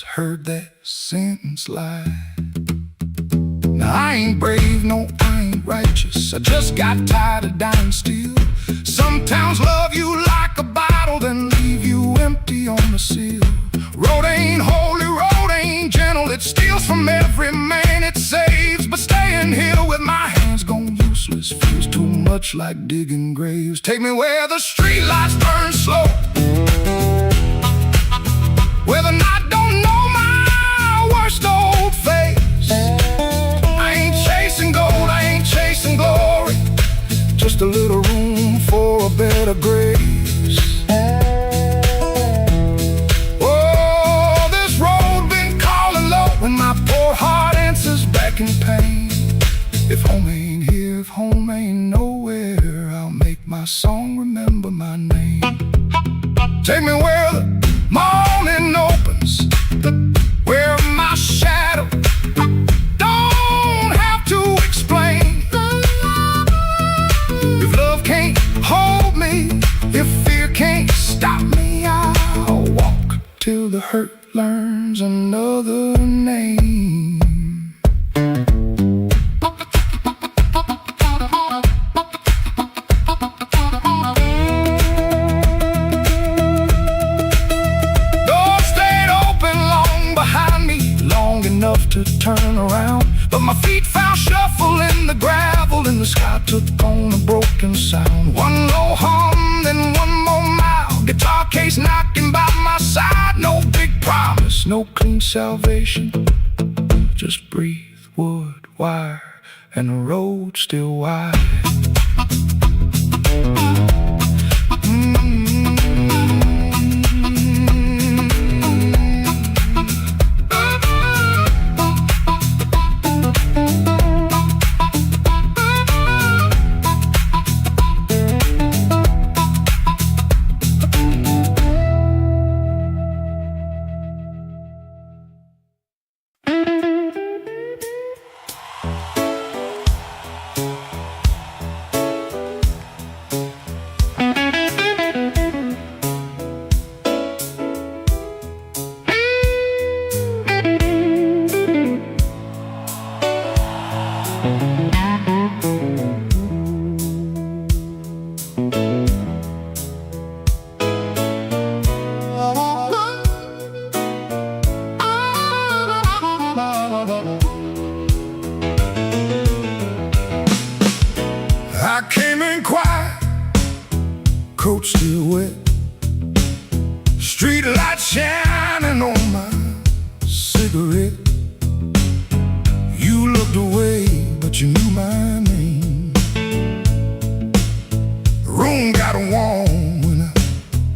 just heard that sentence lie. Now I ain't brave, no, I ain't righteous. I just got tired of dying still. Some towns love you like a bottle, then leave you empty on the sill. Road ain't holy, road ain't gentle. It steals from every man it saves. But staying here with my hands gone useless feels too much like digging graves. Take me where the streetlights burn slow, where the night don't know my worst old face. I ain't chasing gold, I ain't chasing glory, just a little room for a better grace. Oh, this road been calling low when my poor heart answers back in pain. If home ain't here, if home ain't nowhere, I'll make my song remember my name. Take me where the morning opens, where my shadow don't have to explain. If love can't hold me, if fear can't stop me, I'll walk till the hurt learns another name. To turn around, but my feet found shuffle in the gravel, and the sky took on a broken sound. One low hum, then one more mile, guitar case knocking by my side. No big promise, no clean salvation, just breathe, wood, wire, and the road still wide. I came in quiet, coat still wet, street light shining on my cigarette. You looked away, but you knew my name. The room got warm when I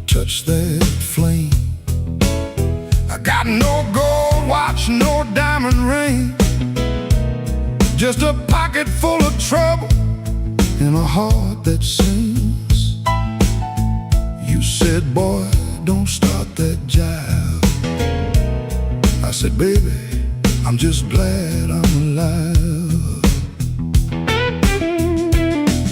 touched that flame. I got no gold watch, no diamond ring, just a pocket full of trouble and a heart that sings. You said, boy, don't start that jive. I said, baby, I'm just glad I'm alive.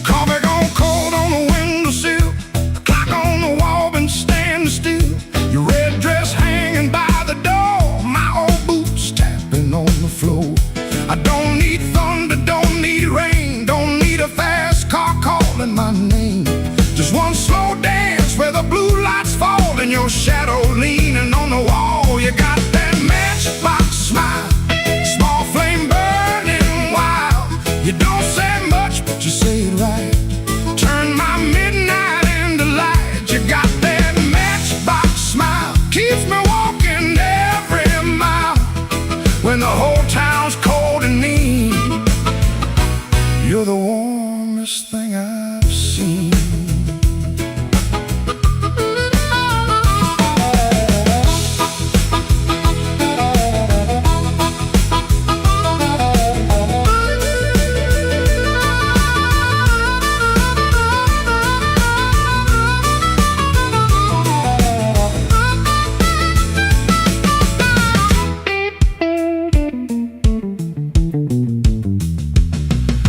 Coffee gone cold on the windowsill, the clock on the wall been standing still. Your red dress hanging by the door, my old boots tapping on the floor. I don't need thunder, don't need rain, don't need a fast car calling my name. Just one slow dance where the blue lights fall and your shadow leaning on the wall. You got that matchbox smile, small flame burning wild. You don't say much, but you say it right. Turn my midnight into light. You got that matchbox smile, keeps me walking every mile when the whole town's cold and mean. You're the warmest thing I've seen.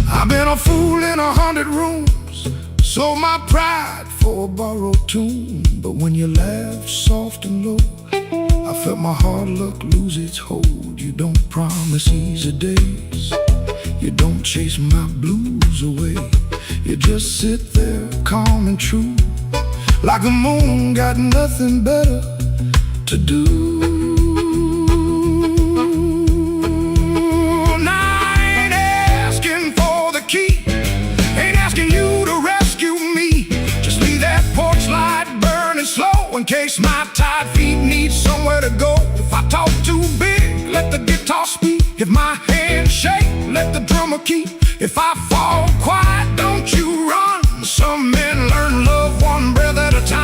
I've been a fool in 100 rooms, sold my pride for a borrowed tune. But when you laughed soft and low, I Felt my hard luck lose its hold. You don't promise easy days. You don't chase my blues away. You just sit there calm and true, like the moon got nothing better to do. Now I ain't asking for the key, ain't asking you to rescue me. Just leave that porch light burning slow in case my tired feet need somewhere to go. If I talk too big, let the guitar speak. If my hands shake, let the drummer keep. If I fall quiet, don't you run. Some men learn love one breath at a time.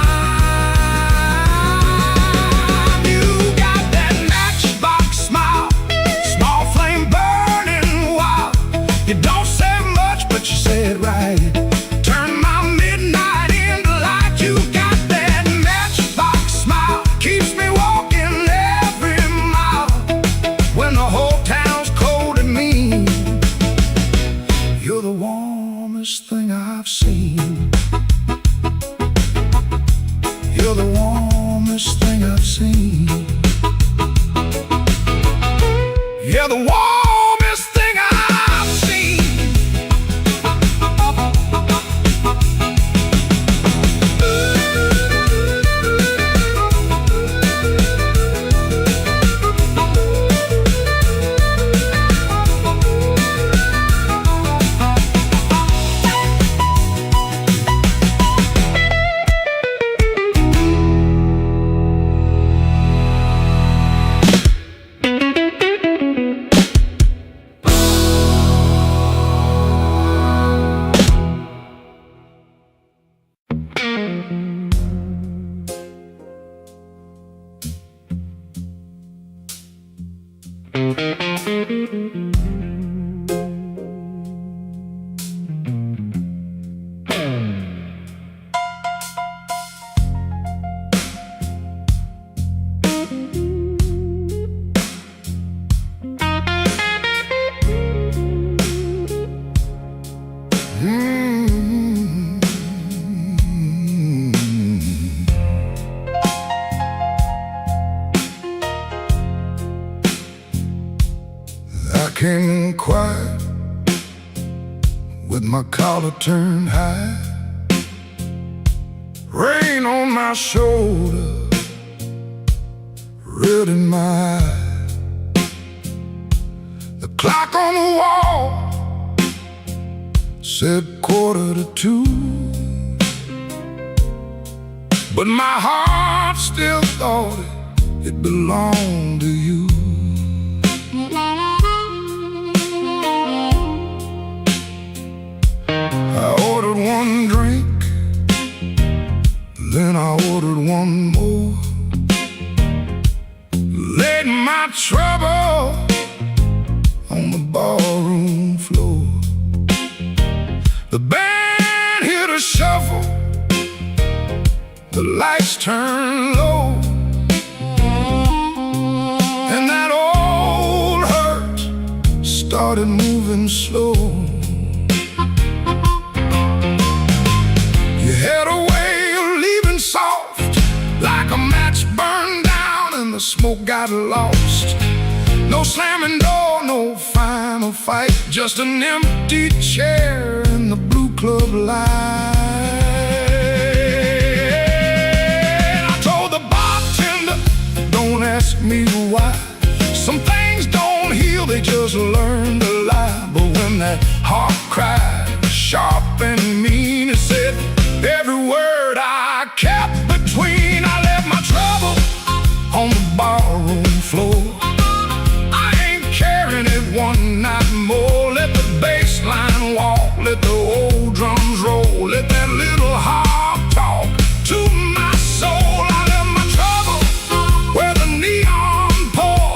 You got that matchbox smile, small flame burning wild. You don't say much, but you say it right. Turn my midnight into light. You got that matchbox smile, keeps me walking every mile. When the whole town's cold and mean, you're the warmest thing I've seen. You're the warmest thing I've seen. You're the warmest thing I've seen. I came in quiet with my collar turned high, rain on my shoulder, red in my eye. The clock on the wall said 1:45, but my heart still thought it belonged to you. I ordered one drink, then I ordered one more. Laid my trouble on the ballroom floor. The band hit a shuffle, the lights turned low, and that old hurt started moving slow. You had a way of leaving soft, like a match burned down and the smoke got lost. No slamming door, no final fight, just an empty chair in the blue club light. I told the bartender, don't ask me why. Some things don't heal, they just learn to lie. But when that heart cried, sharp and mean, it said every word I kept between. I left my trouble on the barroom floor. I ain't carrying it one night more. Let the bass line walk, let the old drums roll, let that little harp talk to my soul. I left my trouble where the neon pour.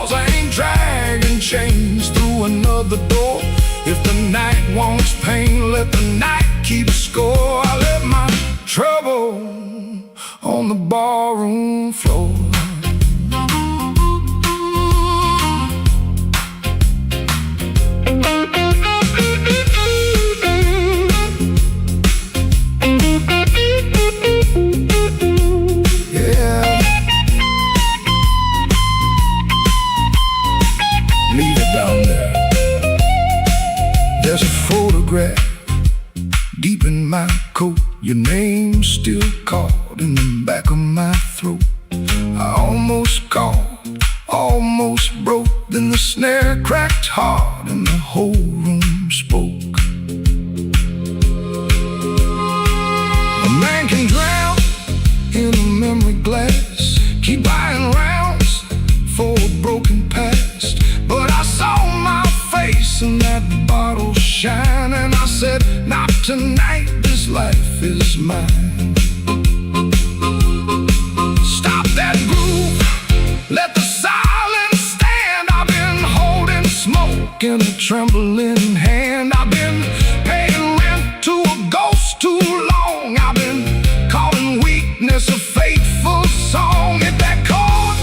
regret. Deep in my coat, your name's still caught in the back of my throat. I almost called, almost broke. Then the snare cracked hard and the whole room spoke. A man can drown in a memory glass, keep buying rounds for a broken past. But I saw my face in that bottle shine, and I said, not tonight, this life is mine. Stop that groove, let the silence stand. I've been holding smoke in a trembling hand. I've been paying rent to a ghost too long. I've been calling weakness a fateful song. Hit that chord,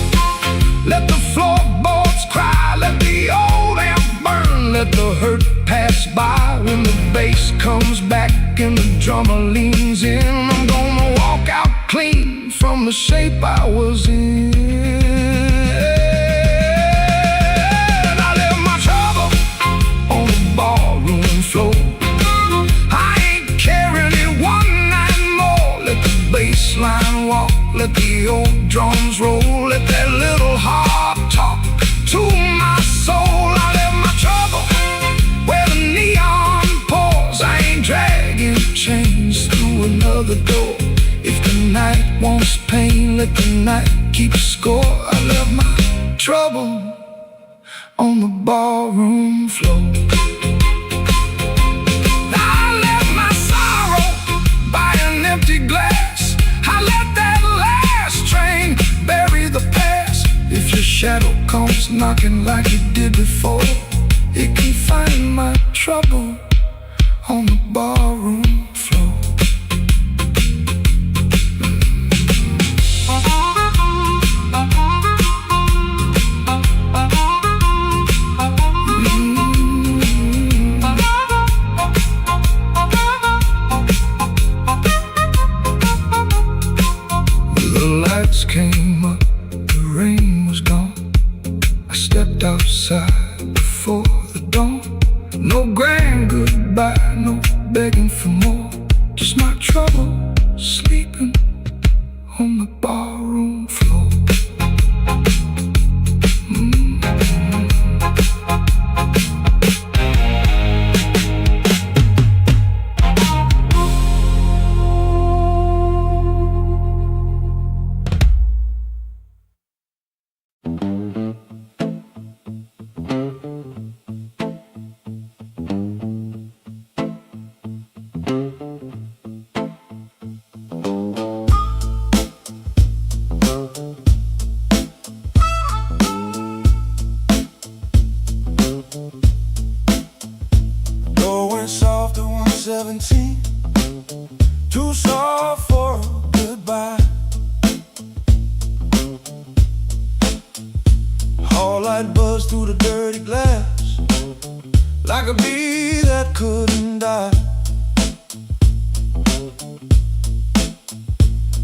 let the floorboards cry, let the old amp burn, let the hurt pass by. When the bass comes back and the drummer leans in, I'm gonna walk out clean from the shape I was in. I left my trouble on the ballroom floor. I ain't carrying it one night more. Let the bass line walk, let the old drums roll, let that little heart talk to my soul. I left my trouble where the neon pours. I ain't dragging chains through another door. If the night wants pain, let the night keep score. I left my trouble on the ballroom floor. I left my sorrow by an empty glass. I let that last train bury the past. If your shadow comes knocking like it did before, it can find my trouble on the ballroom floor. The lights came up, the rain was gone. I stepped outside before the dawn. No grand goodbye, no begging for more. Just my trouble sleeping on the ballroom floor. Going soft at 117, too soft for a goodbye. All light buzz through the dirty glass, like a bee that couldn't die.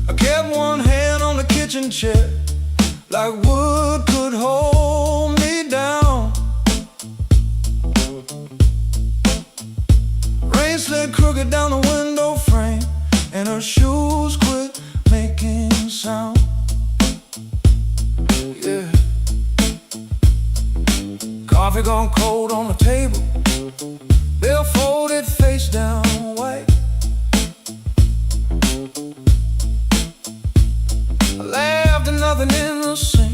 I kept one hand on the kitchen chair, like wood could hold me down. Rain slid crooked down the window frame, and her shoes quit making sound. Yeah. Coffee gone cold on the table, bill folded face down white. I laughed and nothing in the sink,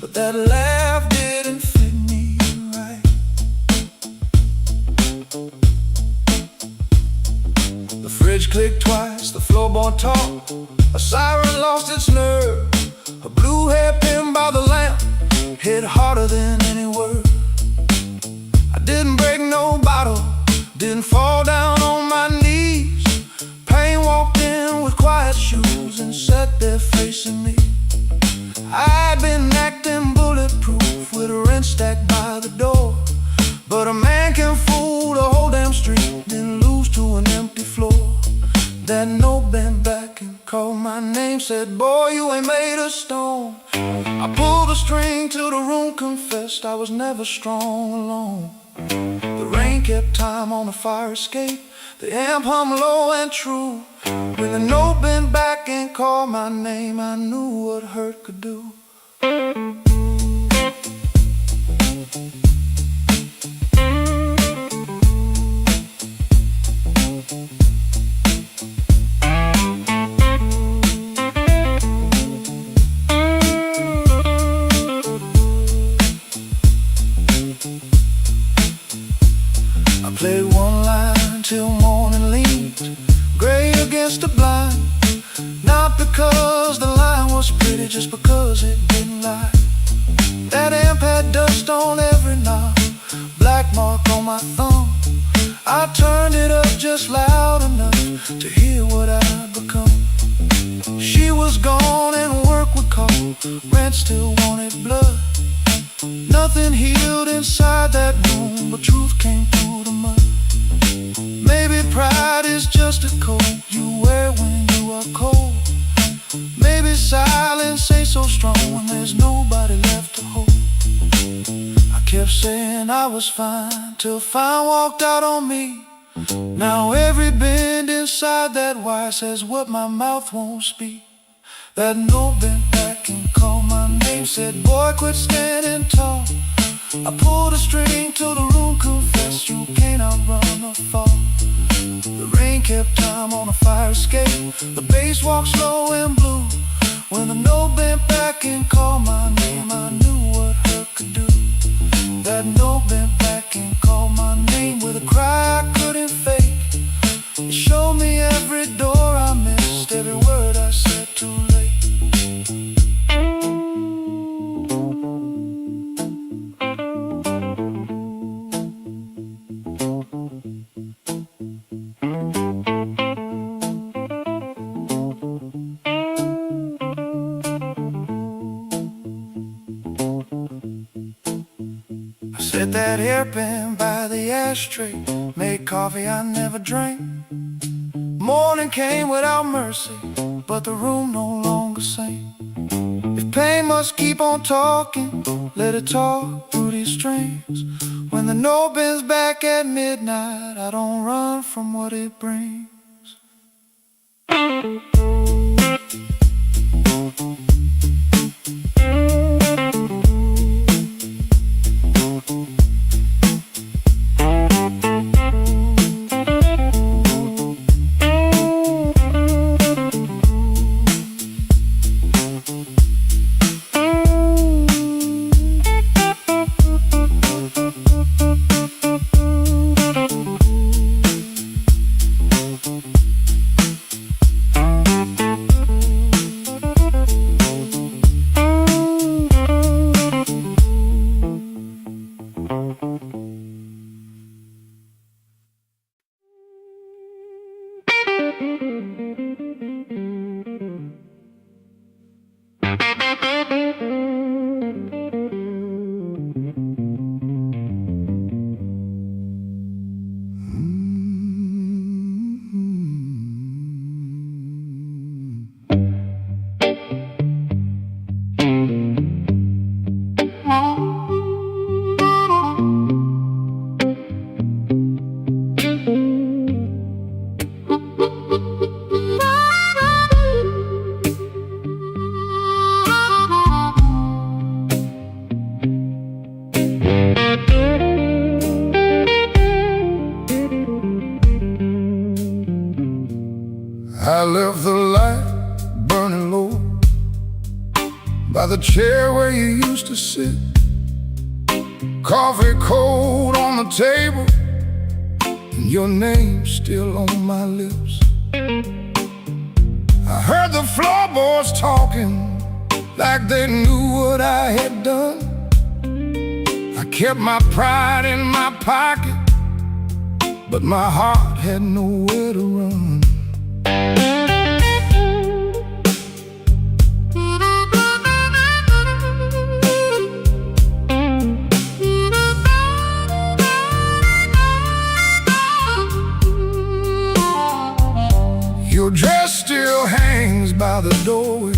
but that laugh didn't fit me right. The fridge clicked twice, the floorboard talked, a siren lost its nerve. A blue hairpin by the lamp hit harder than any word. I didn't break no bottle, didn't fall down on my knees. Pain walked in with quiet shoes and sat there facing me. I'd been acting bulletproof with a wrench stacked by the door, but a man can fool the whole damn street, then lose to an empty floor. That note bent back and called my name, said, boy, you ain't made of stone. I pulled the string till the room confessed I was never strong alone. The rain kept time on the fire escape. The amp hummed low and true. When the note bent back and called my name, I knew what hurt could do. I played one line till morning leaves, gray against the blind. Not because the line was pretty, just because it didn't lie. That amp had dust on every knob, black mark on my thumb. I turned it up just loud enough to hear what I'd become. She was gone and work would call, rent still wanted blood. Nothing healed inside that room, but truth came through the mud. Maybe pride is just a coat you wear when you are cold. Maybe silence ain't so strong when there's nobody left to hold. I kept saying I was fine, till fine walked out on me. Now every bend inside that wire says what my mouth won't speak. That note bent back and called my name, said, boy, quit standing tall. I pulled a string till the room confessed, you can't outrun the fall. The rain kept time on a fire escape. The bass walked slow and blue. When the note bent back and called my name, I knew what hurt could do. That note bent back and called my name with a cry I couldn't fake. It showed me every door I missed, every word I said too late. Set that hairpin by the ashtray, made coffee I never drank. Morning came without mercy, but the room no longer sang. If pain must keep on talking, let it talk through these strings. When the note bends back at midnight, I don't run from what it brings. I left the light burning low by the chair where you used to sit. Coffee cold on the table, and your name still on my lips. I heard the floorboards talking like they knew what I had done. I kept my pride in my pocket, but my heart had nowhere to run. Your dress still hangs by the doorway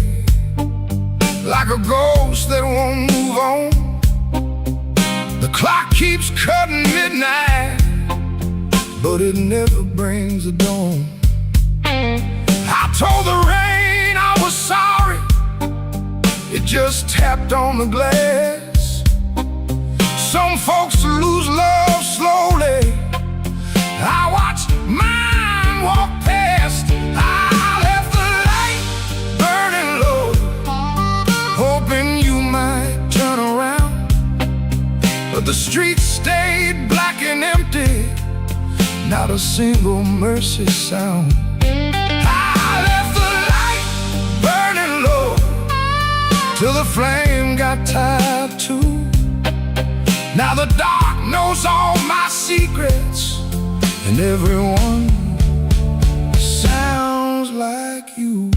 like a ghost that won't move on. The clock keeps cutting midnight, but it never brings the dawn. I told the rain I was sorry, it just tapped on the glass. Some folks lose love slowly, I watched mine walk past. I left the light burning low, hoping you might turn around, but the streets stayed black and empty, not a single mercy sound. I left the light burning low till the flame got tired too. Now the dark knows all my secrets, and everyone sounds like you.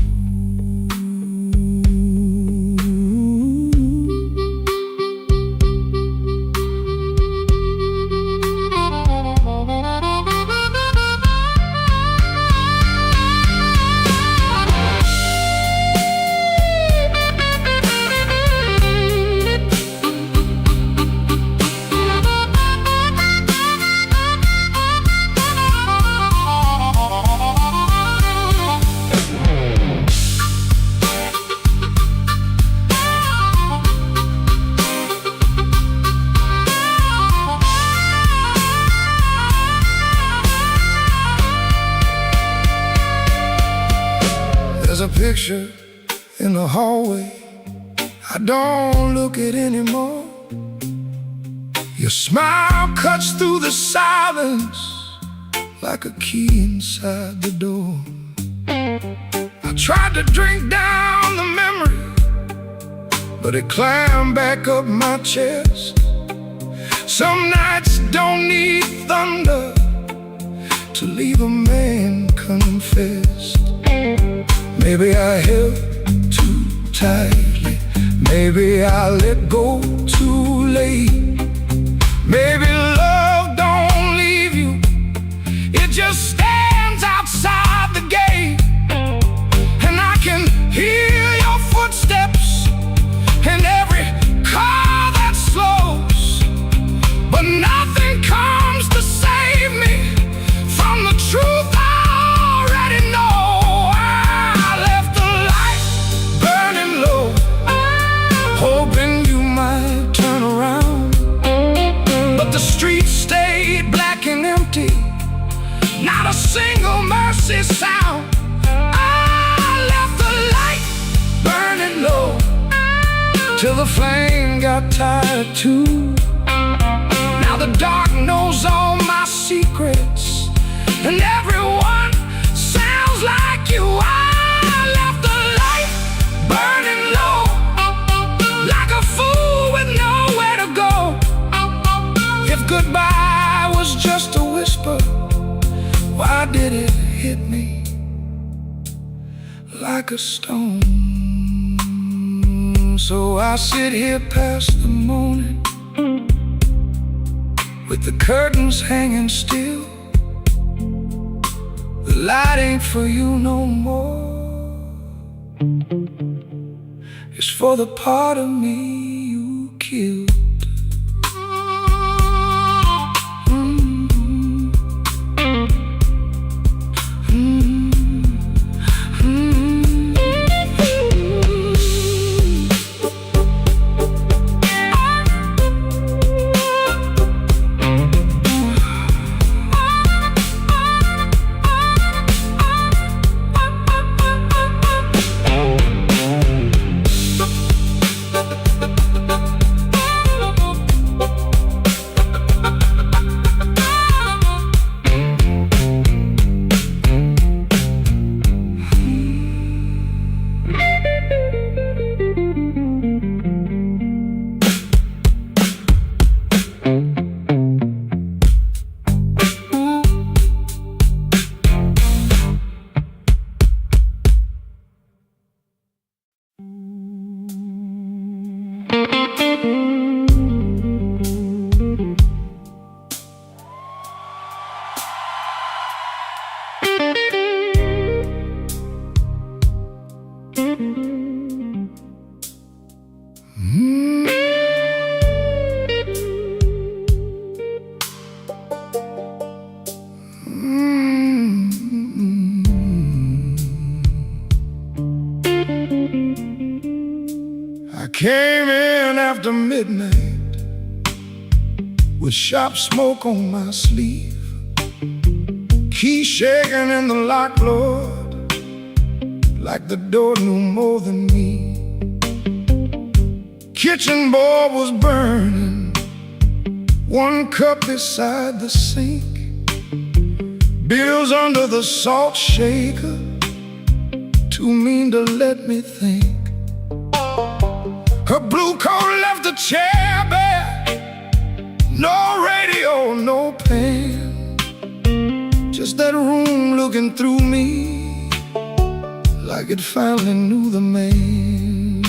There's a picture in the hallway I don't look at anymore. Your smile cuts through the silence like a key inside the door. I tried to drink down the memory, but it climbed back up my chest. Some nights don't need thunder to leave a man confessed. Maybe I held too tightly, maybe I let go too late. Maybe love don't leave you, it just stands outside the gate. And I can hear your footsteps in every car that slows, but nothing comes to save me from the truth I already know. Hoping you might turn around, but the streets stayed black and empty, not a single mercy sound. I left the light burning low till the flame got tired too. Now the dark knows all my secrets, and everyone sounds like you. I left the light burning low like a fool with nowhere to go. If goodbye was just a whisper, why did it hit me like a stone? So I sit here past the morning, with the curtains hanging still. The light ain't for you no more, it's for the part of me you killed. I came in after midnight with sharp smoke on my sleeve, key shaking in the lock, Lord, like the door knew more than me. Kitchen board was burning, one cup beside the sink, bills under the salt shaker, too mean to let me think. Her blue coat left the chair bare, no radio, no pen, just that room looking through me like it finally knew the man.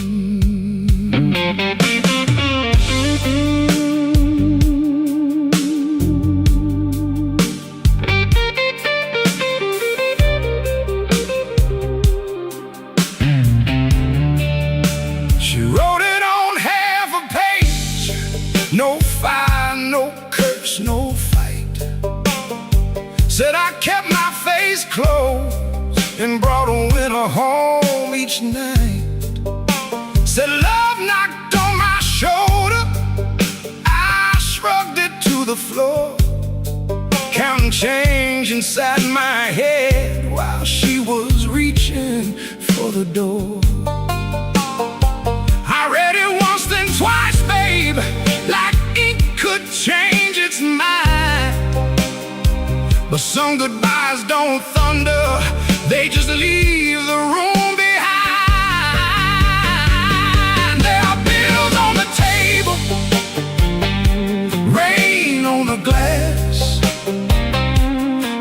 She wrote it on half a page, no fire, no curse, no fight. Said I kept my face closed and brought a winter home each night. Said love knocked on my shoulder, I shrugged it to the floor, counting change inside my head while she was reaching for the door. I read it once then twice, babe, like ink could change its mind. But some goodbyes don't thunder, they just leave the room behind. There are bills on the table, rain on the glass,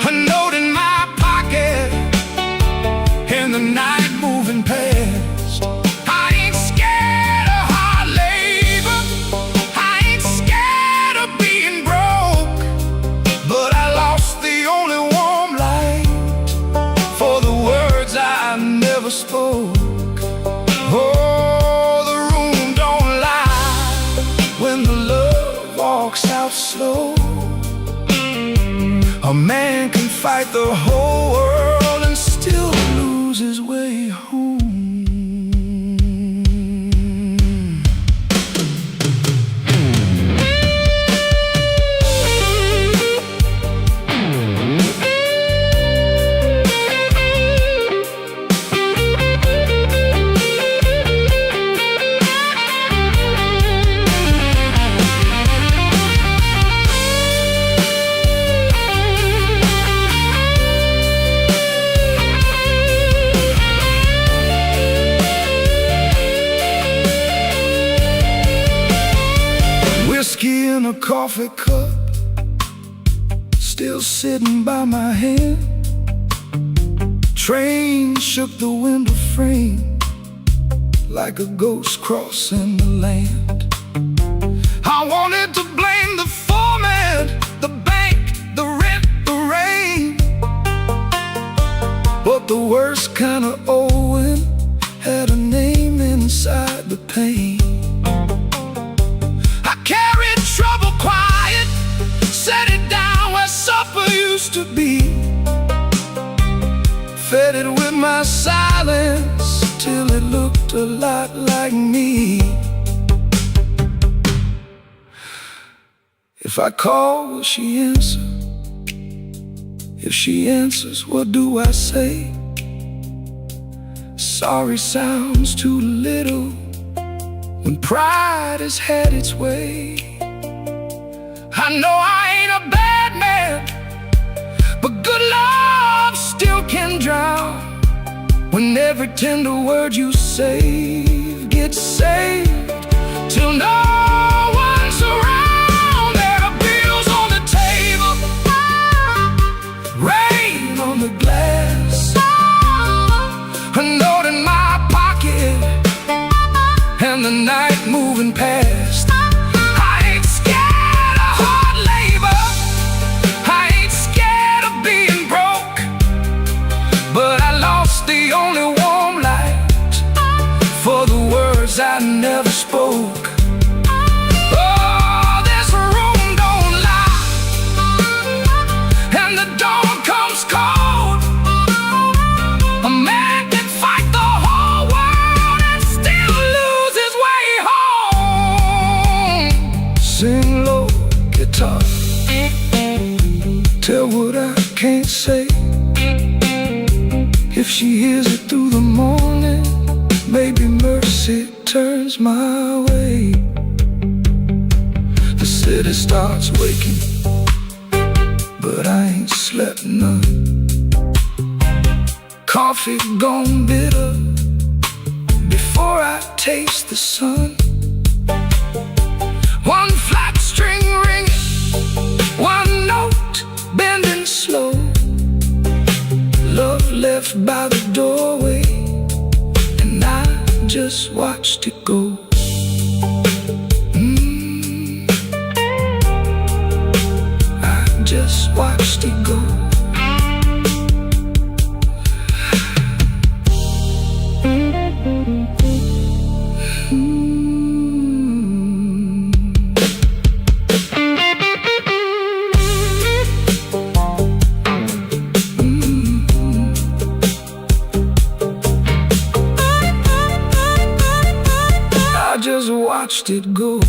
a note in my pocket, and the night moving past. I ain't scared of hard labor, I ain't scared of being broke, but I lost the only warm light for the words I never spoke. Oh, the room don't lie when the love walks out slow. A man can fight the whole world and still lose his way home. Whiskey in a coffee cup, still sitting by my hand. Train shook the window frame like a ghost crossing the land. I wanted to blame the foreman, the bank, the rent, the rain, but the worst kind of owing had a name inside the pain. I carried trouble quiet, set it down where supper used to be, fed it with my silence till it looked a lot like me. If I call, will she answer? If she answers, what do I say? Sorry sounds too little when pride has had its way. I know I ain't a bad man, but good love still can drown when every tender word you say gets saved till no one's around. There are bills on the table, rain on the glass, a note in my pocket, and the night moving past. I ain't scared of hard labor, I ain't scared of being broke, but I lost the only warm light for the words I never spoke. Oh, this room don't lie, and the dawn comes cold. A man can fight the whole world and still lose his way my way. The city starts waking, but I ain't slept none. Coffee gone bitter before I taste the sun. One flat string ringing, one note bending slow. Love left by the doorway, and I just watched it go. I just watched it go. I just watched it go.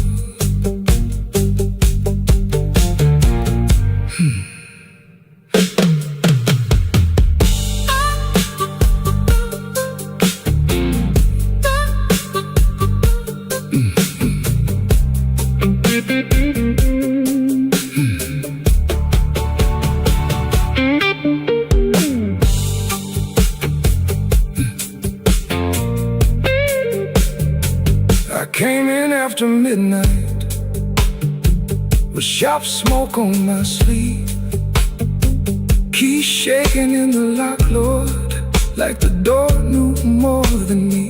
I came in after midnight with sharp smoke on my sleeve, keys shaking in the lock, Lord, like the door knew more than me.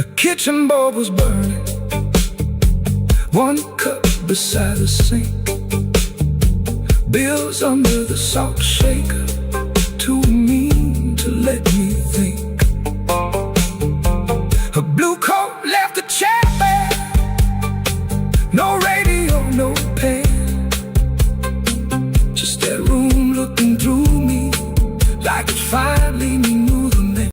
A kitchen bulb was burning, one cup beside the sink, bills under the salt shaker, too mean to let me think. A blue coat left the chair bare, no radio, no pen, just that room looking through me like it finally knew the name.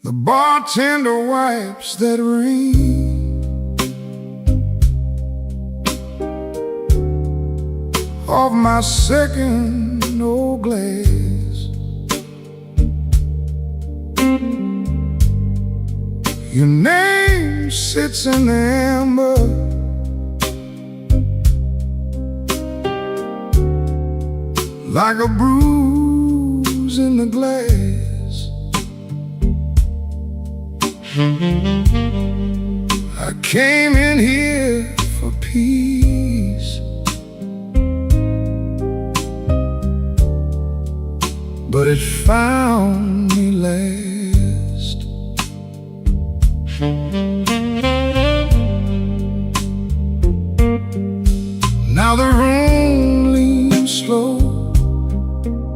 The bartender wipes that rain off my second old glass. Your name sits in the amber, like a bruise in the glass. I came in here for peace, but it found me last. Now the room leans slow,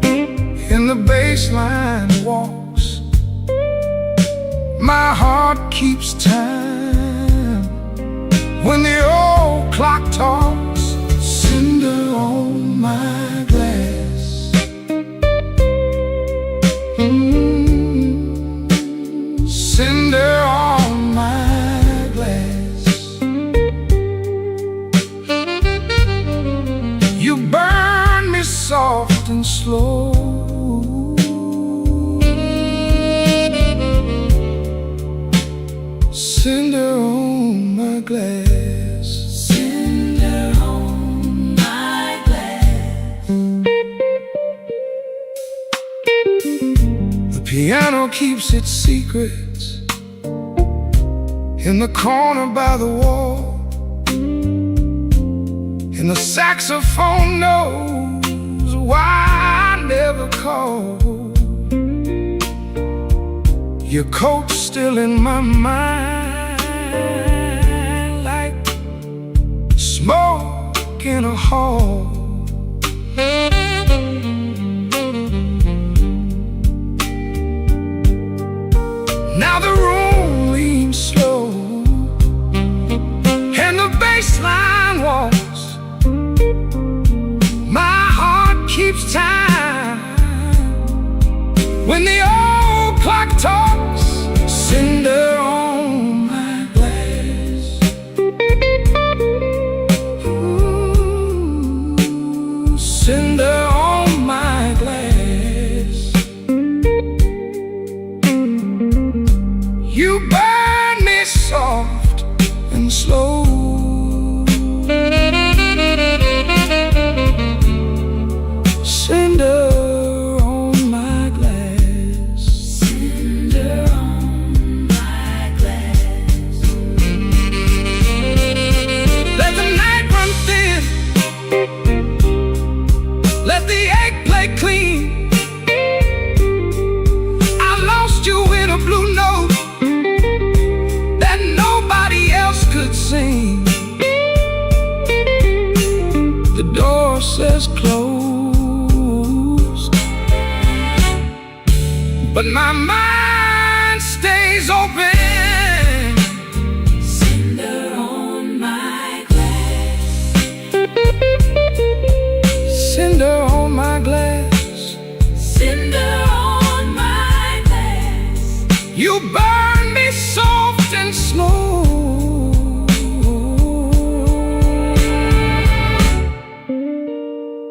and the bass line walks. My heart keeps time when the old clock talks. Cinder on my glass, cinder on my glass. You burn me soft and slow, cinder on my glass, cinder on my glass. The piano keeps its secrets in the corner by the wall, and the saxophone knows why I never called. Your coat's still in my mind, like smoke in a hall. Now the room me soft and slow. Cinder on my glass. Cinder on my glass. Let the night run thin. Let the egg play clean. I lost you in a blue note that nobody else could sing. The door says closed, but my mind stays open. Cinder on my glass. Cinder on my glass. Cinder on my glass. You burn me soft and slow.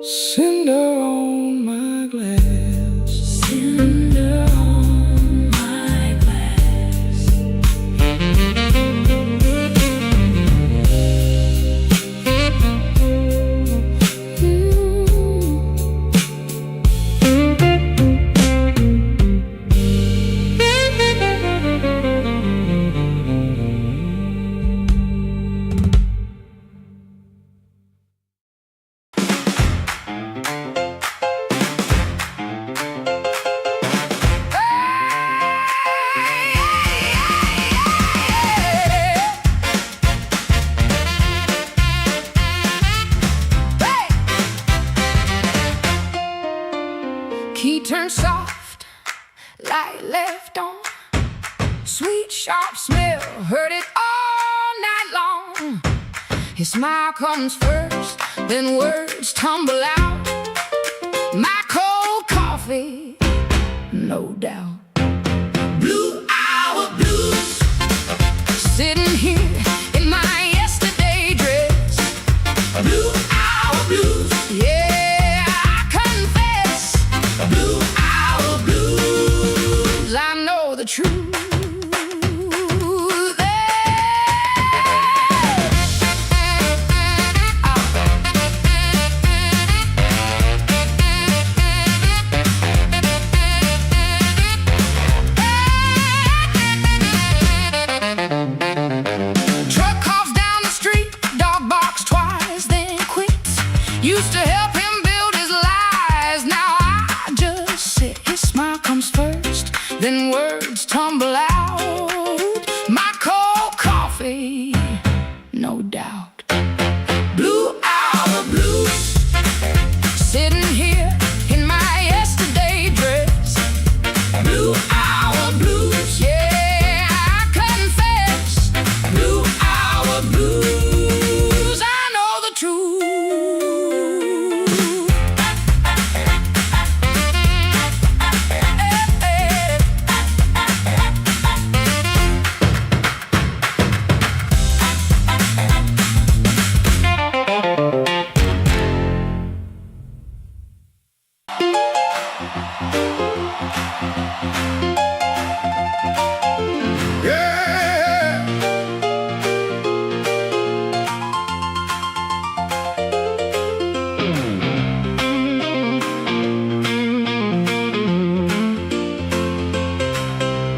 Cinder on my glass. Cinder on my glass. Key turned soft, light left on. Sweet, sharp smell, heard it all night long. His smile comes first, then words tumble out. My cold coffee, no doubt. Blue hour blues, sitting here in my yesterday dress. Blue hour blues, yeah, I confess. Blue hour blues, I know the truth. Truck coughs down the street, dog barks twice, then quits. Used to help him build his lies, now I just sit. His smile comes first, then words tumble out. My cold coffee, no doubt. Blue hour blues, sitting here in my yesterday dress. Blue hour blues, yeah, I confess. Blue hour blues, I know the truth. Yeah.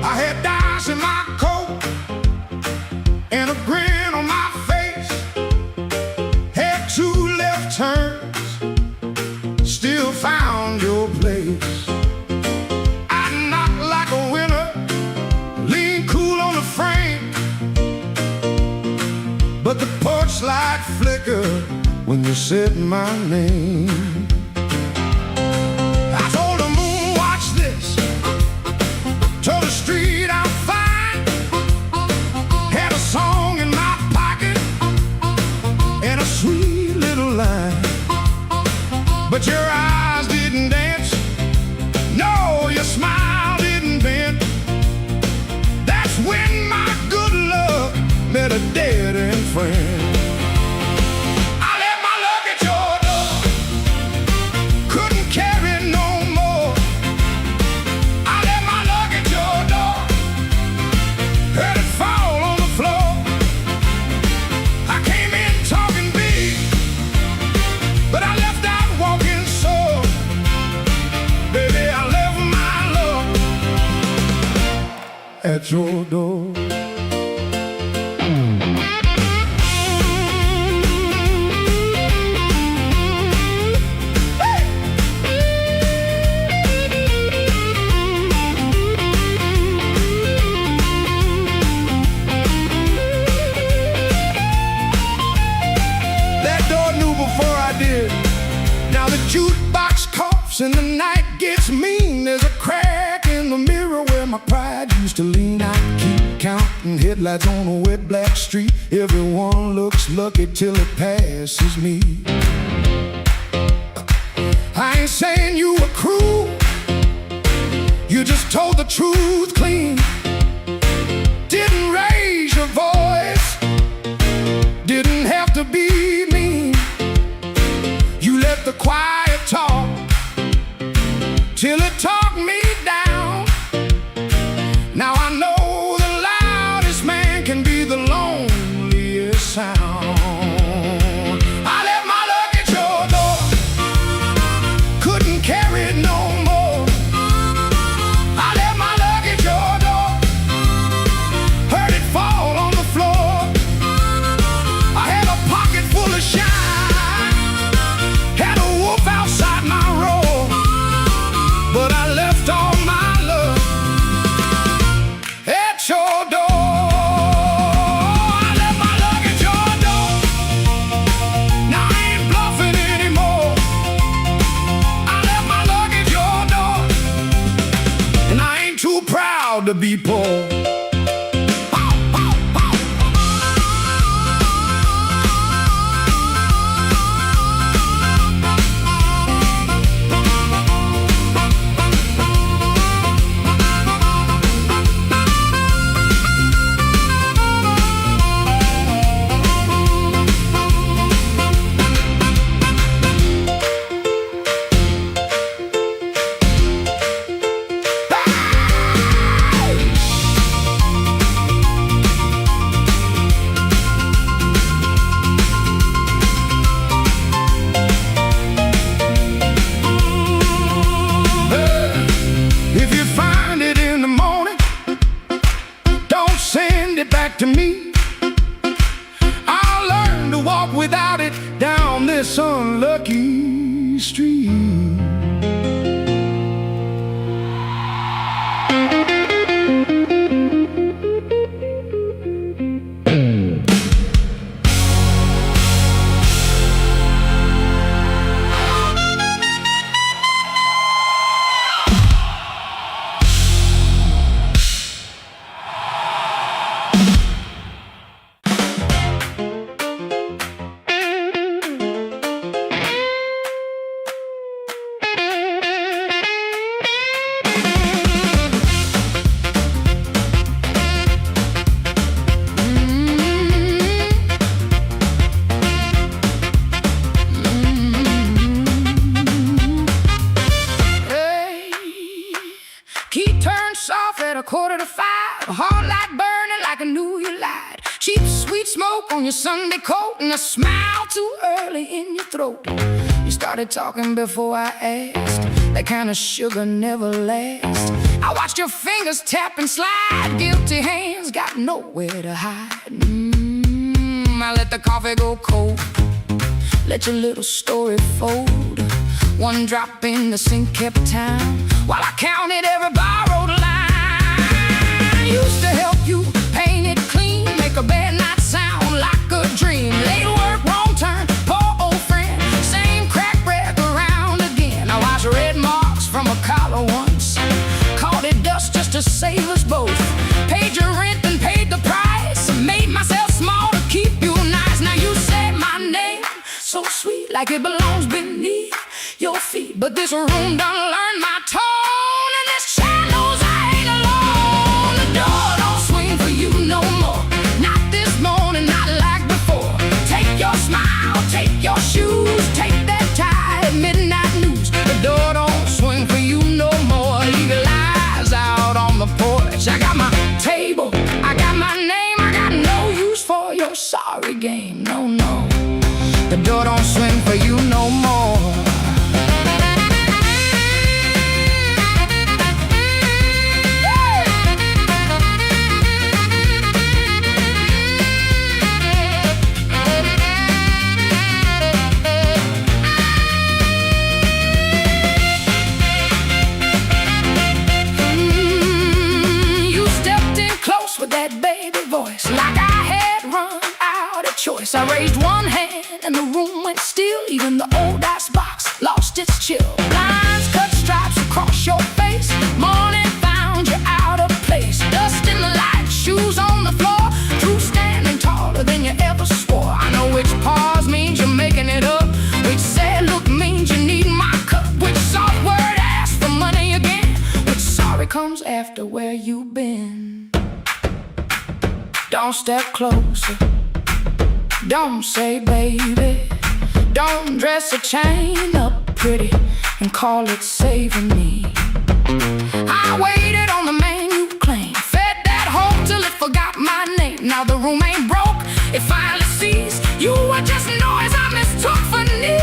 I had dice in my coat and a grin on my face. Had two left turns, still found your place. I knocked like a winner, lean cool on the frame, but the porch light flickered when you said my name. I told the moon, watch this. Told the street I'm fine. Had a song in my pocket and a sweet little line, but your eyes didn't dance. No, your smile didn't bend. That's when my good luck met a dead end friend. I left my luck at your door, couldn't carry no more. I left my luck at your door, heard it fall on the door. That door knew before I did. Now the jukebox coughs and the night gets mean. There's a crack in the mirror where my pride used to lean. I keep counting headlights on a wet black street. Everyone looks lucky till it passes me. I ain't saying you were cruel, you just told the truth clean. Didn't raise your voice, didn't have to be mean. You let the quiet talk till it talked me down. Now I know the loudest man can be the loneliest sound. I left my luggage at your door, couldn't carry it no more. I left my luggage at your door, heard it fall on the floor. I had a pocket full of shine, had a wolf outside my roar, but I left all my love at your door. I left my luggage at your door, now I ain't bluffing anymore. I left my luggage at your door, and I ain't too proud to be poor. If you find it in the morning, don't send it back to me. I'll learn to walk without it down this unlucky street. Key turned soft at 4:45. A heart light burning like I knew you lied. Cheap sweet smoke on your Sunday coat, and a smile too early in your throat. You started talking before I asked. That kind of sugar never lasts. I watched your fingers tap and slide. Guilty hands got nowhere to hide. I let the coffee go cold, let your little story fold. One drop in the sink kept time, while I counted every borrowed line. Used to help you paint it clean, make a bad night sound like a dream. Late work, wrong turn, poor old friend, same crack wreck around again. I watched red marks from a collar once, called it dust just to save us both. Paid your rent and paid the price, made myself small to keep you nice. Now you say my name so sweet, like it belongs beneath your feet. But this room done learned my tone, and this chair knows I ain't alone. The door don't swing for you no more, not this morning, not like before. Take your smile, take your shoes, take that tie at midnight news. The door don't swing for you no more. Leave your lies out on the porch. I got my table, I got my name, I got no use for your sorry game. No, no, the door don't swing for you no more. baby voice, like I had run out of choice. I raised one hand and the room went still. Even the old ice box lost its chill. Lines cut stripes across your face. Morning found you out of place. Dust in the light, shoes on the floor. Truth standing taller than you ever swore. I know which pause means you're making it up. Which sad look means you need my cup. Which soft word asks for money again. Which sorry comes after where you've been. Don't step closer. Don't say baby. Don't dress a chain up pretty and call it saving me. I waited on the man you claim. Fed that hope till it forgot my name. Now the room ain't broke, it finally sees you were just noise I mistook for need.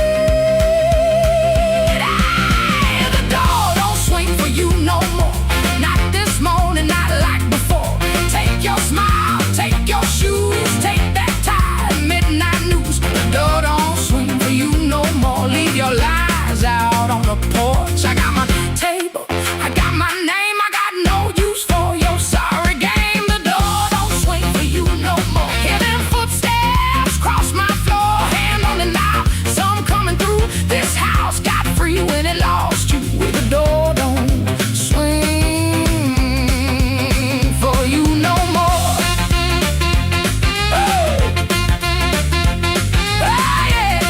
Hey, the door don't swing for you no more. Not this morning, not like before. Take your smile, take your shoes, take that tie, midnight news. The door don't swing for you no more. Leave your lies out on the porch. I got my table, I got my name, I got no use for your sorry game. The door don't swing for you no more. Hear them footsteps cross my floor, hand on the knob, some coming through. This house got free when it lost you. The door don't swing for you no more. Oh, yeah.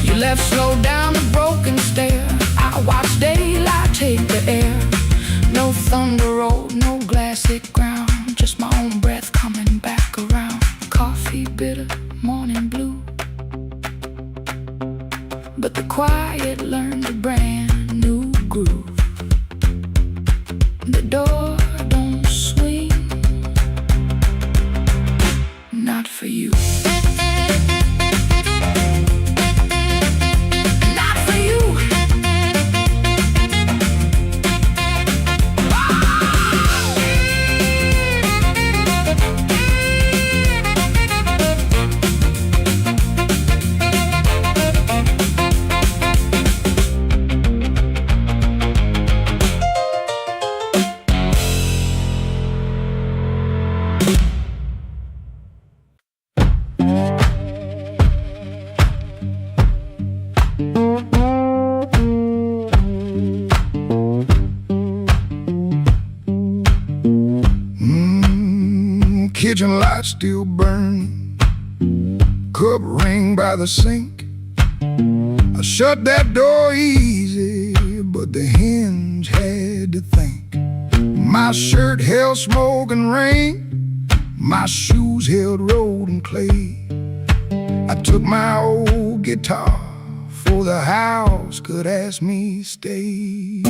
You left slow down the broken stair. I watched daylight take the air. No thunder road, no glassy ground. Just my own breath coming back around. Coffee bitter, morning blue. But the quiet learned a brand new groove. The door don't swing, not for you. Not for you. Kitchen light still burning, cup ring by the sink. I shut that door easy, but the hinge had to think. My shirt held smoke and rain, my shoes held road and clay. I took my old guitar, for the house could ask me stay.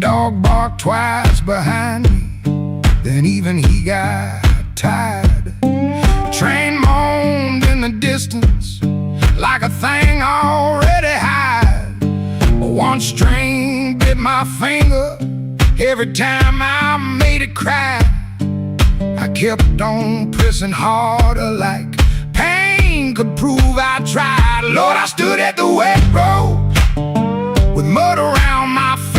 Dog barked twice behind me, then even he got tired. Train moaned in the distance like a thing already hired. One string bit my finger every time I made it cry. I kept on pressing harder like pain could prove I tried. Lord, I stood at the wet road with mud around my feet.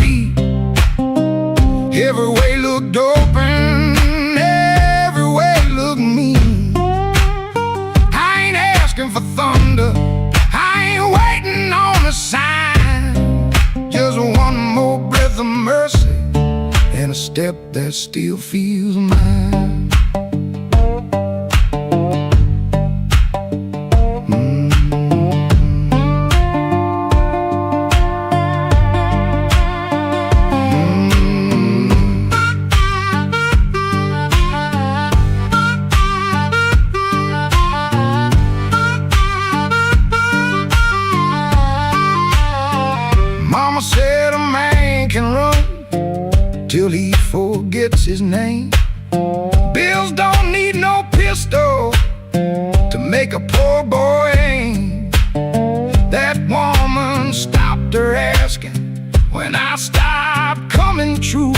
Every way looked open, every way looked mean. I ain't asking for thunder, I ain't waiting on a sign. Just one more breath of mercy and a step that still feels mine. Mama said a man can run till he forgets his name. Bills don't need no pistol to make a poor boy aim. That woman stopped her asking when I stopped coming true.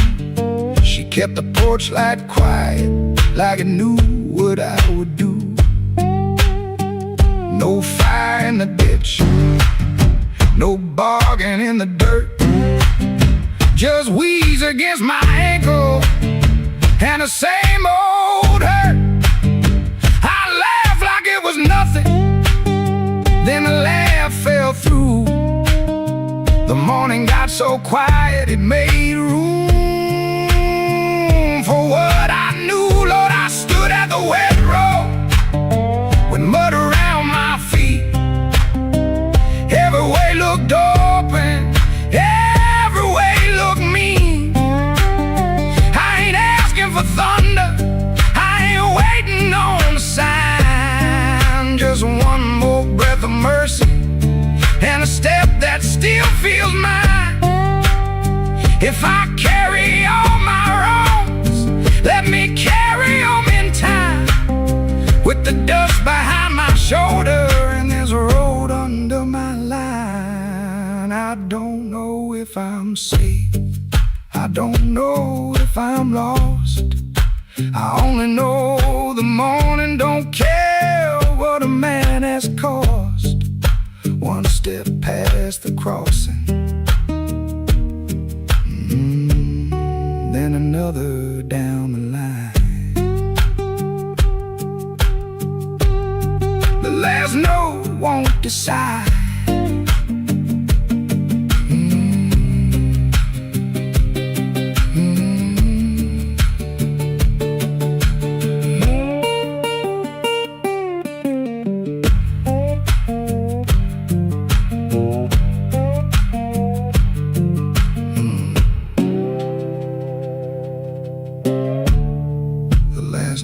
She kept the porch light quiet like it knew what I would do. No fire in the ditch, no bargain in the dirt. Just wheeze against my ankle and the same old hurt. I laughed like it was nothing, then the laugh fell through. The morning got so quiet it made room for what I knew. Lord, I stood at the wet road with mud around my feet. Every way looked open, every way looked mean. I ain't asking for thunder, I ain't waiting on a sign. Just one more breath of mercy and a step that still feels mine. If I carry all my wrongs, let me carry them in time. With the dust behind my shoulder and there's a road under my line. I don't know if I'm safe, I don't know if I'm lost. I only know the morning don't care what a man has cost. One step past the crossing, then another down the line. The last note won't decide.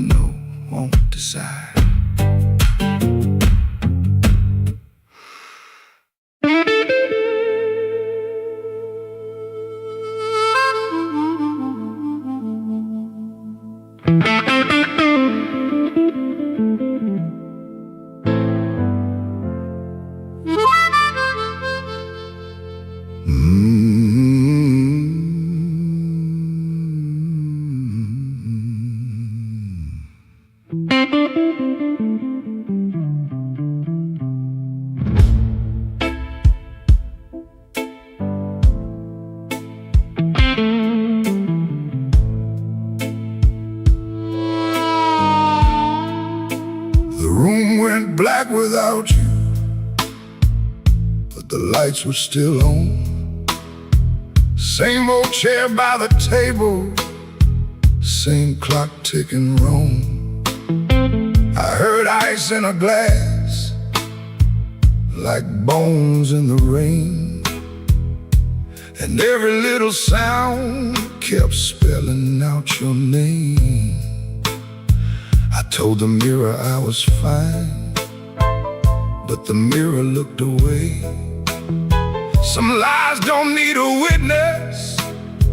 No, won't decide. The room went black without you, but the lights were still on. Same old chair by the table, same clock ticking wrong. I heard ice in a glass, like bones in the rain, and every little sound kept spelling out your name. I told the mirror I was fine, but the mirror looked away. Some lies don't need a witness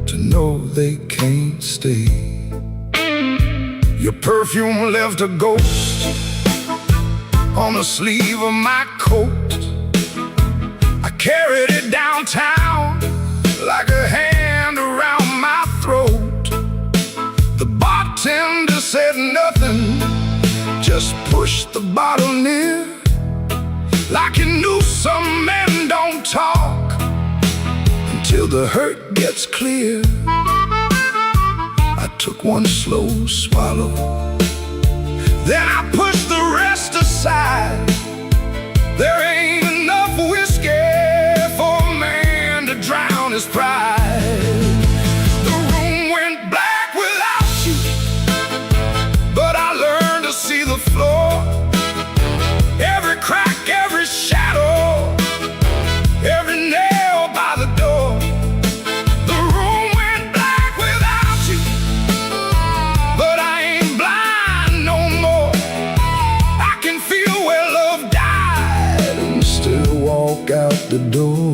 to know they can't stay. Your perfume left a ghost on the sleeve of my coat. I carried it downtown like a hand around my throat. The bartender said nothing, just pushed the bottle near, like he knew some men don't talk until the hurt gets clear. I took one slow swallow, then I pushed the rest aside. There ain't enough whiskey for a man to drown his pride. The room went black without you, but I learned to see the floor, every crack, every shadow, every nail by the door. The room went black without you, but I ain't blind no more. I can feel where love died and still walk out the door.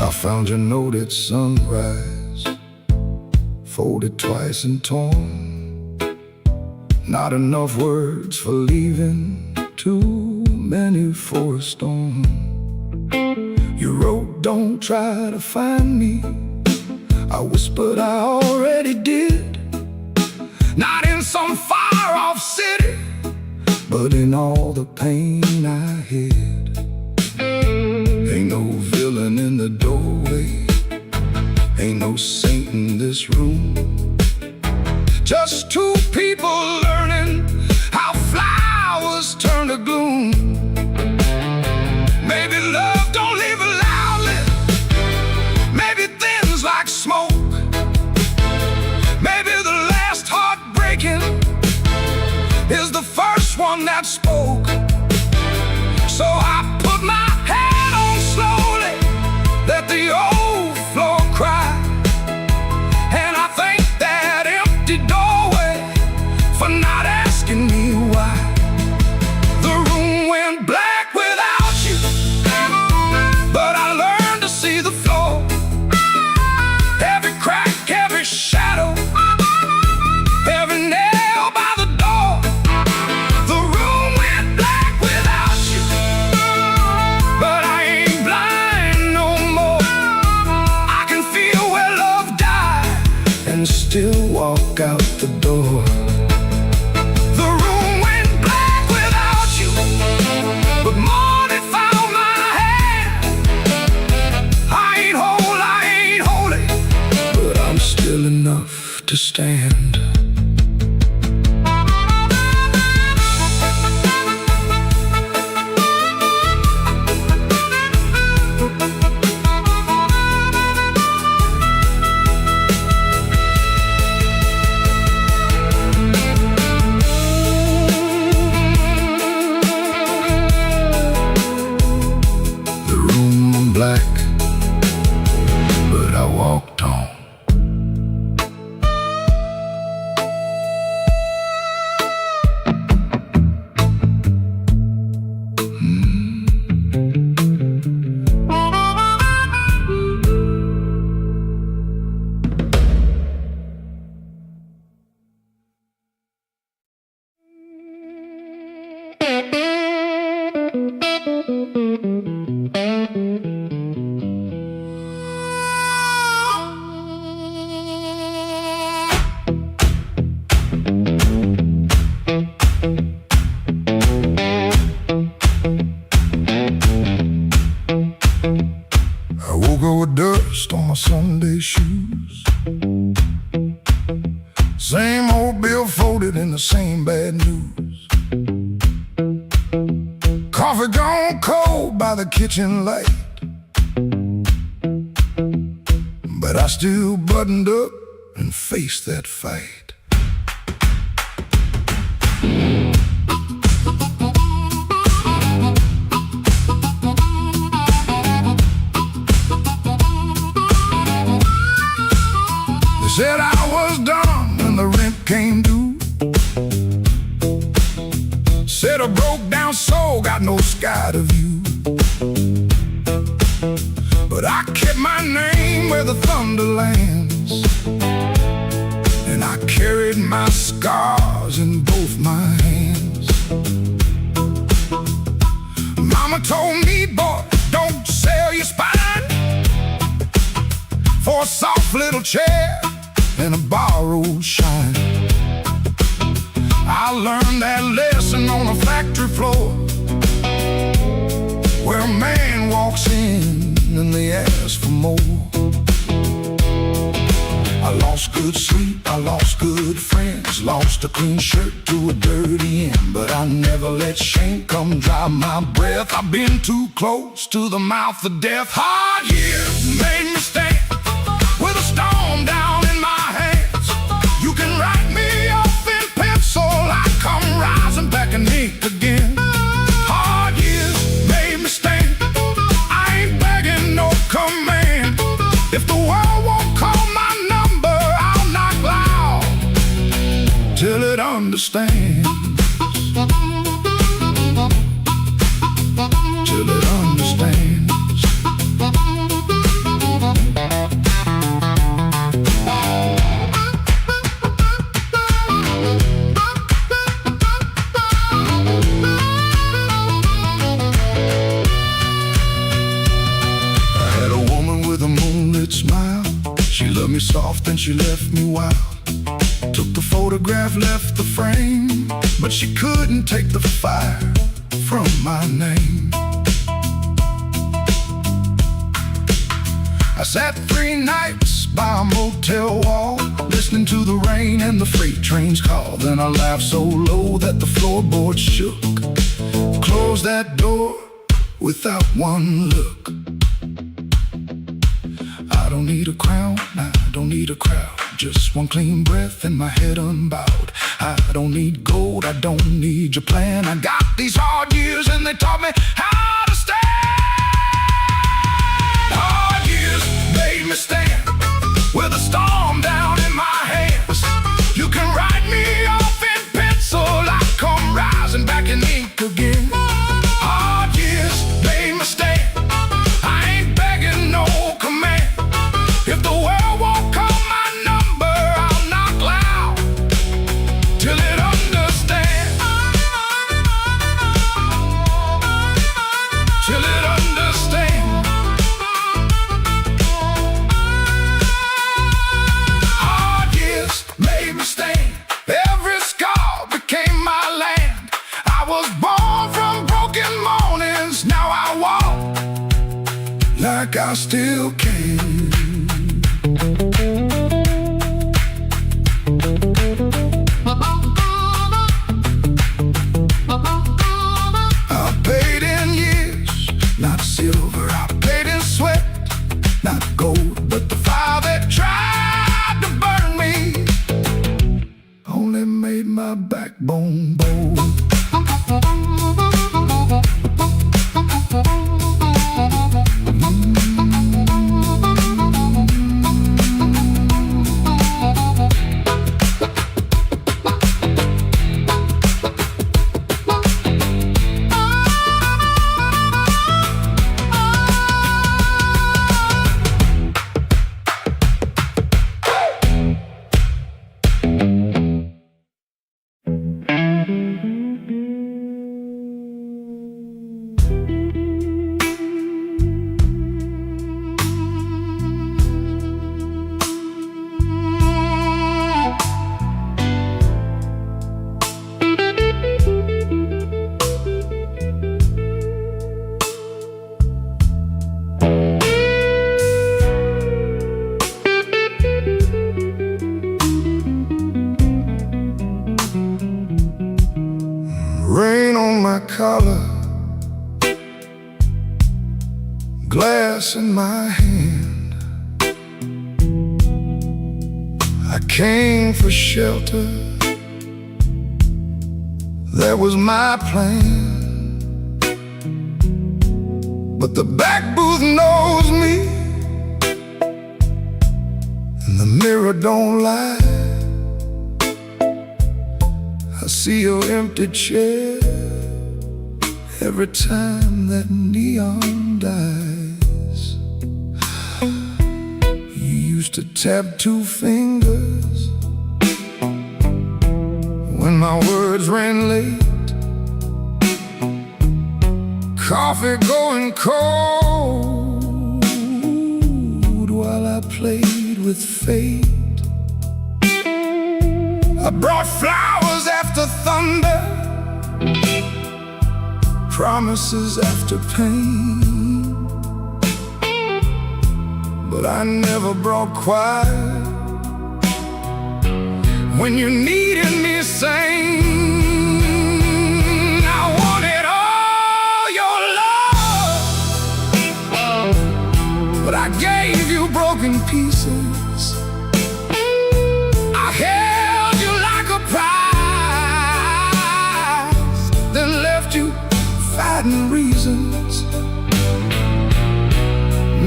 I found your note at sunrise, folded twice and torn. Not enough words for leaving, too many for a storm. You wrote, don't try to find me. I whispered, I already did. Not in some far-off city, but in all the pain I hid. Ain't no villain in the doorway, ain't no saint in this room. Just two people learning how flowers turn to gloom. Maybe love don't live loudly, maybe thins like smoke. Maybe the last heartbreaking is the first one that spoke. So I put my head on slowly, let the old floor cry. And I thank that empty doorway for not asking me why. The room went black without you, but I learned to see the floor. Every crack, every shadow, every nail by the door. The room went black without you, but I ain't blind no more. I can feel where love died and still walk out the door. The room went black without you, but morning found my hand. I ain't whole, I ain't holy, but I'm still enough to stand. The room black, but I walked on. I woke up with dust on my Sunday shoes. Same old bill folded in the same bad news. Coffee gone cold by the kitchen light, but I still buttoned up and faced that fight. They said I was done when the rent came due. Said a broke down soul got no sky to view. But I kept my name where the thunder lands, and I carried my scars in both my hands. Mama told me, boy, don't sell your spine for a soft little chair and a borrowed shine. I learned that lesson on a factory floor, where a man walks in and they ask for more. I lost good sleep, I lost good friends, lost a clean shirt to a dirty end, but I never let shame come dry my breath. I've been too close to the mouth of death. Hard years made me stand with a storm down in my hands. You can write me off in pencil, I come rising back and ink again. Hard years made me stand, I ain't begging no command. If the world won't call my number, I'll knock loud till it understands. Till it understands. velvet smile. She loved me soft and she left me wild. Took the photograph, left the frame, but she couldn't take the fire from my name. I sat 3 nights by a motel wall, listening to the rain and the freight trains call. Then I laughed so low that the floorboards shook. Closed that door without one look. I don't need a crown, I don't need a crowd, just one clean breath and my head unbowed. I don't need gold, I don't need your plan. I got these hard years and they taught me how to stand. Hard years made me stand with a storm down in my hands. You can write me off in pencil, I come rising back in ink again. Hard years made me stand, I ain't begging no command. If the world won't call my number, I'll knock loud till it understands. Till it understands. Hard years made me stand. Every scar became my land. I was born from broken mornings. Now I walk like I still can. I paid in years, not silver. I paid in sweat, not gold. But the fire that tried to burn me only made my backbone bold. Rain on my collar, glass in my hand. I came for shelter, that was my plan. But the back booth knows me, and the mirror don't lie. I see your empty chair every time that neon dies. You used to tap 2 fingers when my words ran late. Coffee going cold while I played with fate. I brought flowers after thunder, promises after pain, but I never brought quiet when you needed me sane. I wanted all your love, but I gave you broken pieces. I held you like a prize, then left you fighting reasons.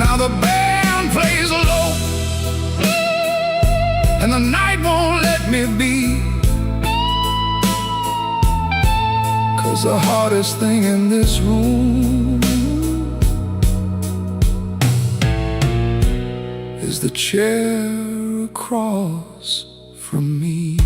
Now the band plays low, and the night won't let me be. 'Cause the hardest thing in this room is the chair across from me.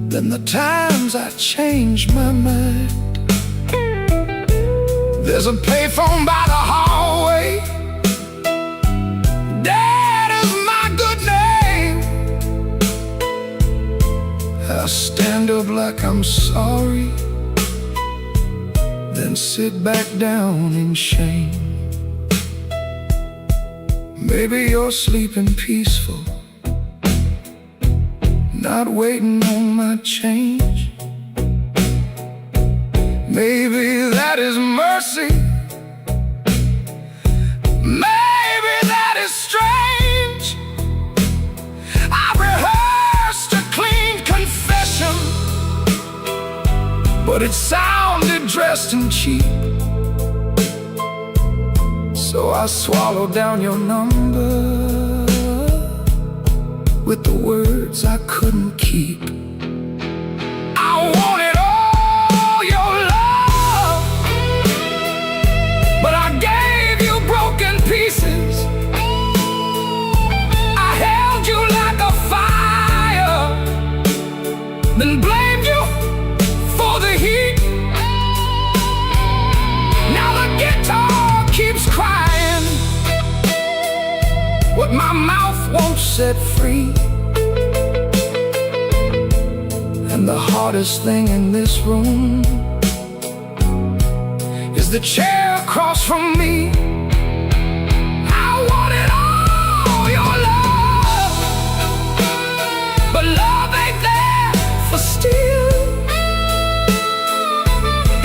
Then the times I changed my mind. There's a payphone by the hallway. Dad is my good name. I stand up like I'm sorry, then sit back down in shame. Maybe you're sleeping peaceful, not waiting on my change. Maybe that is mercy. Maybe that is strange. I rehearsed a clean confession, but it sounded dressed and cheap. So I swallowed down your number with the words I couldn't keep. I wanted all your love, but I gave you broken pieces. I held you like a fire, then blamed you for the heat. Now the guitar keeps crying what my mouth won't set free. And the hardest thing in this room is the chair across from me. I wanted all your love, but love ain't there for steal.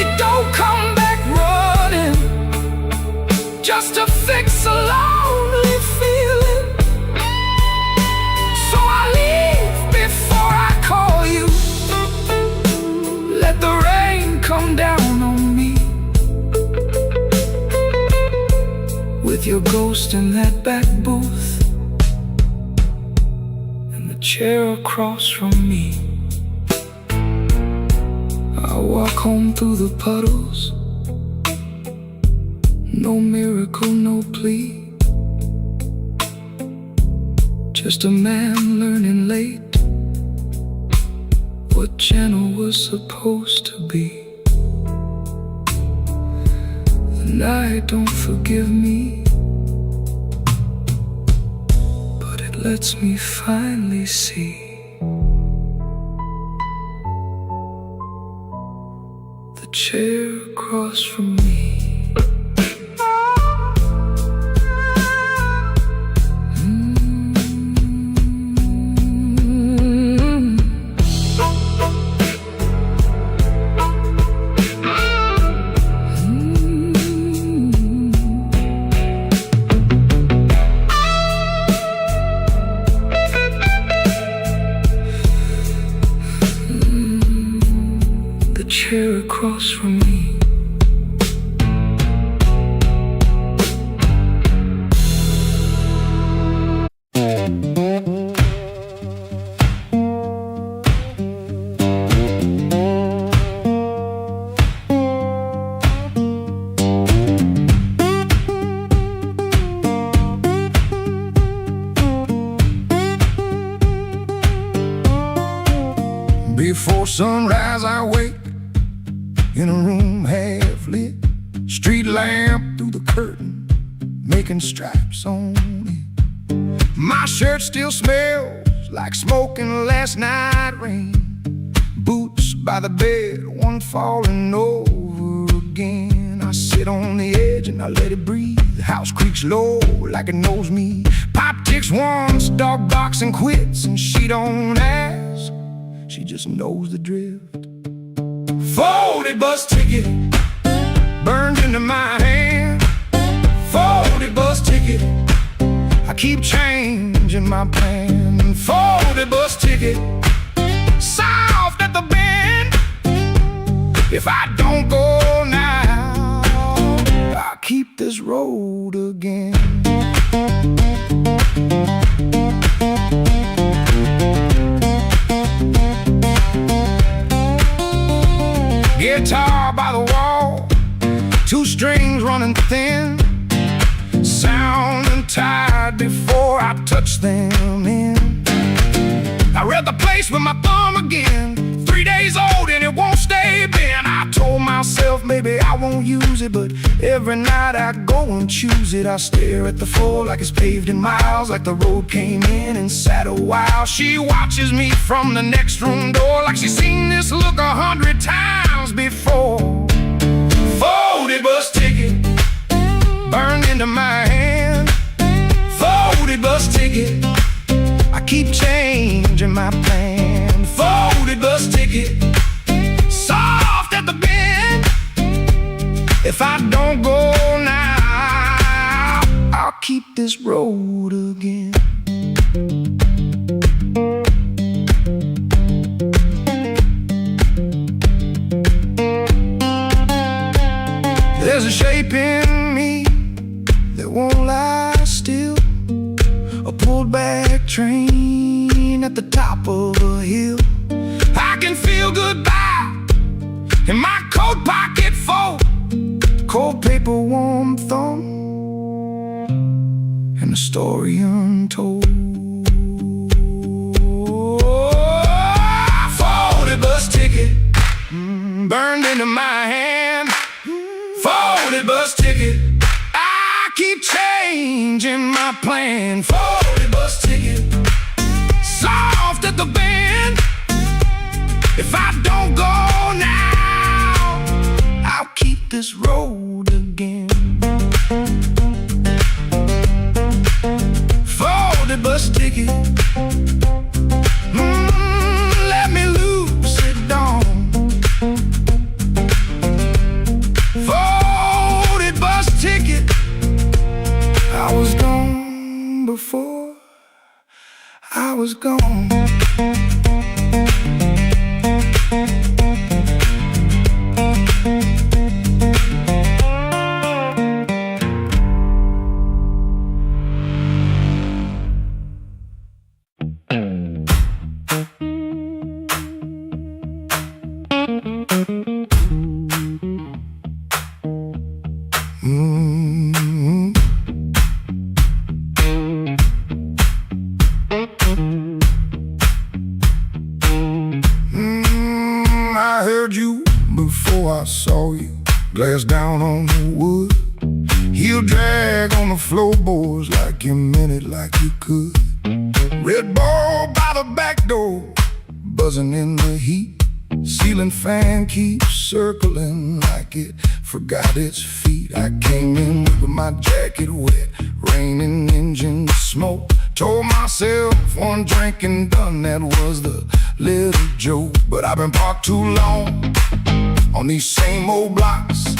It don't come back running just to fix a lonely feeling. So I leave before I call you. Let the rain come down on me, with your ghost in that back booth and the chair across from me. I walk home through the puddles, no miracle, no plea, just a man learning late what channel was supposed to be. The night don't forgive me, but it lets me finally see the chair across from me. Chair across from me. Before sunrise I wake in a room half lit, street lamp through the curtain, making stripes on it. My shirt still smells like smoking last night rain. Boots by the bed, one falling over again. I sit on the edge and I let it breathe. The house creaks low like it knows me. Pop ticks once, dog barks and quits, and she don't ask, she just knows the drift. Folded bus ticket burned into my hand. Folded bus ticket, I keep changing my plan. Folded bus ticket, soft at the bend. If I don't go now, I'll keep this road again. Guitar by the wall, two strings running thin, sounding tired before I touch them in. I read the place with my thumb again, told myself maybe I won't use it, but every night I go and choose it. I stare at the floor like it's paved in miles, like the road came in and sat a while. She watches me from the next room door like she's seen this look 100 times before. Folded bus ticket burned into my hand. Folded bus ticket, I keep changing my plan. Folded bus ticket, soft at the bend. If I don't go now, I'll keep this road again. There's a shape in me that won't lie still, a pulled back train at the top of a hill. I can feel goodbye in my coat pocket full, cold paper, warm thumb, and a story untold. Folded bus ticket burned into my hand. Folded bus ticket, I keep changing my plan. Folded bus ticket, soft at the bend. If I don't go now, I'll keep this road again. Folded bus ticket, let me loose it down. Folded bus ticket, I was gone before I was gone. I heard you before I saw you. Glass down on the wood, heel drag on the floorboards like you meant it, like you could. Red ball by the back door, buzzing in the heat. Ceiling fan keeps circling like it forgot its feet. I came in with my jacket wet, raining engine smoke. Told myself one drink and done, that was the little joke. But I've been parked too long on these same old blocks,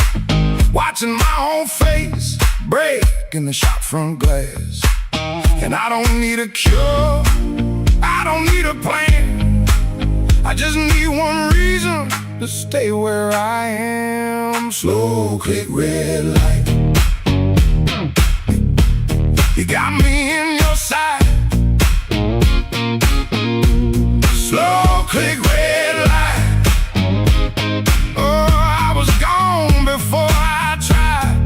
watching my own face break in the shop front glass. And I don't need a cure, I don't need a plan, I just need one reason to stay where I am. Slow click red light, you got me in your sight. Slow click red light, oh, I was gone before I tried.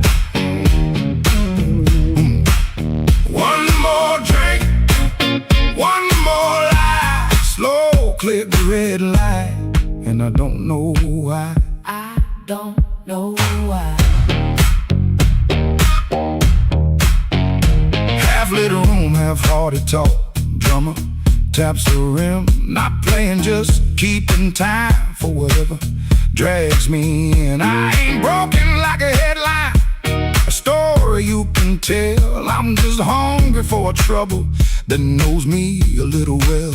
One more drink, one more lie. Slow click red light, and I don't know why. I don't know why. Half lit room, half-hearted talk. Drummer taps the rim, not playing, just keeping time for whatever drags me in. I ain't broken like a headline, a story you can tell. I'm just hungry for a trouble that knows me a little well.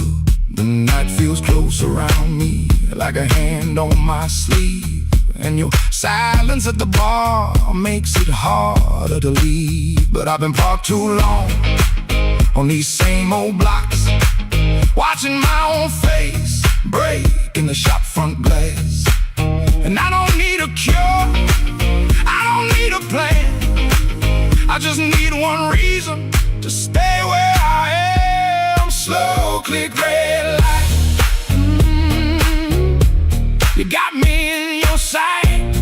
The night feels close around me, like a hand on my sleeve, and your silence at the bar makes it harder to leave. But I've been parked too long on these same old blocks, watching my own face break in the shop front glass. And I don't need a cure, I don't need a plan, I just need one reason to stay where I am. Slow click red light, you got me in your sight.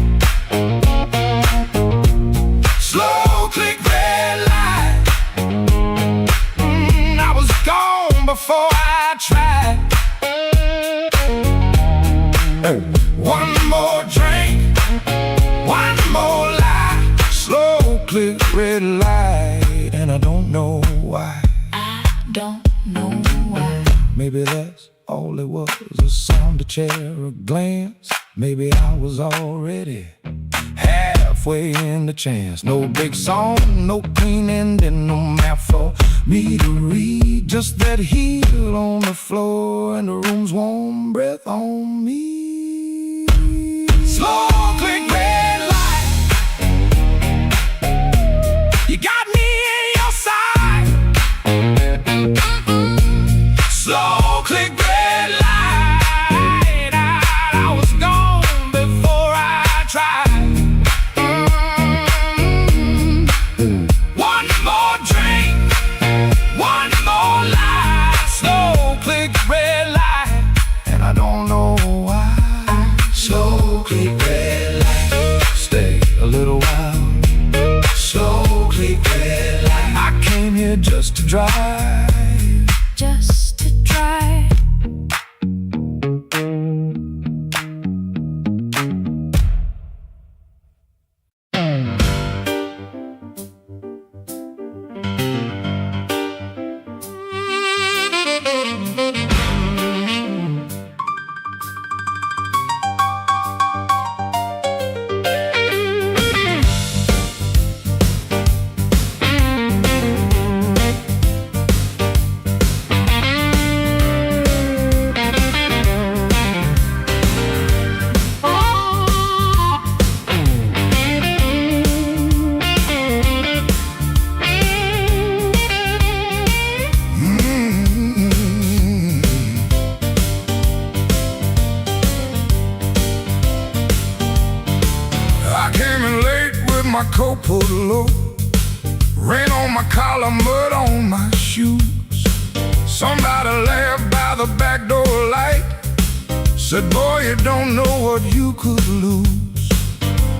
Slow click red light, I was gone before I tried. One more drink, red light, and I don't know why. I don't know why. Maybe that's all it was, a sound, a chair, a glance. Maybe I was already halfway in the chance. No big song, no clean ending, no map for me to read. Just that heel on the floor and the room's warm breath on me. Slow click red light, you got me in your side. Slow click red light, I was gone before I tried. One more drink, one more lie. Slow click red light, and I don't know why. Slow click red light, stay a little while. Slow click red light, I came here just to drive. Just to try. My coat pulled low, rain on my collar, mud on my shoes. Somebody laughed by the back door light, said, boy, you don't know what you could lose.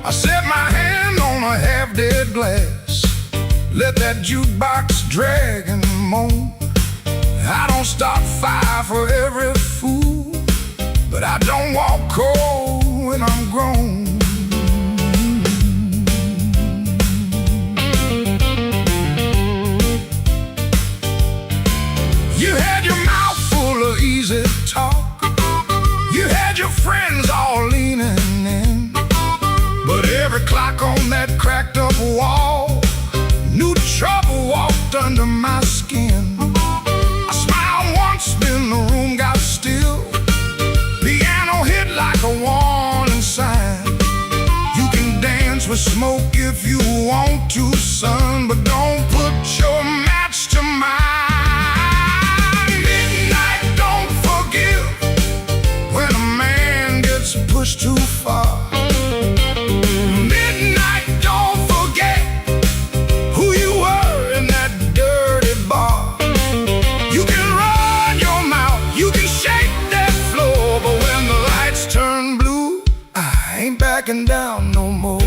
I set my hand on a half-dead glass, let that jukebox drag and moan. I don't start fire for every fool, but I don't walk cold when I'm grown. You had your mouth full of easy talk, you had your friends all leaning in, but every clock on that cracked up wall knew trouble walked under my skin. I smiled once, then the room got still, piano hit like a warning sign. You can dance with smoke if you want to, son, but don't put your match to mine. Pushed too far. Midnight, don't forget who you were in that dirty bar. You can run your mouth, you can shake that floor, but when the lights turn blue, I ain't backing down no more.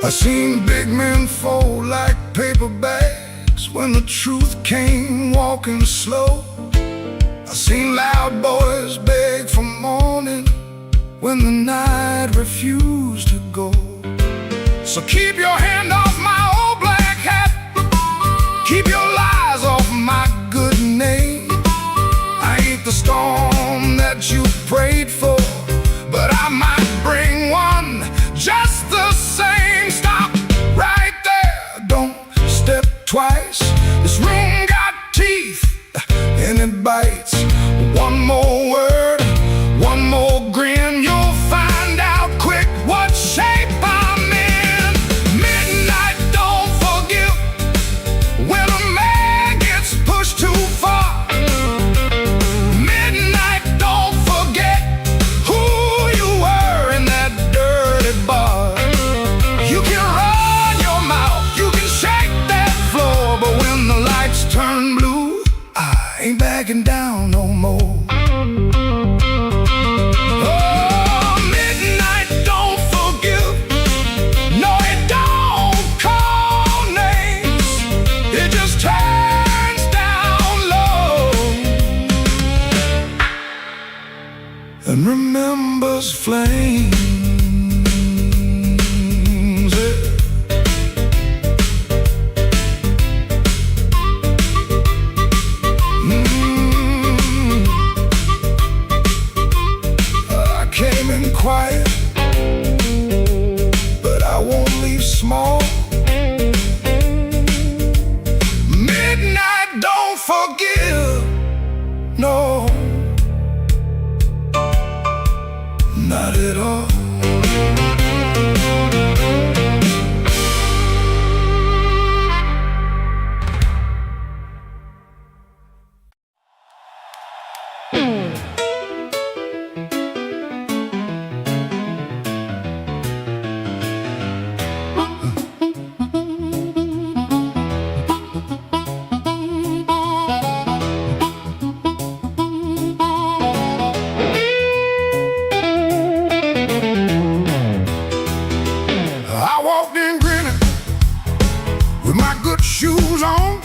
I seen big men fold like paper bags when the truth came walking slow. I seen loud boys beg for morning when the night refused to go. So keep your hand off my old black hat, keep your lies off my good name. I ain't the storm that you prayed for, but I might bring one just the same. Stop right there, don't step twice. This room got teeth and it bites. One more word, one more grin, you'll find out quick what shape I'm in. Midnight and remembers flames. I came in quiet, but I won't leave small. Midnight don't forgive, no, not at all. I walked in grinning with my good shoes on,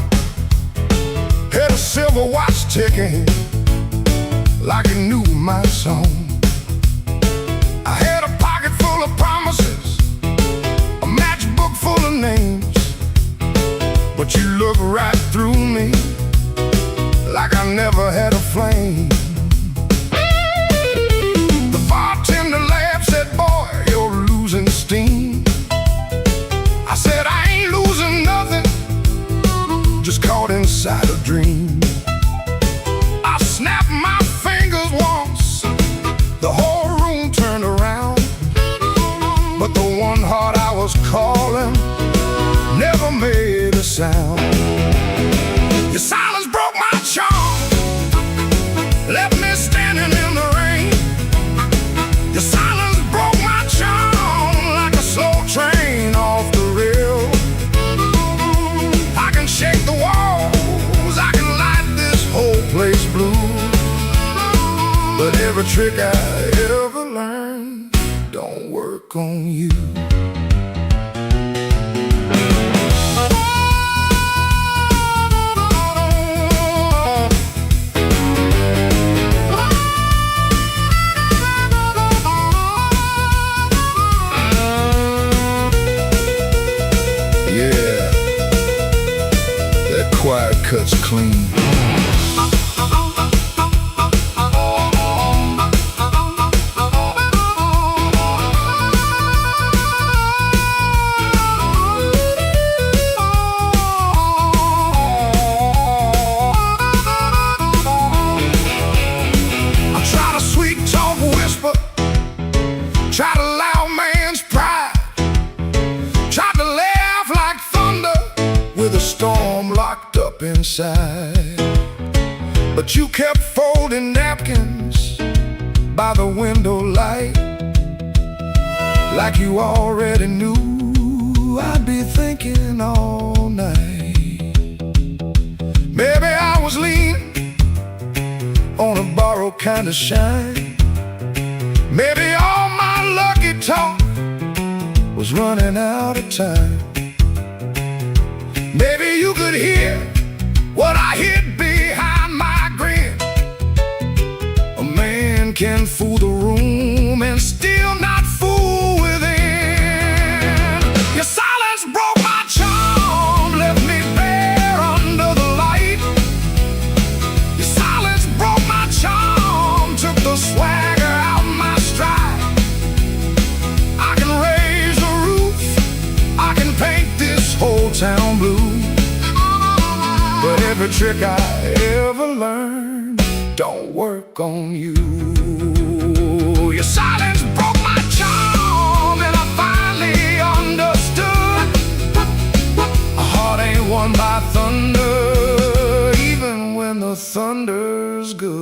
had a silver watch ticking like it knew my song. I had a pocket full of promises, a matchbook full of names, but you look right through me like I never had a flame. The bartender laughed, said, "Boy, you're losing steam." I said, "I ain't losing nothing, just caught inside a dream." I snapped my fingers once, the whole room turned around, but the one heart I was calling never made a sound. Your silence broke my charm, left me standing in the rain. Your silence broke my charm like a slow train off the rail. I can shake the walls, I can light this whole place blue, but every trick I ever learned don't work on you. Quiet cuts clean. I try to sweet talk whisper, try to loud man's pride, try to laugh like thunder with a storm locked up inside. But you kept folding napkins by the window light, like you already knew I'd be thinking all night. Maybe I was leaning on a borrowed kind of shine. Maybe all my lucky talk was running out of time. Maybe you could hear what I hid behind my grin. A man can fool the room and still not fool within. Your silence broke my charm, left me bare under the light. Your silence broke my charm, took the swagger out my stride. I can raise the roof, I can paint this whole town blue, but every trick I ever learned don't work on you. Your silence broke my charm, and I finally understood a heart ain't won by thunder, even when the thunder's good.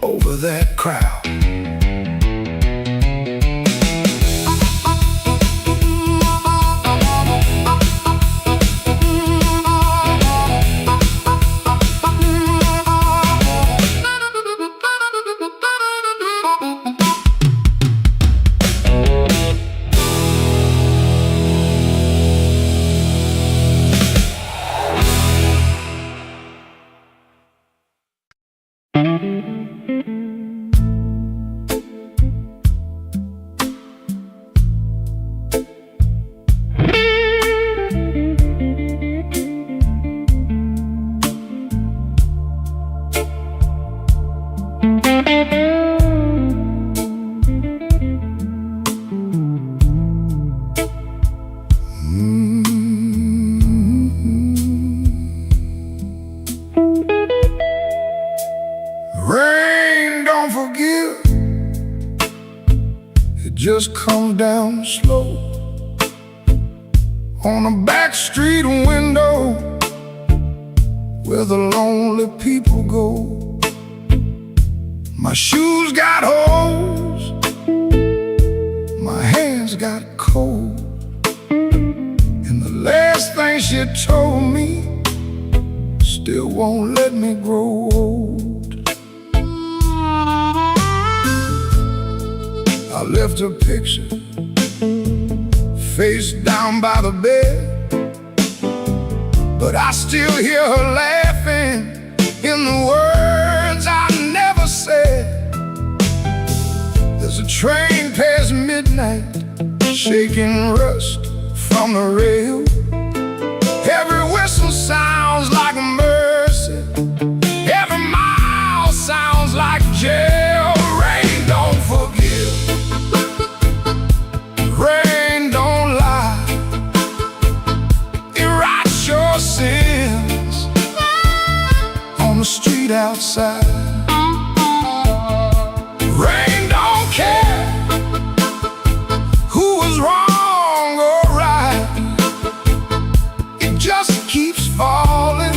over that crowd. Rain don't forgive, it just comes down slow on a back street window where the lonely people go. My shoes got holes, my hands got cold, and the last thing she told me still won't let me grow old. I left her picture face down by the bed, but I still hear her laughing in the words I never said. There's a train past midnight, shaking rust from the rail. Every whistle sounds like mercy, every mile sounds like jail. Rain don't forgive, rain don't lie, it writes your sins on the street outside. Rain don't care who was wrong or right, it just keeps falling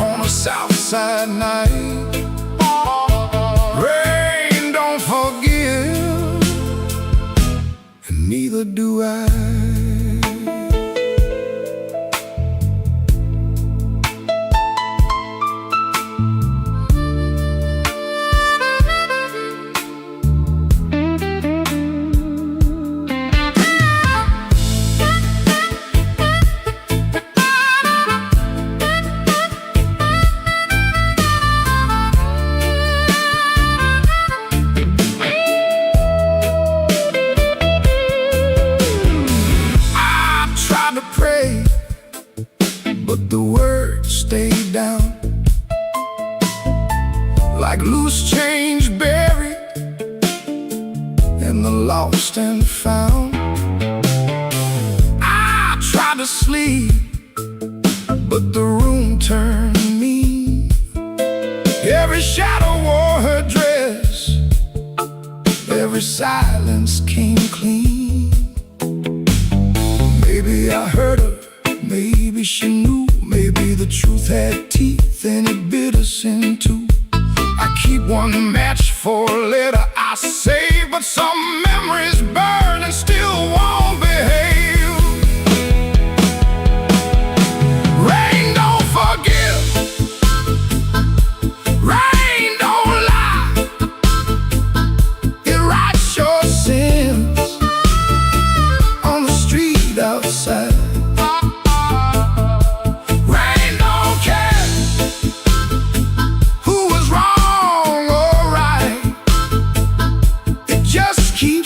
on a south side night. Rain don't forgive, and neither do I. But the words stayed down like loose change buried in the lost and found. I tried to sleep, but the room turned mean. Every shadow wore her dress, every silence came clean. Maybe I hurt her, maybe she knew, maybe the truth had teeth and it bit us in two. I keep one match for later I save, but some memories burn and still won't behave. Rain don't forgive, rain don't lie, it writes your sins on the street outside. Keep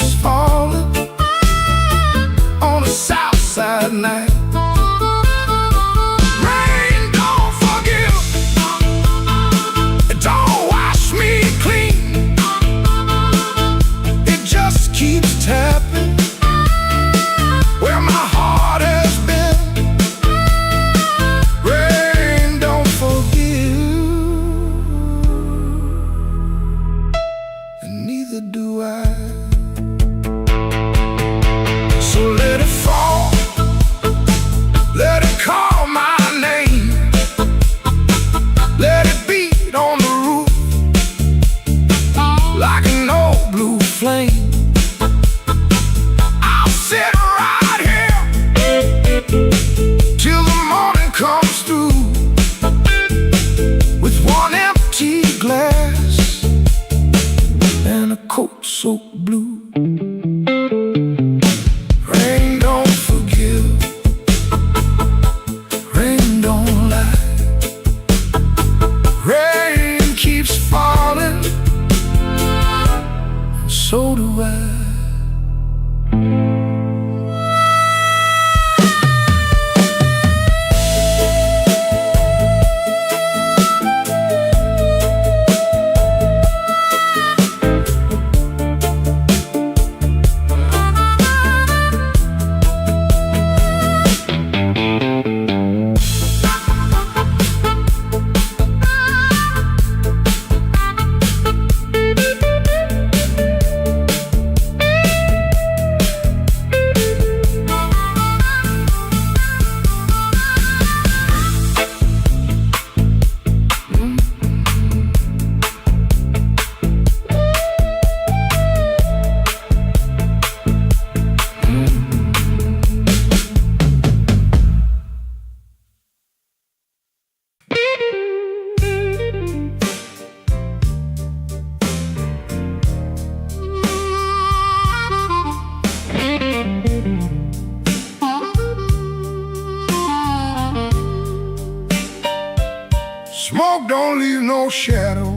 Smoke don't leave no shadow,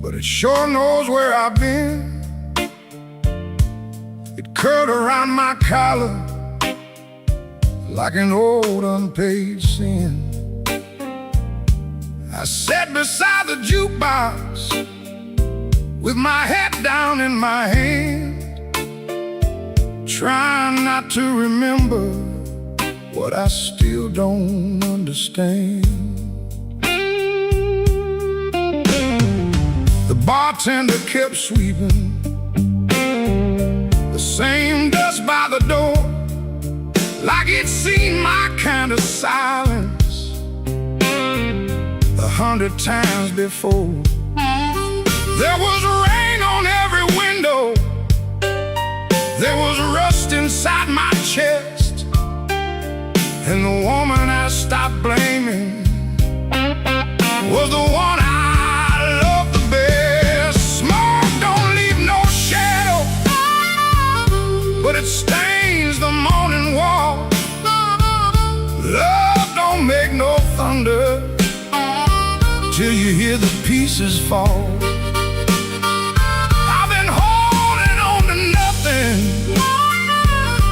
but it sure knows where I've been. It curled around my collar like an old unpaid sin. I sat beside the jukebox with my head down in my hand, trying not to remember what I still don't understand. The bartender kept sweeping the same dust by the door, like he'd seen my kind of silence 100 times before. There was rain on every window, there was rust inside my chest, and the woman I stopped blaming was the one I loved the best. Smoke don't leave no shadow, but it stains the morning wall. Love don't make no thunder till you hear the pieces fall. I've been holding on to nothing,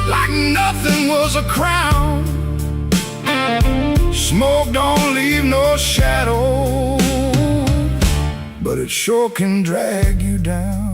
like nothing was a crown. Smoke don't leave no shadow, but it sure can drag you down.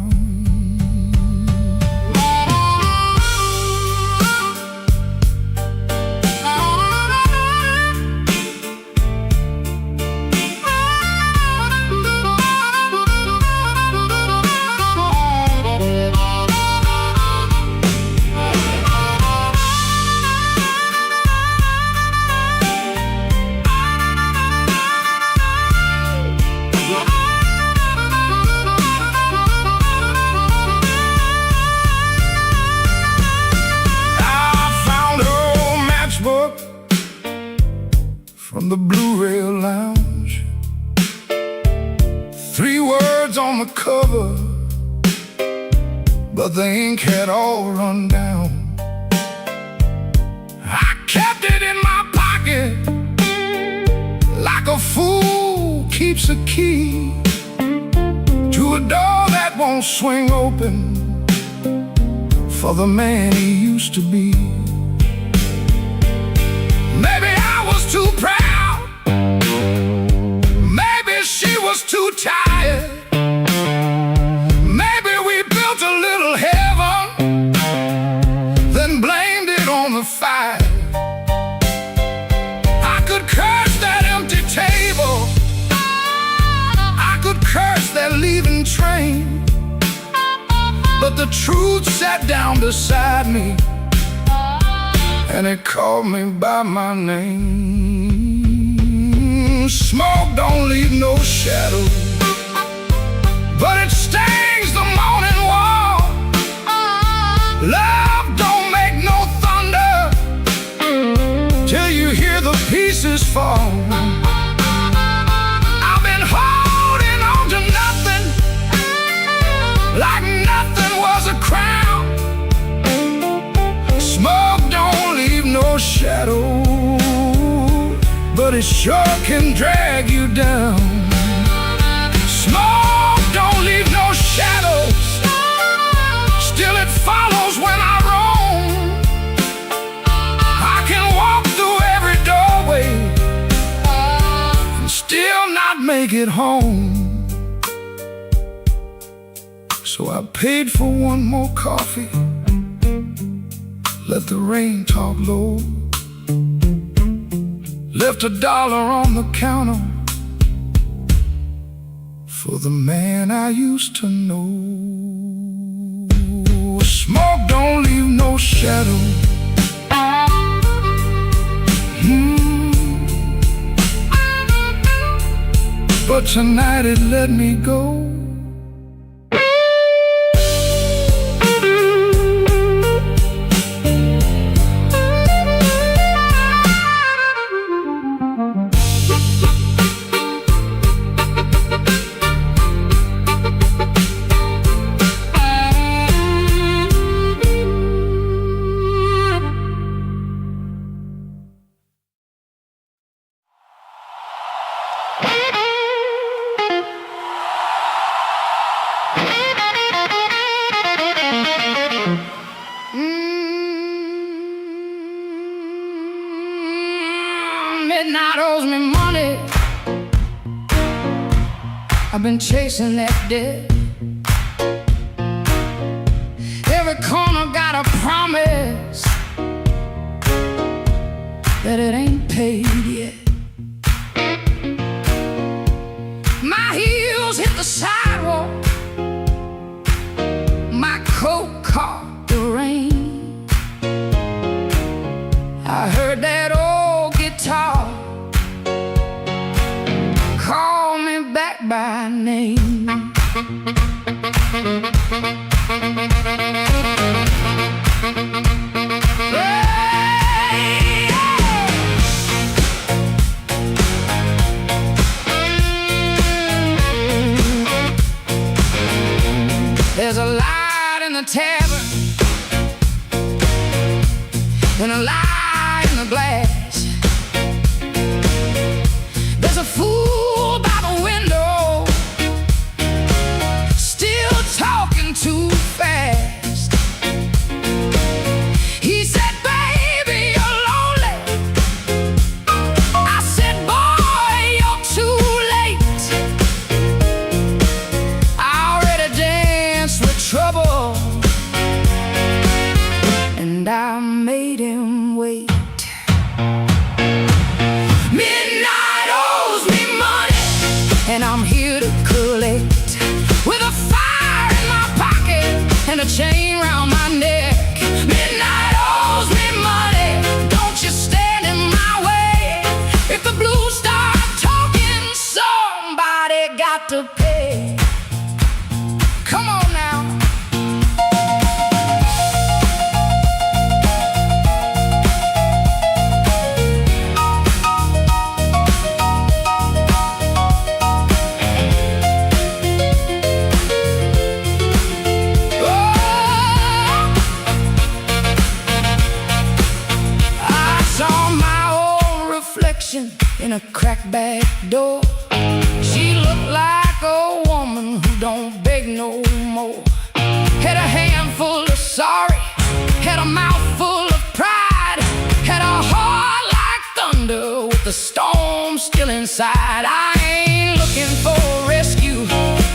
From the Blue Rail Lounge, 3 words on the cover, but the ink had all run down. I kept it in my pocket like a fool keeps a key to a door that won't swing open for the man he used to be. Maybe I was too proud, maybe she was too tired, maybe we built a little heaven, then blamed it on the fire. I could curse that empty table, I could curse that leaving train, but the truth sat down beside me and it called me by my name. Smoke don't leave no shadow, but it stains the morning wall. Love don't make no thunder till you hear the pieces fall. I've been holding on to nothing, like nothing was a crown. Smoke don't leave no shadow, but it sure can drag you down. Smoke don't leave no shadows, still it follows when I roam. I can walk through every doorway and still not make it home. So I paid for one more coffee, let the rain talk low, left $1 on the counter for the man I used to know. Smoke don't leave no shadow, but tonight it let me go. I've been chasing that debt. Every corner got a promise that it ain't paid yet. My heels hit the sidewalk, my coat caught the rain. I heard that old guitar call me back by name. There's a light in the tavern and a light in the glass. There's a fool by the window, still talking too fast. He said, baby, you're lonely. I said, boy, you're too late. I already danced with trouble, and I made him wait. Midnight owes me money, and I'm here to collect. With a fire in my pocket and a chain round my neck. Midnight owes me money, don't you stand in my way. If the blues start talking, somebody got to pay. Come on now. In a cracked back door, she looked like a woman who don't beg no more. Had a handful of sorry, had a mouth full of pride, had a heart like thunder with the storm still inside. I ain't looking for a rescue,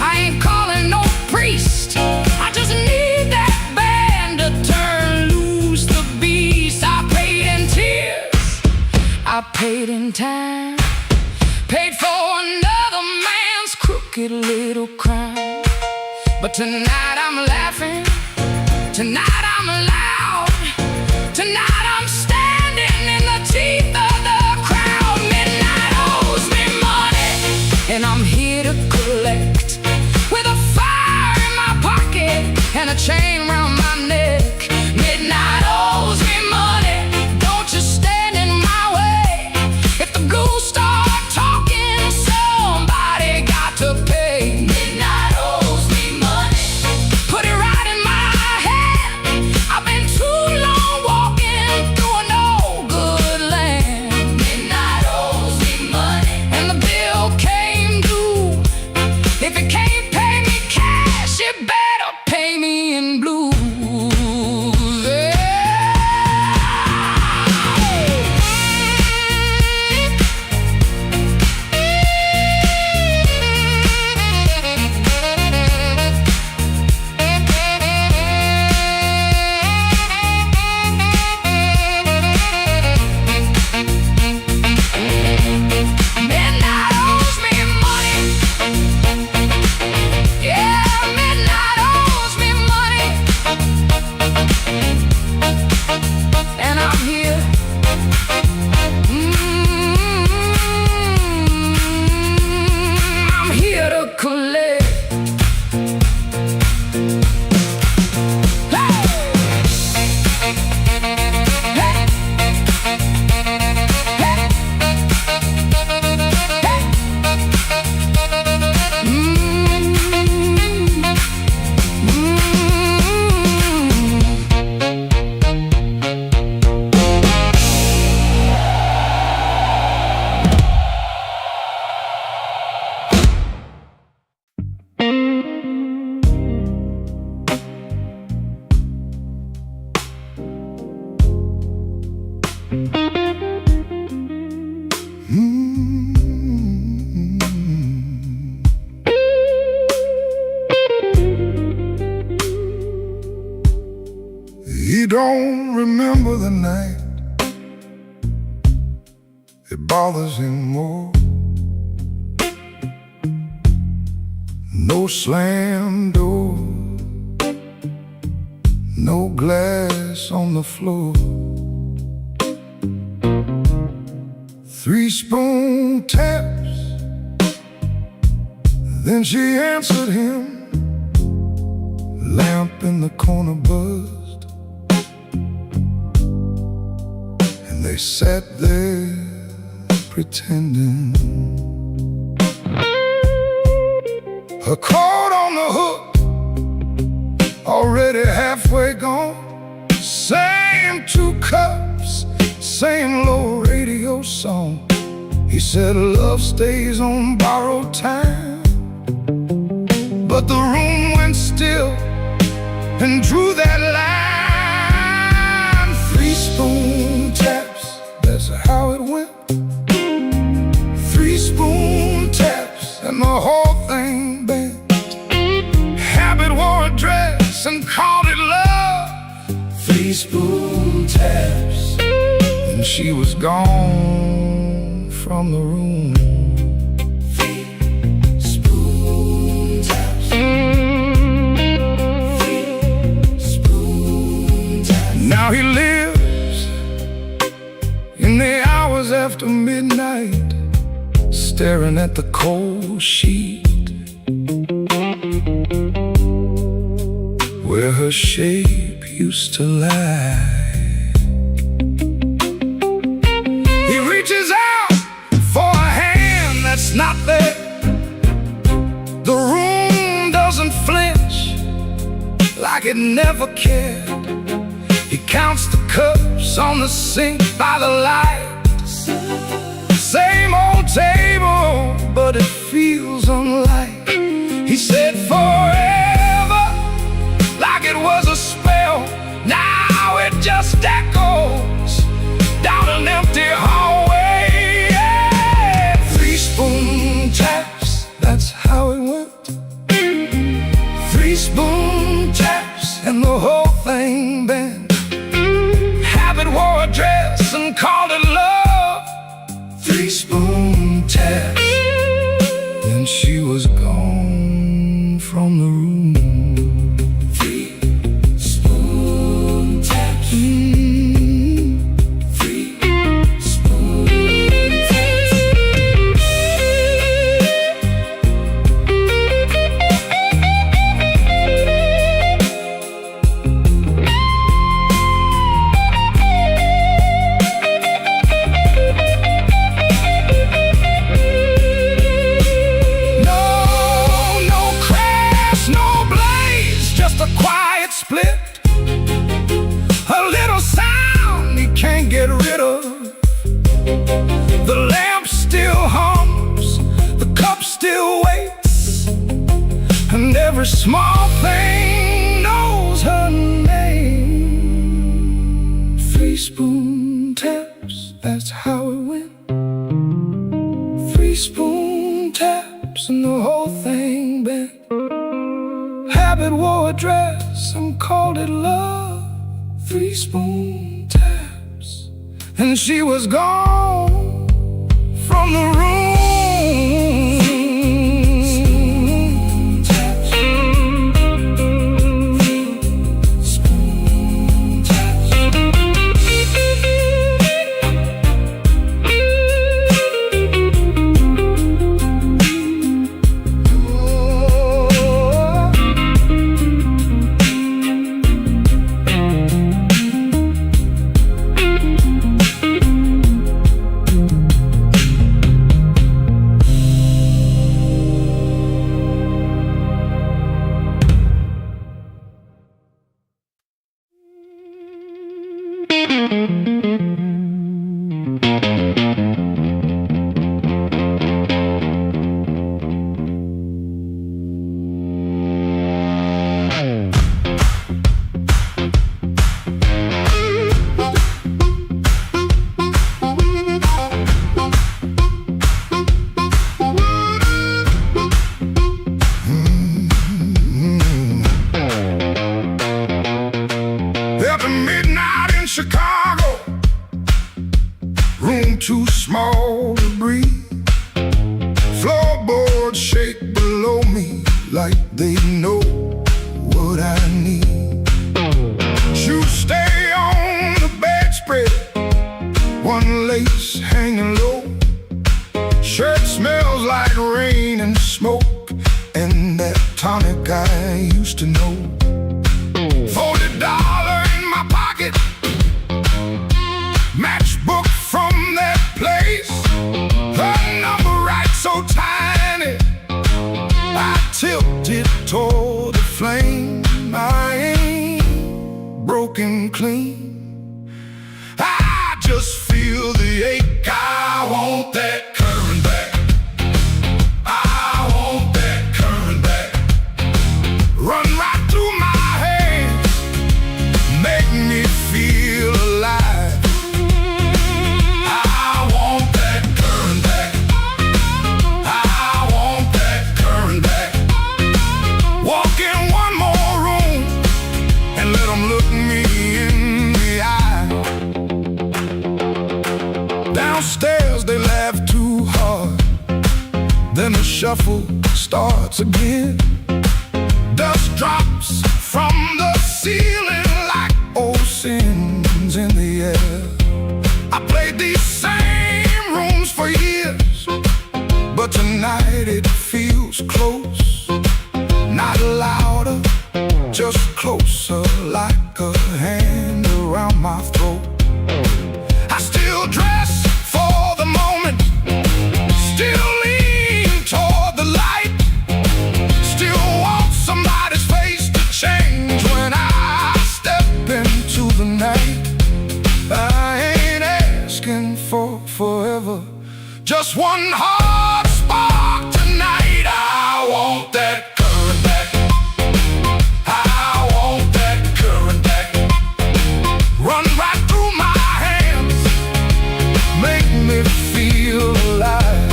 I ain't calling no priest. I just need that band to turn loose the beast. I paid in tears, I paid in time, paid for another man's crooked little crime. But tonight I'm laughing, tonight I'm loud, tonight I'm standing in the teeth of the crowd. Midnight owes me money, and I'm here to collect. With a fire in my pocket and a chain round my neck. Midnight owes me money, don't you stand in my way. If the ghosts start talking, somebody got to pay. Midnight owes me money, put it right in my hand. I've been too long walking through a no good land. Midnight owes me money, and the bill came due. If it can't pay me cash, it better pay me in blue. bothers him more. No slam door, no glass on the floor. 3-spoon taps, then she answered him. Lamp in the corner buzzed, and they sat there pretending. Her coat on the hook, already halfway gone. Same 2 cups, same low radio song. He said love stays on borrowed time, but the room went still and drew that line. 3-spoon taps, that's how it went. 3-spoon taps, and the whole thing bent. Habit wore a dress and called it love. 3-spoon taps, and she was gone from the room. 3-spoon taps. 3-spoon taps. Now he lives in the hours after midnight, staring at the cold sheet where her shape used to lie. He reaches out for a hand that's not there. The room doesn't flinch like it never cared. He counts the cups on the sink by the light. Same old table, but it feels unlike. He said forever, like it was a spell. Now it just echoes down an empty hallway. Yeah. 3-spoon taps, that's how it went. 3-spoon taps, and the whole thing bent. Habit wore a dress and called it love. 3-spoon taps, then she was gone from the room. 3-spoon taps. 3-spoon taps. A quiet split, a little sound he can't get rid of. The lamp still hums, the cup still waits, and every small thing knows her name. 3-spoon taps, that's how it went. 3-spoon taps, and the whole thing bent. Habit wore a dress and called it love. 3-spoon taps, and she was gone from the room. Spoon taps. floorboards shake below me like they know what I need. Shoes stay on the bedspread, one lace hanging low. Shirt smells like rain and smoke and that tonic I used to know. $40 in my pocket, matchbook from that place. The number right so tiny, I tilt it toward the flame. I ain't broken clean, I just feel the ache. I want that current back. I want that current back. Run right through my hands, make me feel alive. I want that current back. I want that current back. Walk in one more room and let them look me in the eye. Downstairs they laugh too hard, then the shuffle starts again. Dust drops from the ceiling like old sins in the air. I played these same rooms for years, but tonight it feels close. Not louder, just closer, like a hand around my throat. I still dress for the moment, still lean toward the light, still want somebody's face to change when I step into the night. I ain't asking for forever, just one hard spark tonight. I want that current back. I want that current back. Run right through my hands, make me feel alive.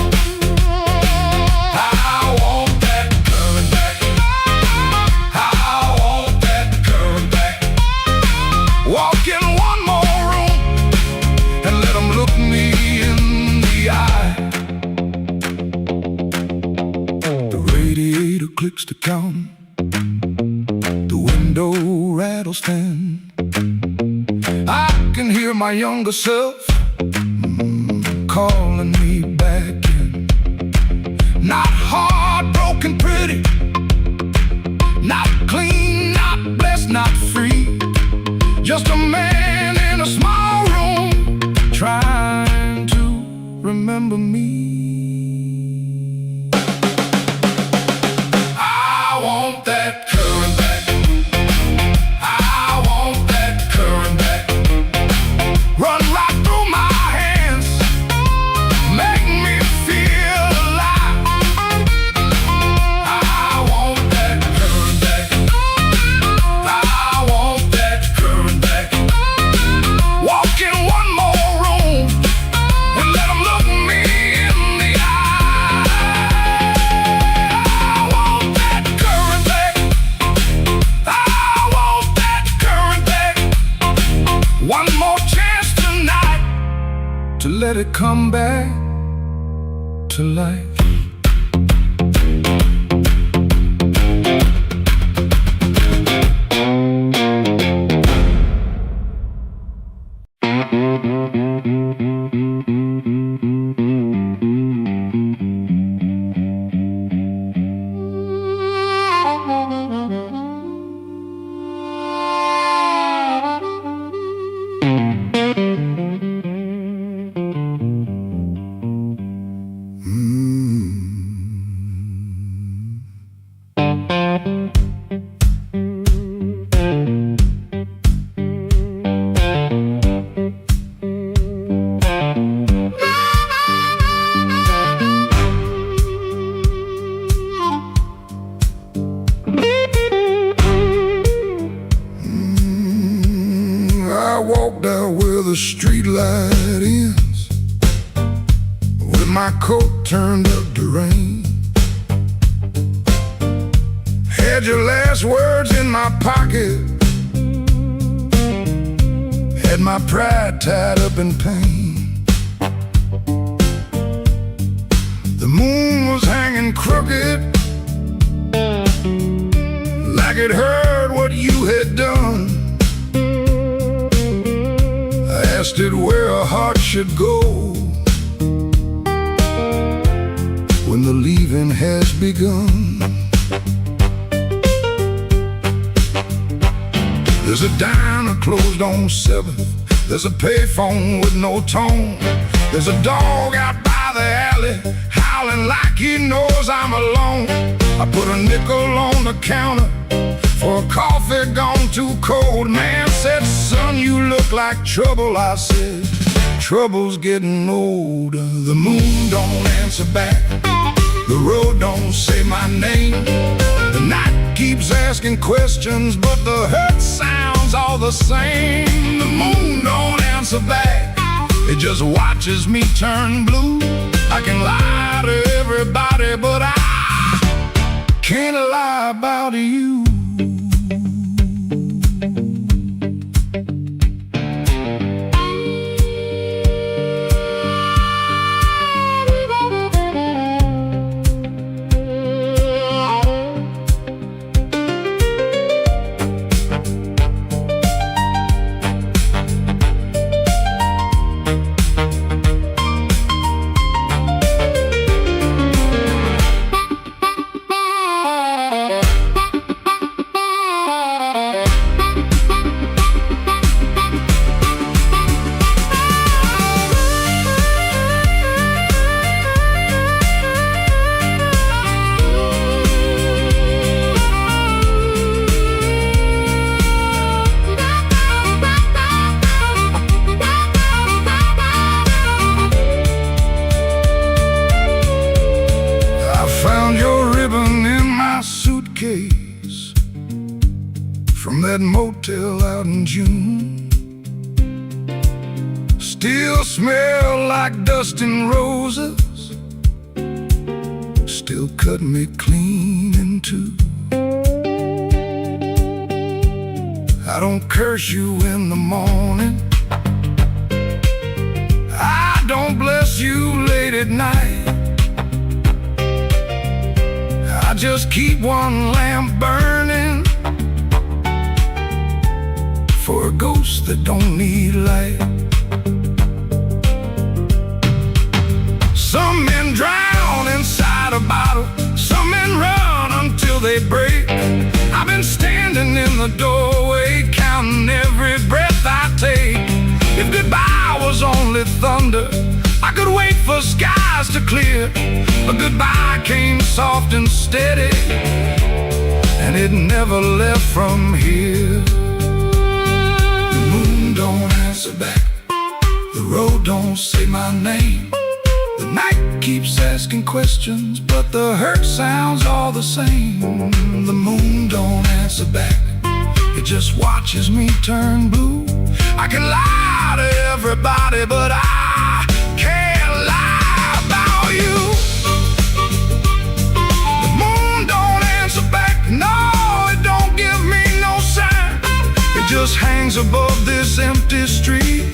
I want that current back. I want that current back. Walk in one more room and let them look me in the eye. The radiator clicks to count, the window rattles 10. I can hear my younger self calling me back in. Not heartbroken pretty, not clean, not blessed, not free. Just a man in a small room trying to remember me. I want that current back. I want that current back. Run right through my hands, make me feel alive. I want that current back. I want that current back. Walk in one more room and let them look me in the eye. I want that current back. I want that current back. One more chance tonight to let it come back to life. I walked out where the street light ends, with my coat turned up to rain. Had your last words in my pocket, had my pride tied up in pain. The moon was was hanging crooked, like it heard what you had done. I asked it where a heart should go when the leaving has begun. There's a diner closed on 7th. There's a payphone with no tone. There's a dog out by the alley howling like he knows I'm alone. I put a nickel on the counter for a coffee gone too cold. Man said, son, you look like trouble. I said, trouble's getting older. The moon don't answer back. The road don't say my name. The night keeps asking questions, but the hurt sounds all the same. The moon don't answer back. It just watches me turn blue. I can lie to everybody, but I can't lie about you. From that motel out in June, still smell like dust and roses, still cut me clean in two. I don't curse you in the morning, I don't bless you late at night. I just keep one lamp burning for a ghost that don't need light. Some men drown inside a bottle, some men run until they break. I've been standing in the doorway, counting every breath I take. If goodbye was only thunder, I could wait for skies to clear. But goodbye came soft and steady, and it never left from here. The moon don't answer back, the road don't say my name. The night keeps asking questions, but the hurt sounds all the same. The moon don't answer back, it just watches me turn blue. I can lie to everybody, but I can't lie about you. The moon don't answer back, no, it don't give me no sign. It just hangs above this empty street,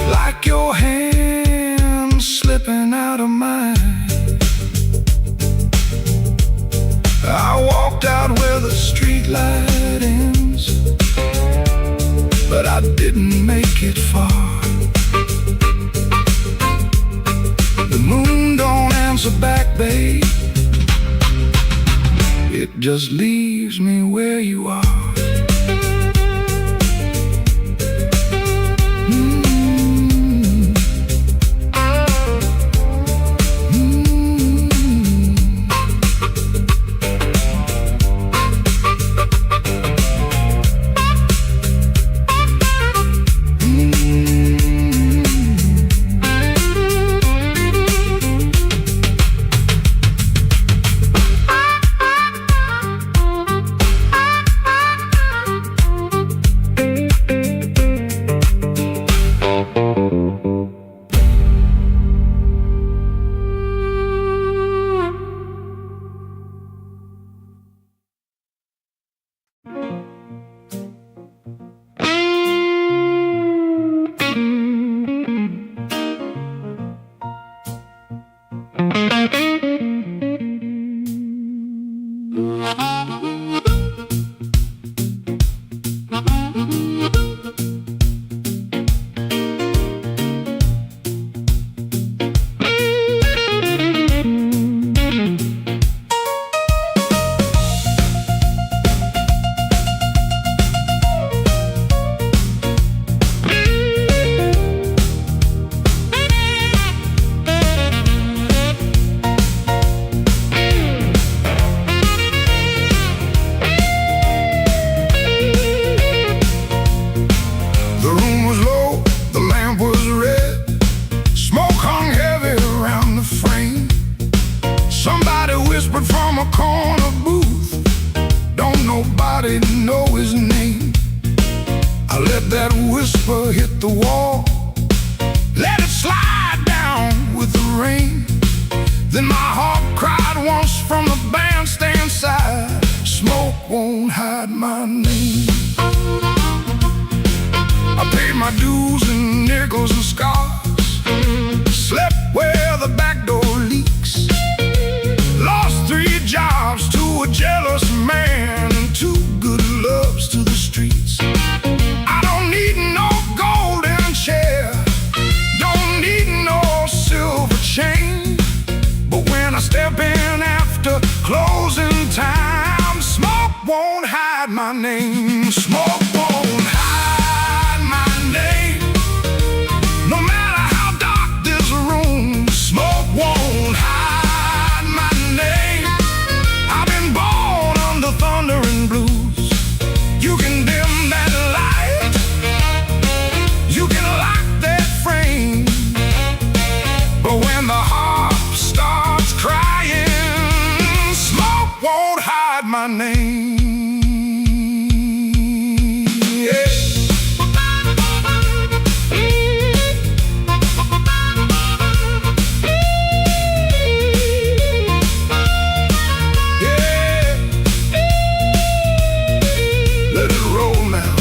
like your hand slipping out of mine. I walked out where the street light ends, but I didn't make it far. The moon don't answer back, babe, it just leaves me where you are. whispered from a corner booth, don't nobody know his name. I let that whisper hit the wall, let it slide down with the rain. Then my heart cried once from the bandstand side, smoke won't hide my name. I paid my dues in nickels and scars, slept where the back door leaks, lost 3 jobs to a jealous man and 2 good loves to the streets. I don't need no golden chair, don't need no silver chain, but when I step in after closing time, smoke won't hide my name. Smoke won't hide my name. No matter how dark this room, smoke won't hide my name. I've been born under thunder and blues. You can dim that light, you can lock that frame, but when the heart starts crying, smoke won't hide my name. Yeah. Yeah. Let it roll now.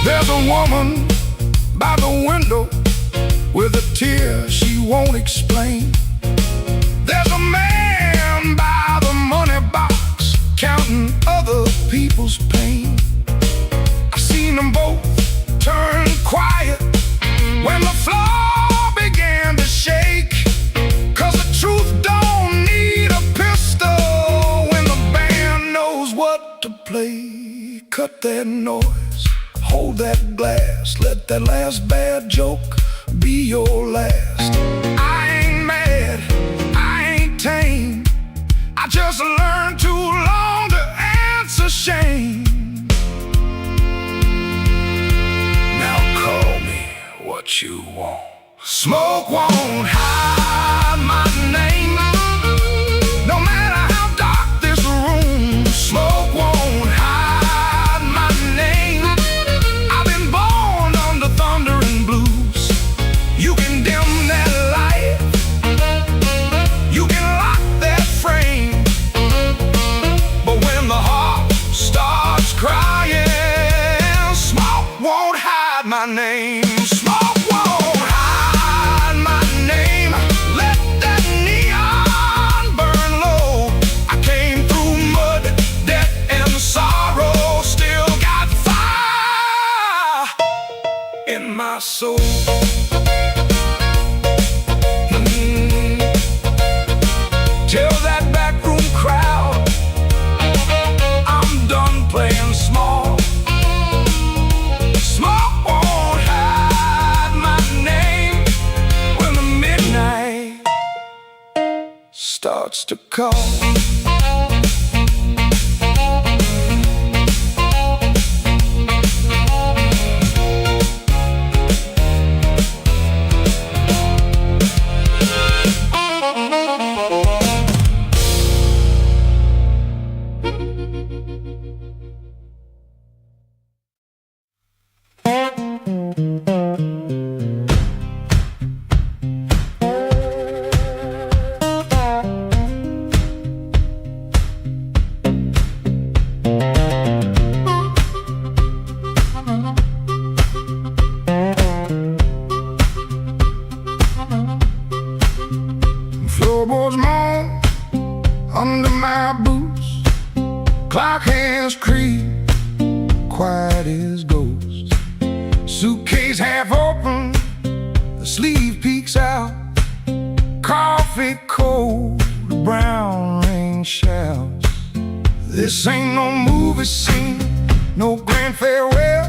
There's a woman by the window with a tear she won't explain. There's a man by the money box counting other people's pain. I seen them both turn quiet when the floor began to shake, 'cause the truth don't need a pistol when the band knows what to play. Cut that noise, hold that glass, let that last bad joke be your last. I ain't mad, I ain't tame, I just learned too long to answer shame. Now call me what you want. Smoke won't hide my name. No matter how dark this room, smoke won't hide my name. I've been born under thunder and blues. You can dim that light, you can lock that frame, but when the heart starts crying, smoke won't hide my name. Smoke won't hide my name. Let that neon burn low. I came through mud, debt, and sorrow, still got fire in my soul. Tell that backroom crowd I'm done playing small. Smoke won't hide my name when the midnight starts to call. Floorboards moan under my boots, clock hands creep, quiet as ghosts. Suitcase half open, the sleeve peeks out, coffee cold, brown rain showers. This ain't no movie scene, no grand farewell,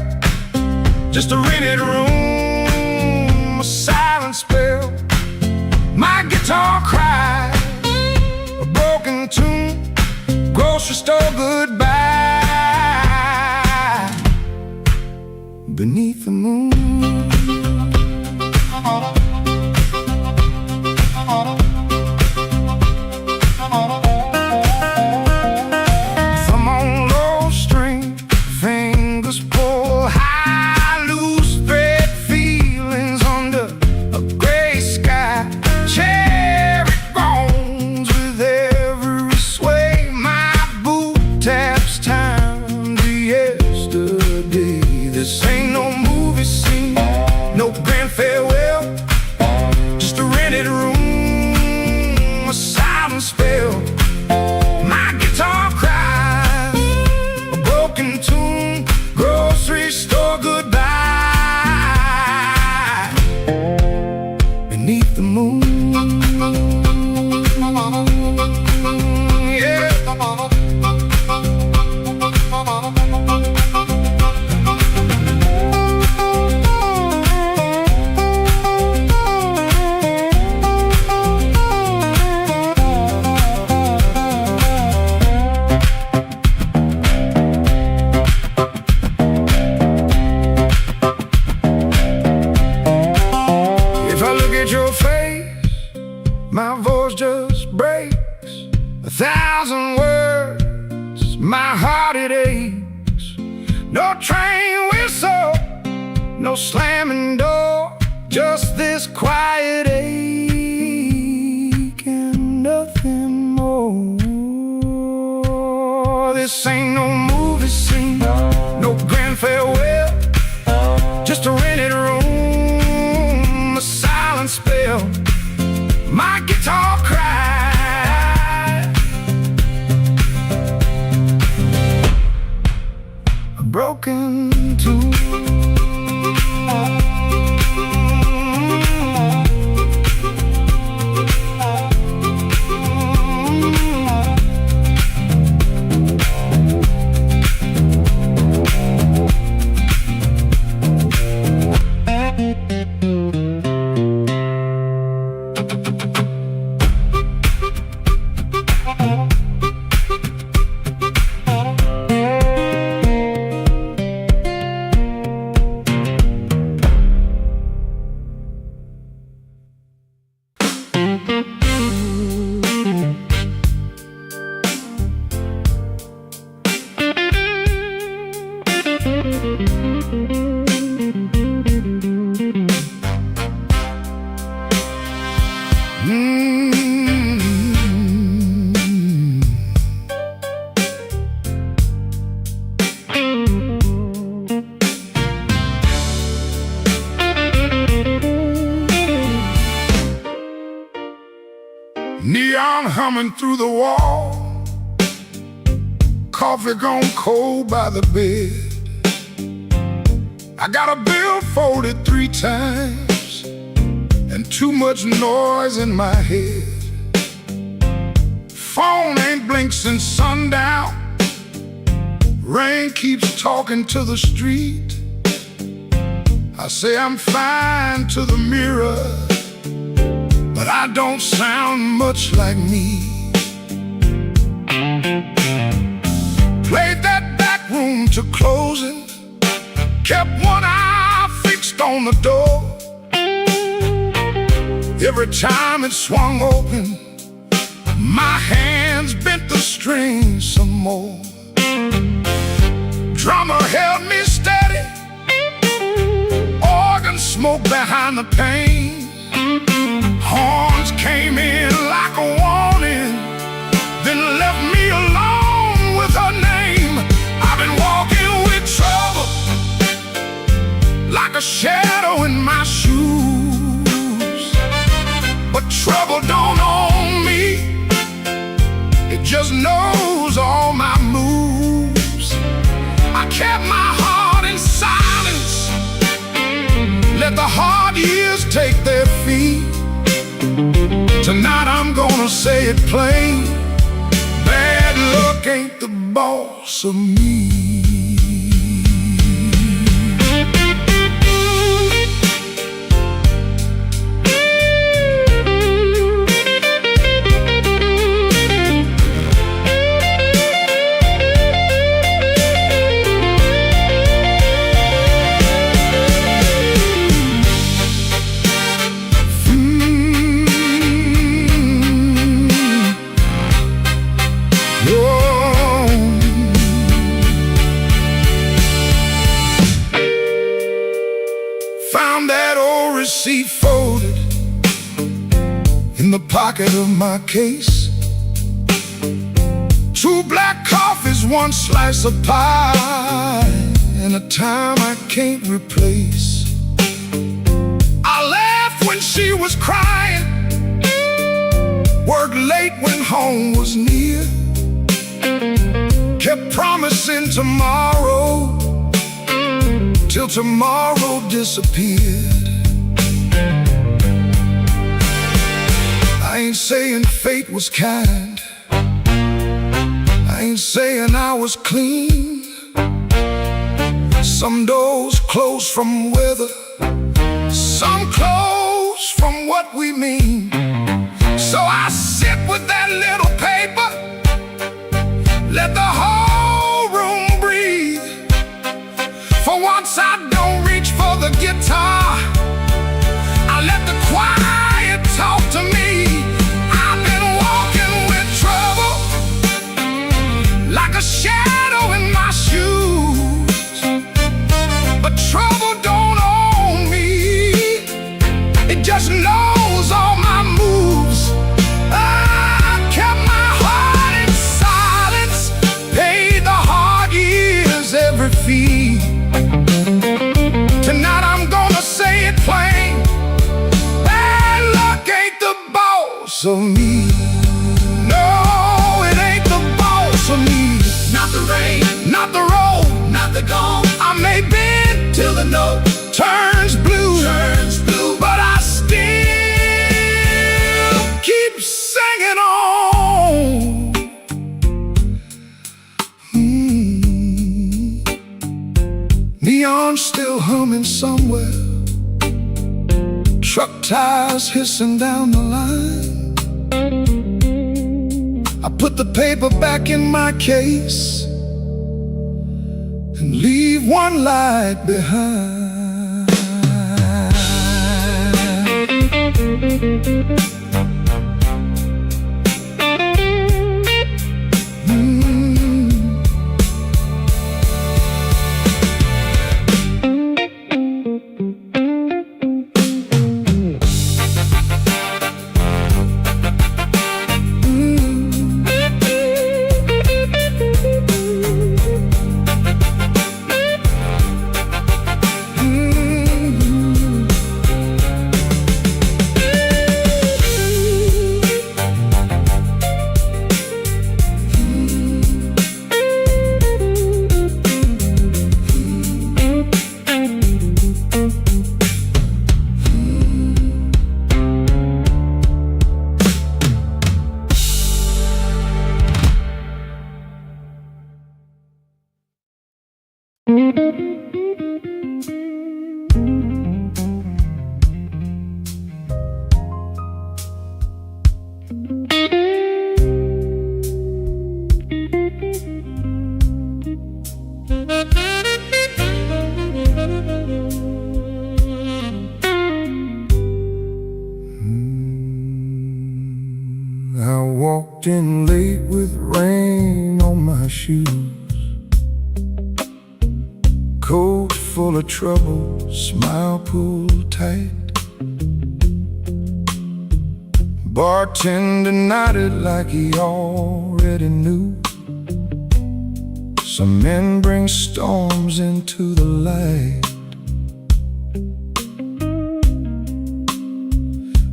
just a rented room, a silent spell. My guitar cries, a broken tune, grocery store goodbye. Beneath the moon, thumb on low string, fingers pull high, loose thread feelings under a gray sky. Cherry bones with every sway, my boot taps time to yesterday. This ain't no movie scene, no grand farewell, just a rented room, a silent spell. My guitar cries, a broken tune, grocery store goodbye. Beneath the moon, yeah. If I look at your face, my voice just breaks. 1,000 words, my heart it aches. No train whistle, no slamming door, just this quiet ache and nothing more. This ain't no movie scene, no grand farewell, just a rented room, a silent spell. My guitar cries, a broken tune. Neon humming through the wall, coffee gone cold by the bed. I got a bill folded 3 times and too much noise in my head. Phone ain't blinked since sundown, rain keeps talking to the street. I say I'm fine to the mirror, but I don't sound much like me. Played that back room to closing, kept one eye fixed on the door. Every time it swung open, my hands bent the strings some more. Drummer held me steady, organ smoke behind the pane. Horns came in like a warning, then left me alone with her name. I've been walking with trouble, like a shadow in my shoes. But trouble don't own me, it just knows all my moves. I kept my heart in silence, let the hard years take their feet. Tonight I'm gonna say it plain, bad luck ain't the boss of me. receipt folded in the pocket of my case. 2 black coffees, 1 slice of pie, and a time I can't replace. I laughed when she was crying, worked late when home was near, kept promising tomorrow till tomorrow disappeared. I ain't saying fate was kind, I ain't saying I was clean. Some doors close from weather, some close from what we mean. So I sit with that little paper, let the whole room breathe. For once I don't reach for the guitar, I let the quiet talk to me. I've been walking with trouble, like a shadow in my shoes. But trouble don't own me, it just knows all my moves. I kept my heart in silence, paid the hard years every fee. Tonight I'm gonna say it plain, bad luck ain't the boss of me. No, it ain't the boss of me. Not the rain, Not the road, not the gone, I may bend till the note turns blue, turns blue. but I still keep singing on. Neon still humming somewhere, truck tires hissing down the line. I put the paper back in my case and leave 1 light behind. I walked in late with rain on my shoes, coat full of trouble, smile pulled tight. Bartender nodded like he already knew. Some men bring storms into the light.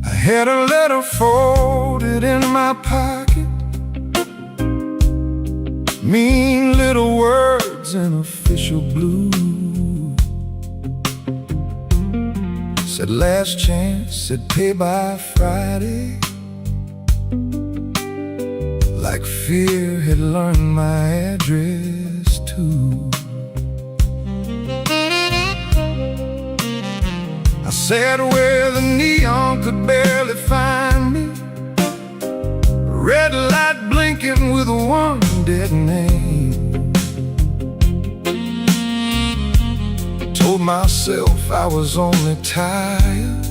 I had a letter folded in my pocket, mean little words in official blue. Said last chance, said pay by Friday. Like fear had learned my address too. I sat where the neon could barely find me, red light blinking with 1 dead name. Told myself I was only tired,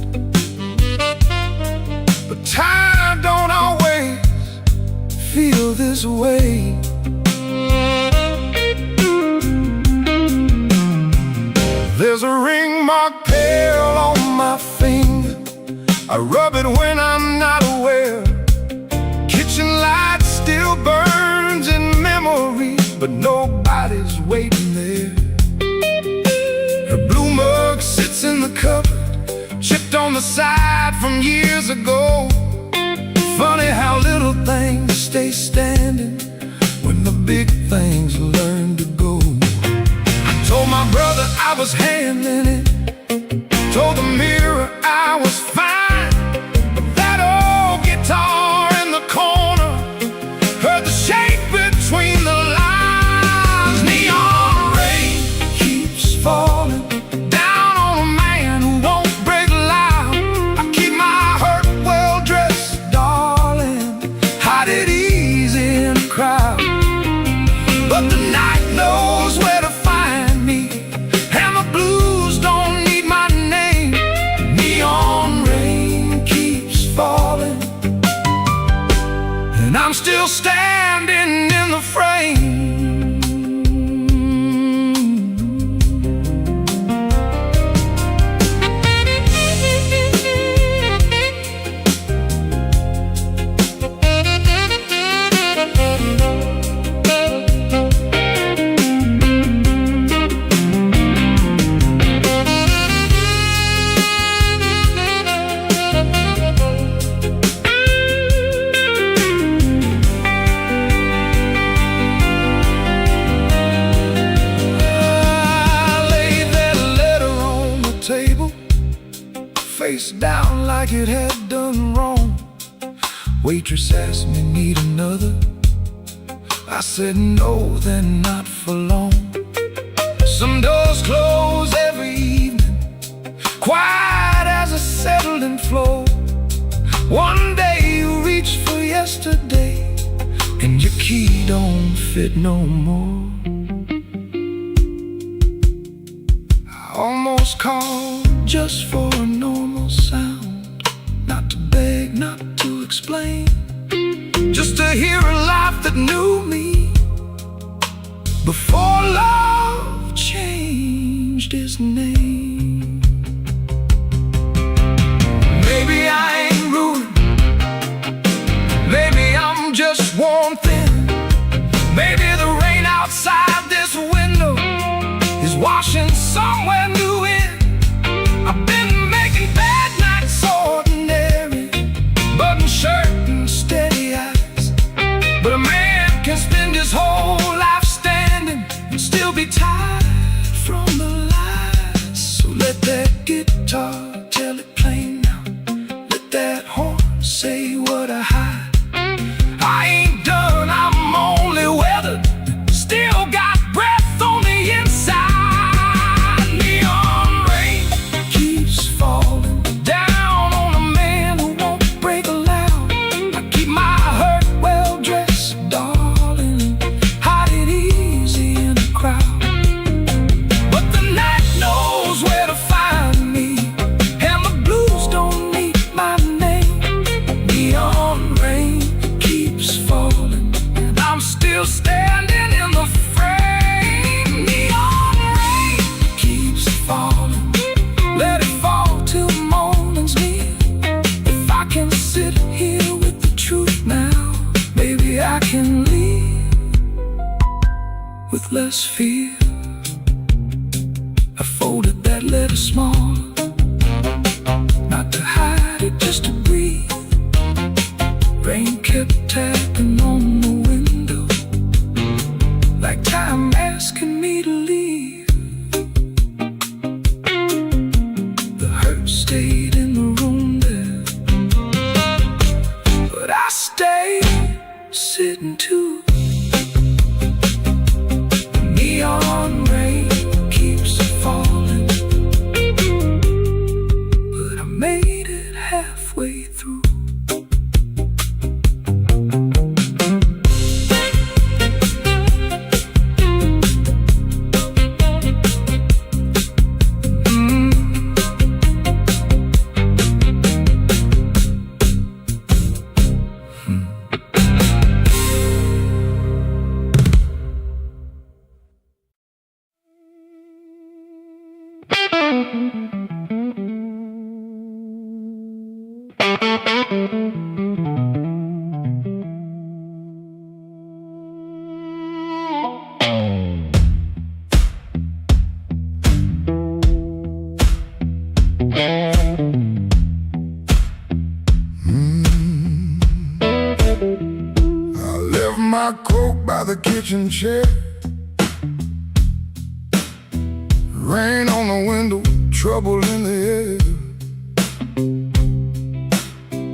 but tired don't always feel this way. There's a ring marked pale on my finger, I rub it when I'm not aware. Kitchen light still burns in memory, but nobody's waiting there. Her blue mug sits in the cupboard, chipped on the side from years ago. Funny how little things stay standing when the big things learn to go. I told my brother I was handling it, told the mirror I was fine. But that old guitar in the corner heard the shake between the lines. Neon rain keeps falling down on a man who won't break loud. I keep my hurt well-dressed darling, hide it easy in a crowd. But the night knows where to find me, and the blues don't need my name. Neon rain keeps falling, and I'm still standing in the frame. Face down like it had done wrong. Waitress asked me, need another? I said no, then not for long. Some doors close every evening, quiet as a settling floor. One day you reach for yesterday, and your key don't fit no more. I almost called just for a normal sound, not to beg, not to explain, just to hear a laugh that knew me before love changed his name. Maybe I ain't ruined, maybe I'm just worn thin. Maybe the rain outside this window is washing somewhere new in. I've been making bad nights ordinary, button shirt and steady eyes. But a man can spend his whole life standing and still be tired from the lies. So let that guitar tell it plain now, let that horn say what I hide. I ain't done, I'm only weathered, still got breath on the inside. Standing in the frame. Neon rain keeps falling, let it fall till morning's near. If I can sit here with the truth now, maybe I can leave with less fear. I folded that letter small, not to hide it, just to breathe. Rain kept tapping on the window, like time asking me to leave. The hurt stayed in the room there, but I stayed sitting too. The neon rain keeps falling, but I made it halfway through. My coat by the kitchen chair, rain on the window, trouble in the air.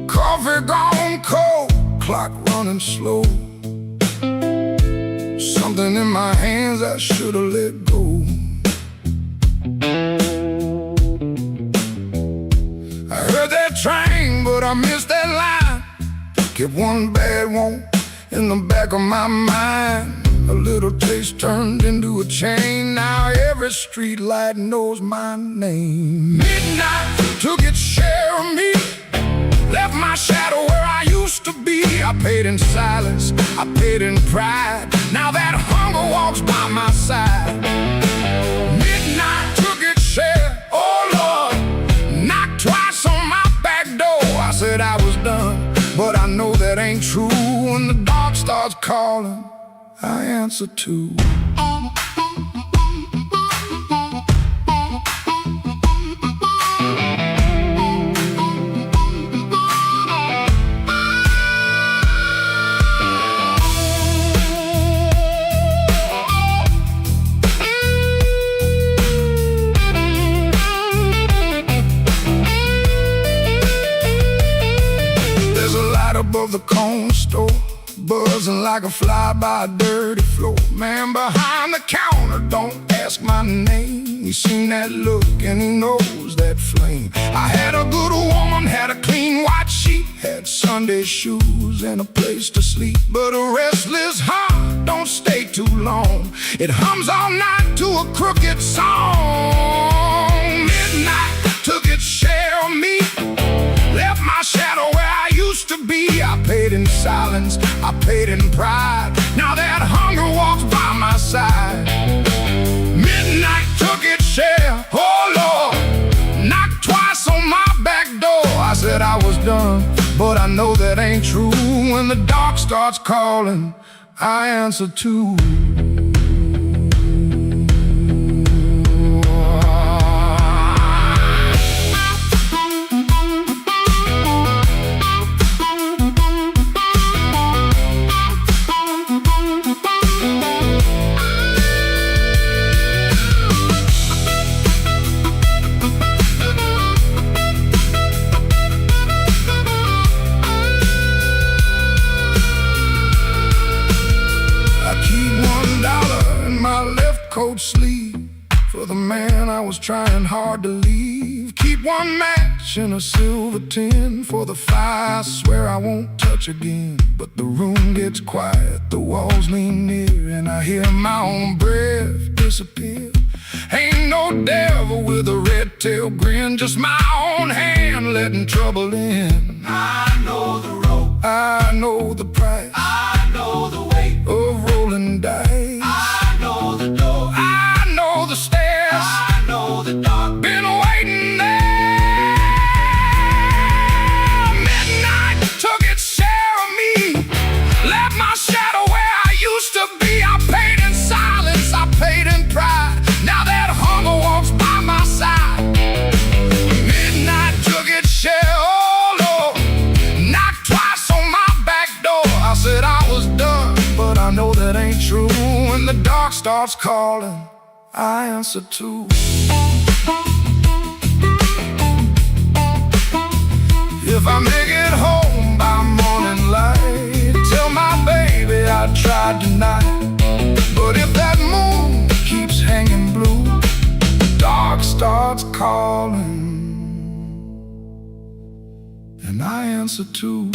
Coffee gone cold, clock running slow. Something in my hands I should have let go. I heard that train, but I missed that line. Kept one bad one in the back of my mind. A little taste turned into a chain. Now every street light knows my name. Midnight took its share of me, left my shadow where I used to be. I paid in silence, I paid in pride. Now that hunger walks by my side. Midnight took its share, oh Lord, knocked twice on my back door. I said I was done, but I know that ain't true. When the dark starts calling, I answer too. There's a light above the corner store, buzzing like a fly by a dirty floor. Man behind the counter, don't ask my name. He's seen that look and he knows that flame. I had a good woman, had a clean white sheet, had Sunday shoes and a place to sleep. But a restless heart don't stay too long. It hums all night to a crooked song. Midnight took its share of me, left my shadow where I used to be. I paid in silence, I paid in pride. Now that hunger walks by my side. Midnight took its share, oh Lord, knocked twice on my back door. I said I was done, but I know that ain't true. When the dark starts calling, I answer too. Coat sleeve for the man I was trying hard to leave. Keep one match in a silver tin for the fire I swear I won't touch again. But the room gets quiet, the walls lean near, and I hear my own breath disappear. Ain't no devil with a red tail grin, just my own hand letting trouble in. I know the road, I know the price, I know the weight of rolling dice. I know the door, I know the stairs, I know the dark. been waiting there. Midnight took its share of me, left my shadow where I used to be. I paid in silence, I paid in pride. Now that hunger walks by my side. Midnight took its share, oh Lord, knocked twice on my back door. I said I was done, but I know that ain't true. When the dark starts calling, I answer too. If I make it home by morning light, tell my baby I tried tonight. But if that moon keeps hanging blue, the dark starts calling, and I answer too.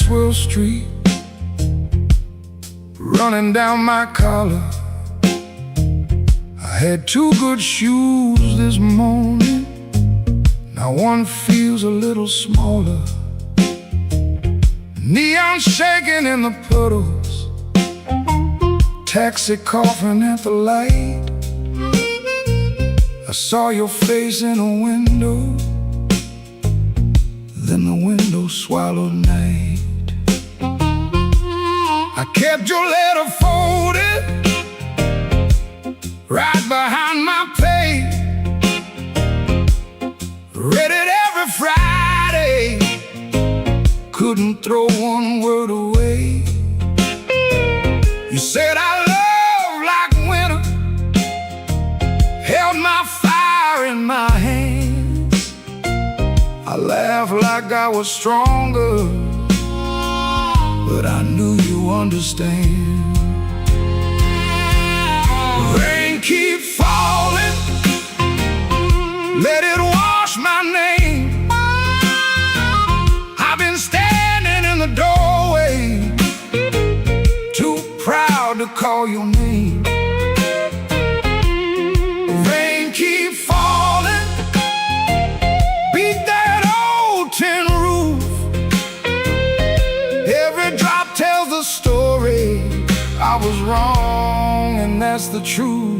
Maxwell Street, running down my collar. I had two good shoes this morning, now one feels a little smaller. Neon shaking in the puddles, taxi coughing at the light. I saw your face in a window, then the window swallowed night. I kept your letter folded right behind my page, read it every Friday, couldn't throw one word away. You said I love like winter, held my fire in my hands. I laughed like I was stronger, but I knew you understand. Rain keep falling, let it wash my name. I've been standing in the doorway, too proud to call your name. Rain keep falling, beat that old tin roof. Every drop tells the story. I was wrong, and that's the truth.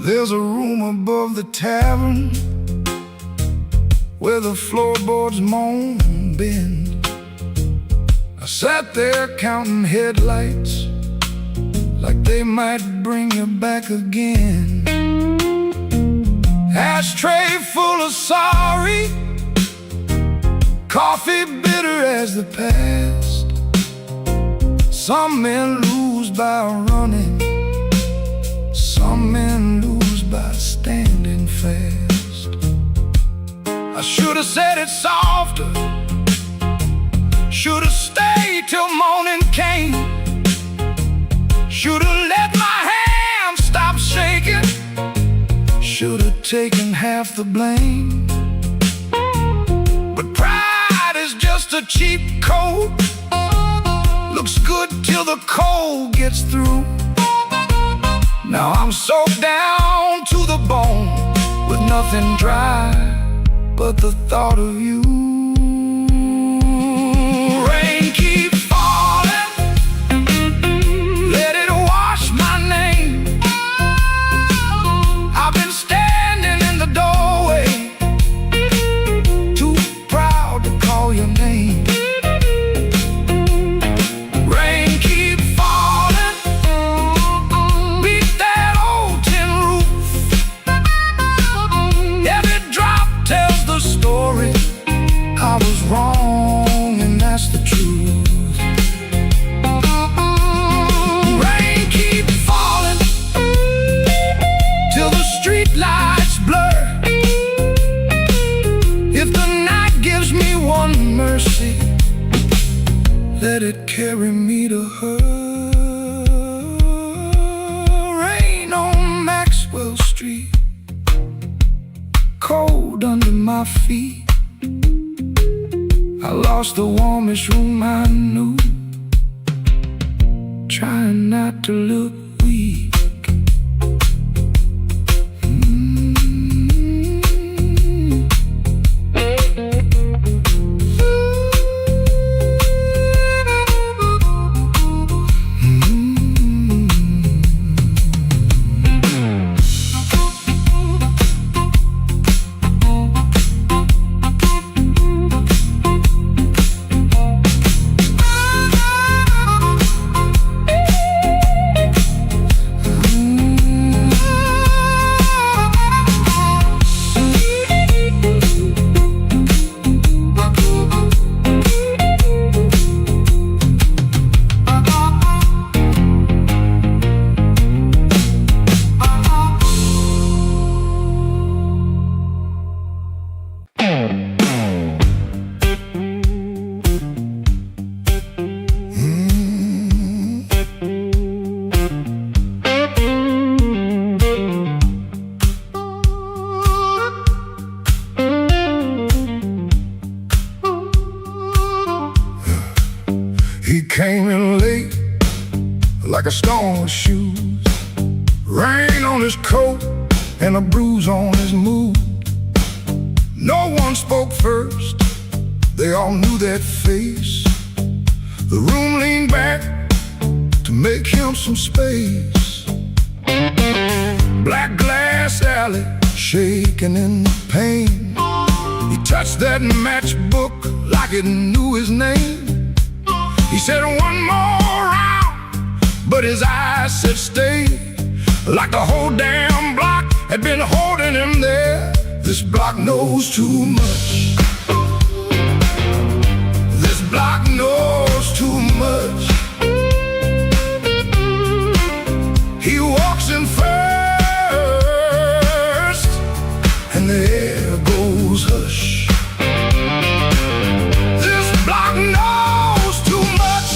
There's a room above the tavern where the floorboards moan and bend. I sat there counting headlights like they might bring you back again. Ashtray full of sorry, coffee bitter as the past. Some men lose by running, some men lose by standing fast. I should have said it softer, should have stayed till morning came, should have let my hand stop shaking, should have taken half the blame. But pride is just a cheap coat, looks good till the cold gets through. Now I'm soaked down to the bone with nothing dry but the thought of you. Rain keep falling, let it wash my name. I've been standing in the doorway, too proud to call your name. Rain keep falling, beat that old tin roof. Every drop tells the story. I was wrong, and that's the truth. Rain keep falling till the street lights blur. If the night gives me one mercy, let it carry me to her. Rain on Maxwell Street, cold under my feet. I lost the warmest room I knew, trying not to look weak. He came in late like a storm with shoes, rain on his coat and a bruise on his mood. No one spoke first, they all knew that face. The room leaned back to make him some space. Black glass alley, shaking in the pain. He touched that matchbook like it knew his name. He said one more round, but his eyes said stay. Like the whole damn block had been holding him there. This block knows too much. This block knows too much. He walks in first, and the air goes hush. This block knows too much.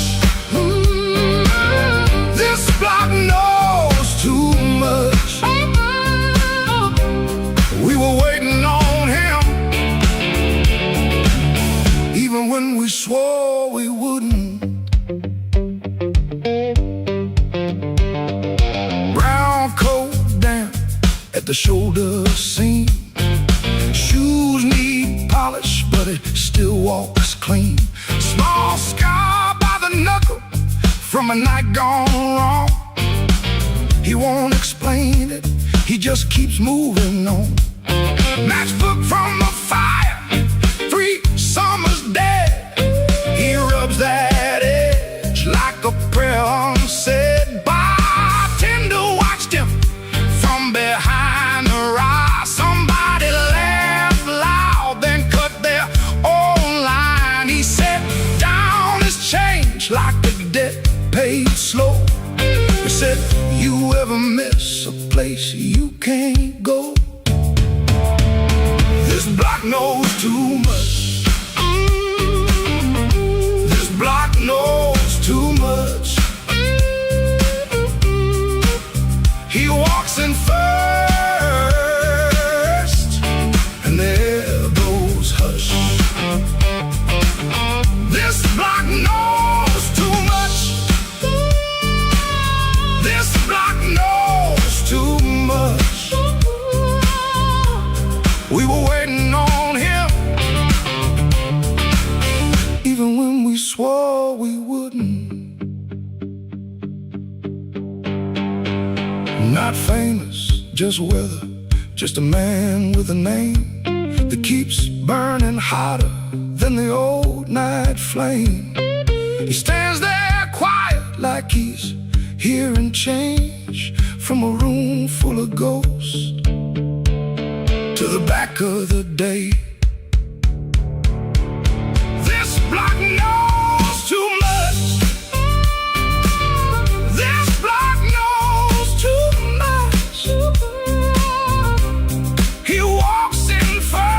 This block knows too much. We were waiting on him, even when we swore we wouldn't. Brown coat down at the shoulder seam. Shoes need polish, but it still walks clean. Small scar by the knuckle from a night gone wrong. He won't explain it, he just keeps moving on. Matchbook from the fire, 3 summers dead. He rubs that edge like a prayer unsaid. Bartender watched him from behind the rye. Somebody laughed loud, then cut their own line. He set down his change like a debt paid slow. He said, you ever miss a place you can't go? This block knows too much. This block knows too much. He walks in first, and there goes hush. This block knows too much. This block knows too much. We were waiting on him, even when we swore we wouldn't. Not famous, just weather, just a man with a name that keeps burning hotter than the old night flame. He stands there quiet like he's hearing change from a room full of ghosts to the back of the day. This block knows too much. This block knows too much. He walks in first,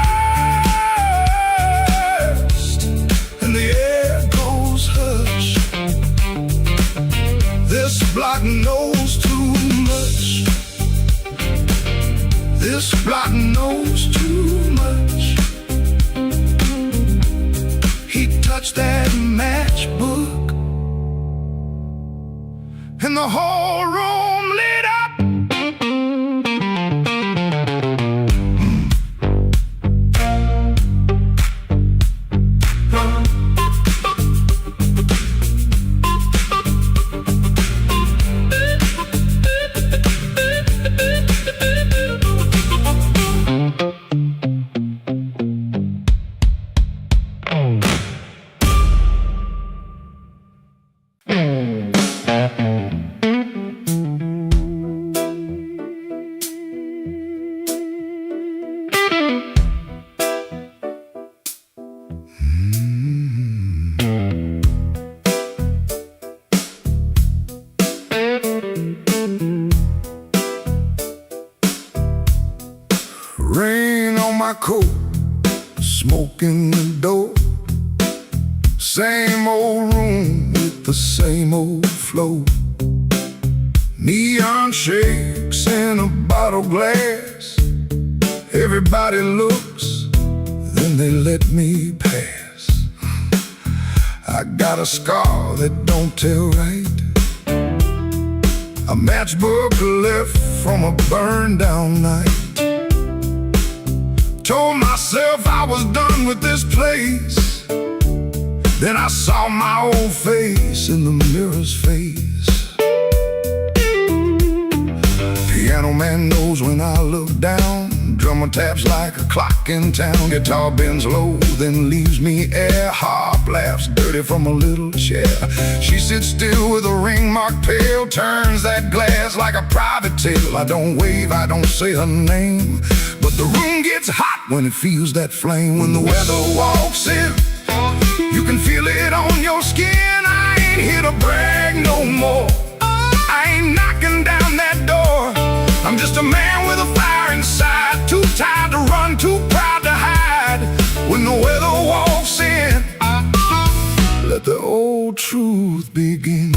and the air goes hush. This block knows too much. This block knows too much. He touched that matchbook, and the whole room lit up. Rain on my coat, smoke in the door. Same old room with the same old flow. Neon shapes in a bottle glass. Everybody looks, then they let me pass. I got a scar that don't tell right, a matchbook left from a burned down night. Told myself I was done with this place, then I saw my old face in the mirror's face. Piano man knows when I look down, drummer taps like a clock in town. Guitar bends low, then leaves me air. Harp laughs dirty from a little chair. She sits still with a ring marked pale, turns that glass like a private tale. I don't wave, I don't say her name, but the room gets hot when it feels that flame. When the weather walks in, you can feel it on your skin. I ain't here to brag no more, I ain't knocking down that door. I'm just a man with a fire inside, too tired to run, too proud to hide. When the weather walks in, let the old truth begin.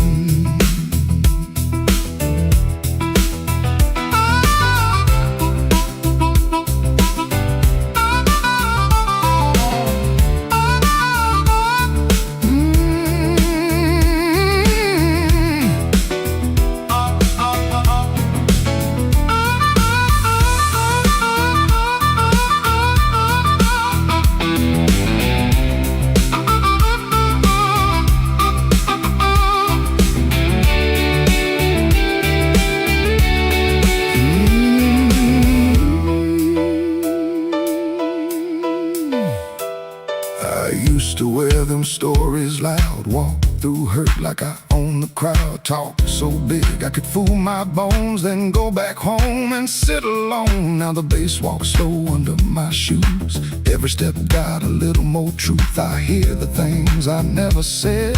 To wear them stories loud, walk through hurt like I own the crowd. Talk so big I could fool my bones, then go back home and sit alone. Now the bass walks slow under my shoes, every step got a little more truth. I hear the things I never said,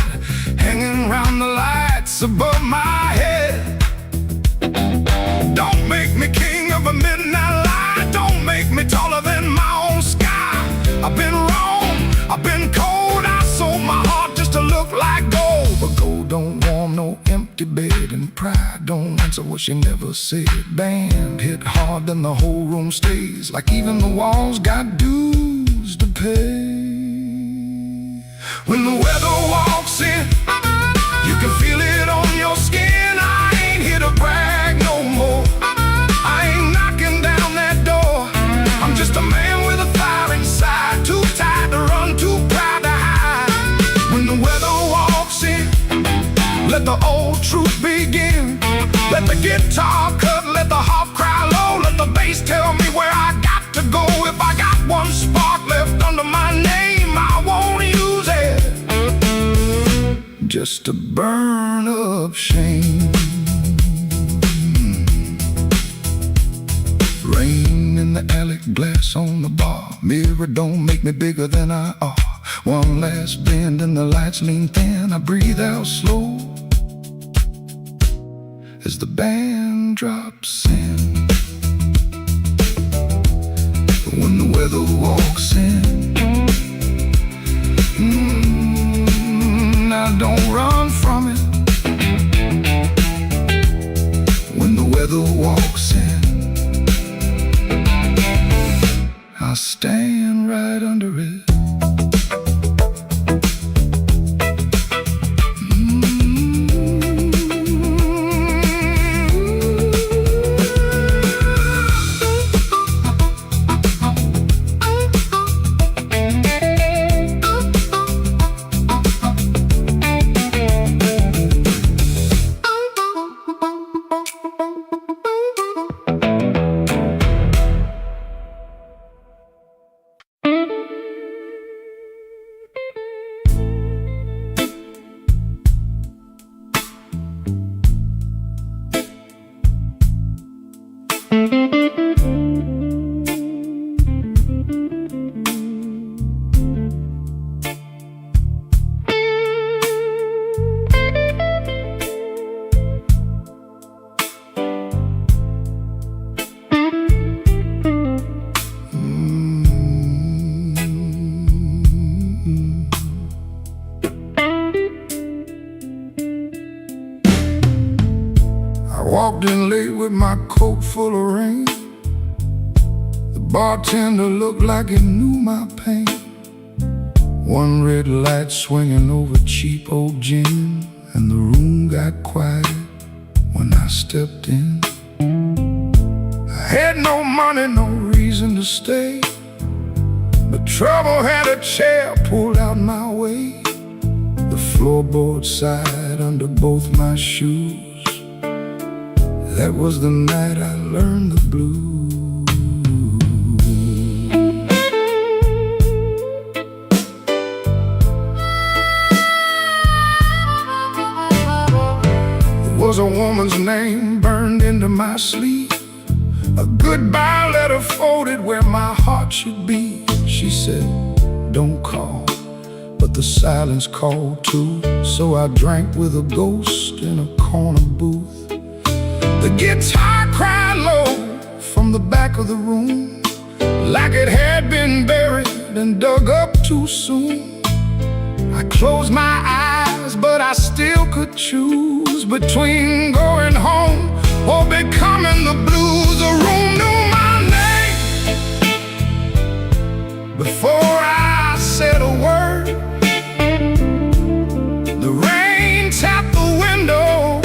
hanging round the lights above my head. Don't make me king of a midnight light, don't make me taller than my own sky. I've been wrong, I've been cold, I sold my heart just to look like gold. But gold don't warm no empty bed, and pride don't answer what she never said. Band hit hard, then the whole room stays, like even the walls got dues to pay. When the weather walks in, you can feel it on your skin. I ain't here to brag no more, I ain't knocking down that door. I'm just a man with a fire inside, too tired to run, too proud to hide. When the weather walks in, let the old truth begin. Let the guitar cut, let the harp cry low, let the bass tell me where I got to go. If I got one spark left under my name, I won't use it just to burn up shame. Rain in the alley, glass on the bar, mirror don't make me bigger than I are. One last bend and the lights lean thin, I breathe out slow as the band drops in. When the weather walks in, I don't run from it. When the weather walks in, I stand right under it. Walked in late with my coat full of rain. The bartender looked like he knew my pain. One red light swinging over cheap old gin, and the room got quiet when I stepped in. I had no money, no reason to stay, but trouble had a chair pulled out my way. The floorboard side under both my shoes. That was the night I learned the blues. There was a woman's name burned into my sleeve, a goodbye letter folded where my heart should be. She said, don't call, but the silence called too. So I drank with a ghost in a corner booth. The guitar cried low from the back of the room, like it had been buried and dug up too soon. I closed my eyes, but I still could choose between going home or becoming the blues. The room knew my name before I said a word. The rain tapped the window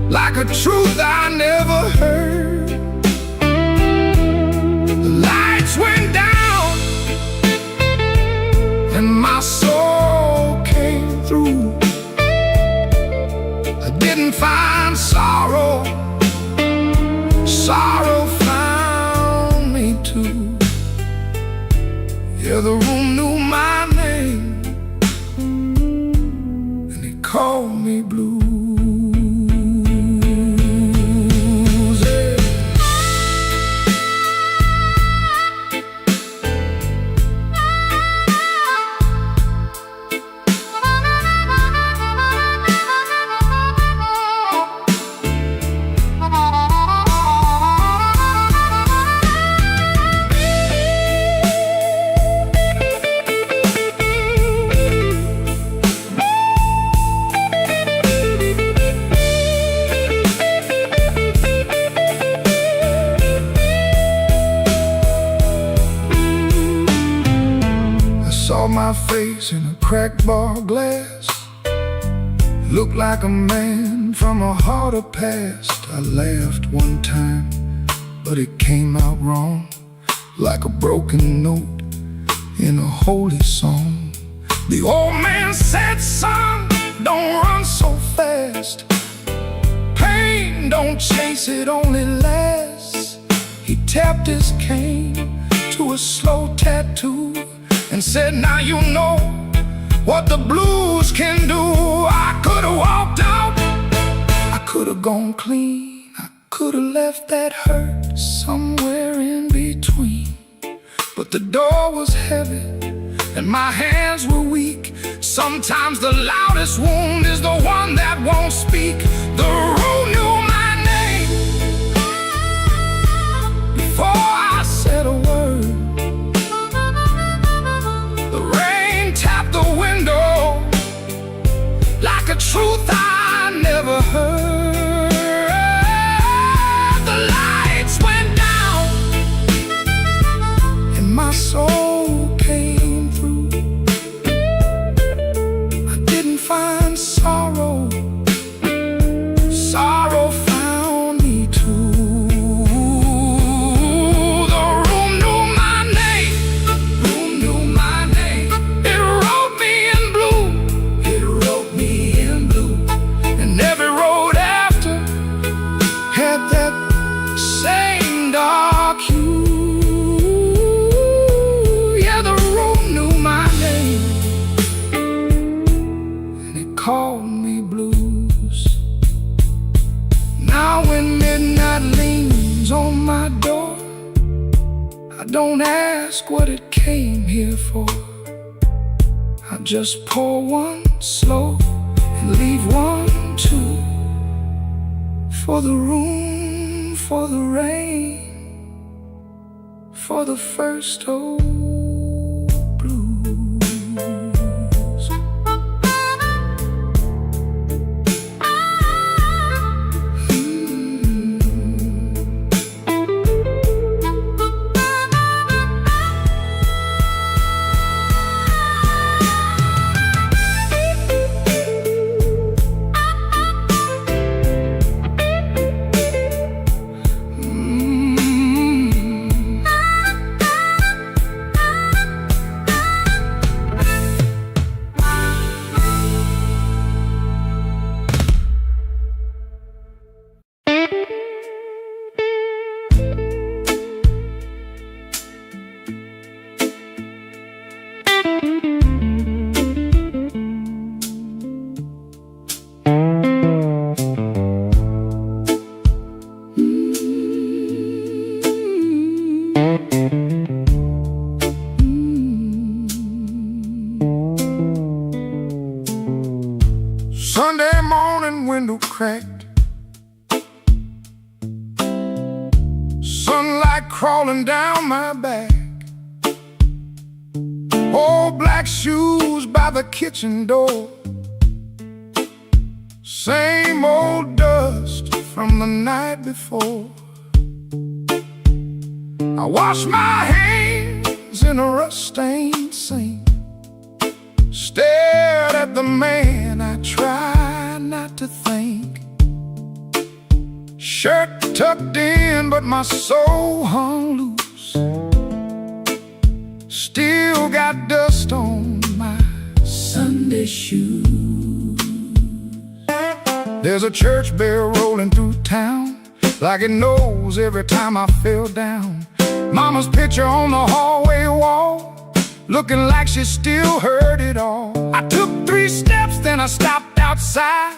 like a truth I never heard. The lights went down and my soul came through. I didn't find sorrow, sorrow found me too. Yeah, the room knew my name and it called me blue. Saw my face in a cracked bar glass, looked like a man from a harder past. I laughed one time, but it came out wrong, like a broken note in a holy song. The old man said, son, don't run so fast. Pain don't chase, it only lasts. He tapped his cane to a slow tattoo and said, now you know what the blues can do. I could've walked out, I could've gone clean, I could've left that hurt somewhere in between. But the door was heavy and my hands were weak. Sometimes the loudest wound is the one that won't speak. The room knew my name before I said a word. Like a truth I never heard. The lights went down and my soul came through. I didn't find sorrow, sorrow found me too. The room knew my name, room knew my name. It wrote me in blue, it wrote me in blue. And every road after had that same dark hue. Yeah, the room knew my name and it called me blues. Now when midnight leans on my door, I don't ask what it came here for. I just pour one slow and leave one too. For the room, for the rain, for the first old blues. morning window cracked, sunlight crawling down my back. Old black shoes by the kitchen door, same old dust from the night before. I wash my hands in a rust-stained sink, stared at the man I try not to think. Shirt tucked in, but my soul hung loose. Still got dust on my Sunday shoes. There's a church bell rolling through town, like it knows every time I fell down. Mama's picture on the hallway wall, looking like she still heard it all. I took 3 steps, then I stopped outside,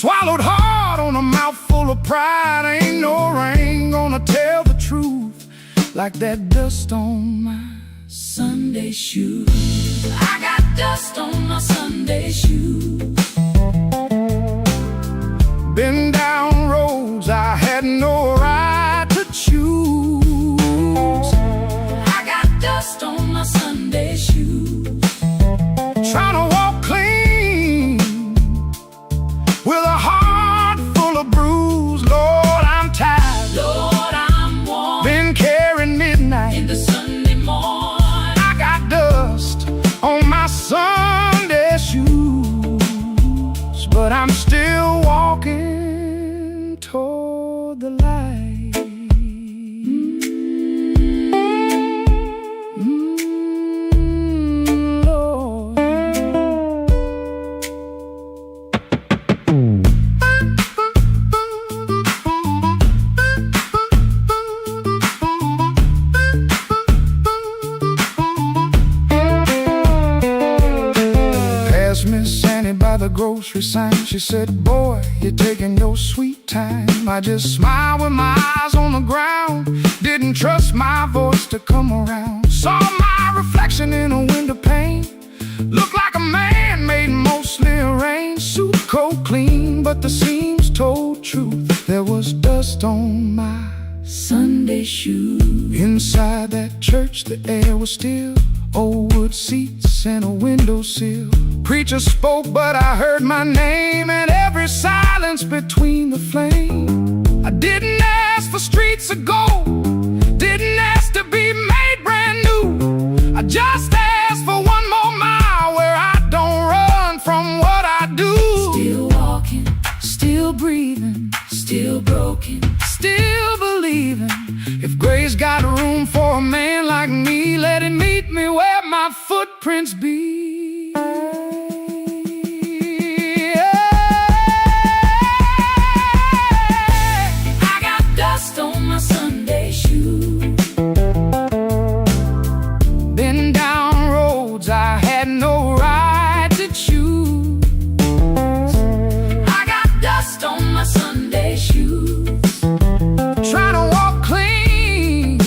swallowed hard on a mouthful of pride. Ain't no rain gonna tell the truth like that dust on my Sunday shoes. I got dust on my Sunday shoes. Been down roads I had no right to choose. I got dust on my Sunday shoes. Trying to walk clean with a heart full of bruise. Lord, I'm tired. Lord, I'm warm. Been carrying midnight In the Sunday morning, I got dust on my Sunday shoes, but I'm still walking toward the light. Lord. Passed Miss Annie by the grocery sign. She said, boy, you're taking your sweet time. I just smiled with my eyes on the ground, didn't trust my voice to come around. Saw my reflection in a window pane, looked like a man made mostly of rain. Suit coat clean, but the seams told truth. There was dust on my Sunday shoes. Inside that church the air was still, old wood seats and a windowsill. Preacher spoke, but I heard my name, and every silence between the flame. I didn't ask for streets of gold, didn't ask to be made brand new. I just asked for one more mile where I don't run from what I do. still walking, Still breathing, still broken. still believing. If grace got room for a man like me, let it meet me where my footprints be. I got dust on my Sunday shoes. Been down roads I had no right to choose. I got dust on my Sunday shoes. Trying to walk clean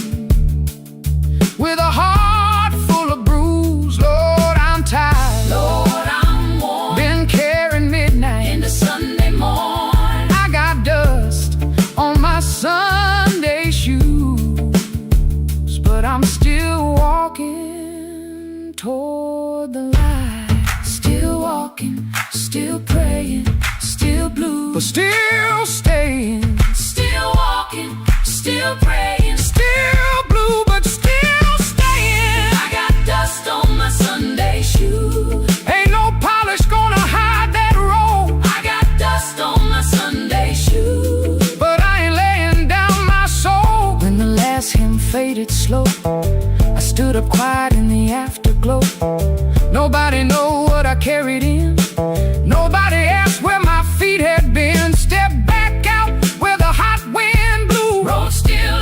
with a heart full of bruise. Lord, I'm tired. Lord, I'm warm. Been carrying midnight. In the Sunday morning, I got dust on my Sunday shoes, but I'm still walking toward the light. still walking, still praying, still blue. But still staying, Still walking, still praying. still blue, but still staying. I got dust on my Sunday shoes. Ain't no polish gonna hide that road, I got dust on my Sunday shoes. but I ain't laying down my soul. When the last hymn faded slow, I stood up quiet in the afterglow. Nobody know what I carried in, nobody asked where my feet had been. Stepped back out where the hot wind blew. Road still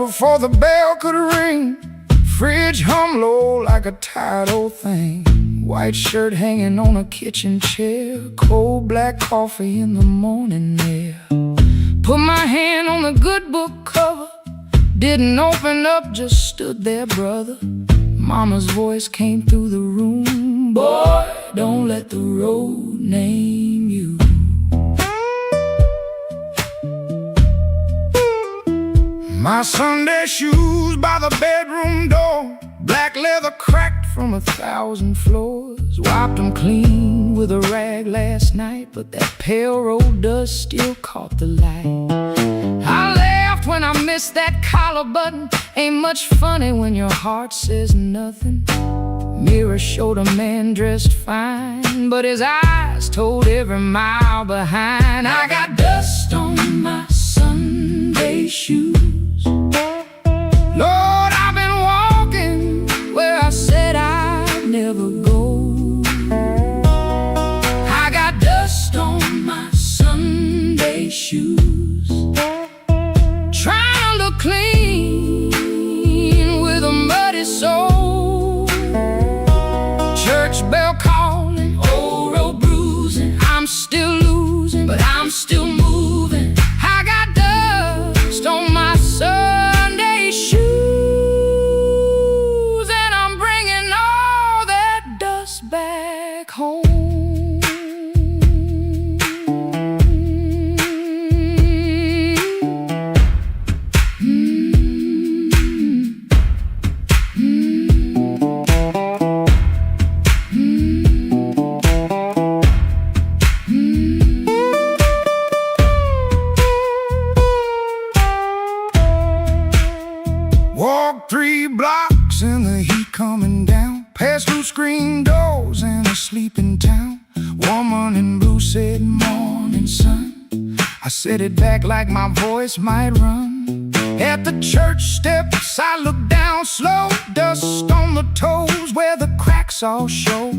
before the bell could ring. Fridge hum low like a tired old thing. White shirt hanging on a kitchen chair. Cold black coffee in the morning air. Put my hand on the good book cover. Didn't open up, just stood there, brother. Mama's voice came through the room. Boy, don't let the road name you. My Sunday shoes by the bedroom door. Black leather cracked from 1,000 floors. Wiped them clean with a rag last night, but that pale road dust still caught the light. I laughed when I missed that collar button. Ain't much funny when your heart says nothing. Mirror showed a man dressed fine, but his eyes told every mile behind. I got dust on my Sunday shoes. Lord, I've been walking where I said I'd never go. I got dust on my Sunday shoes. Trying to look clean with a muddy soul. Church bell calling, old road bruising. I'm still losing, but I'm still moving. I got dust on my Sunday shoes, and I'm bringing all that dust back home. Walk 3 blocks in the heat coming down. Past 2 screen doors in a sleeping town. Woman in blue said, "Morning, sun." I set it back like my voice might run. At the church steps I looked down slow. Dust on the toes where the cracks all show.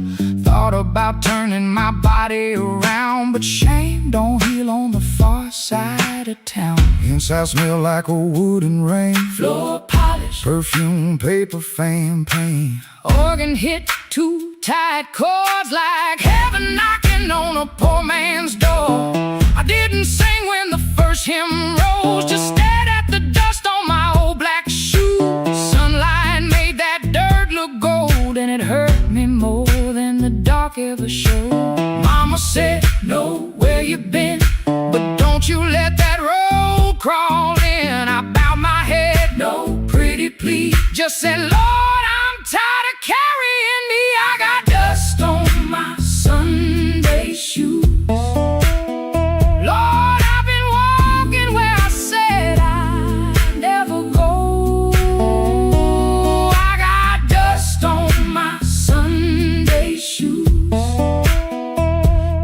Thought about turning my body around, but shame don't heal on the far side of town. Inside smell like a wood and rain. Floor polish, perfume, paper, fan, pain. Organ hit 2 tight chords like heaven knocking on a poor man's door. I didn't sing when the first hymn rose, just stared at the dust on my old black shoes. Sunlight made that dirt look gold, and it hurt me more than the dark ever showed. Mama said, "Know where you been, but don't you let that road crawl in." I bowed my head, "No, pretty please." Just said, "Lord, I'm tired of carrying me." I got dust on my Sunday shoes. Lord, I've been walking where I said I'd never go. I got dust on my Sunday shoes.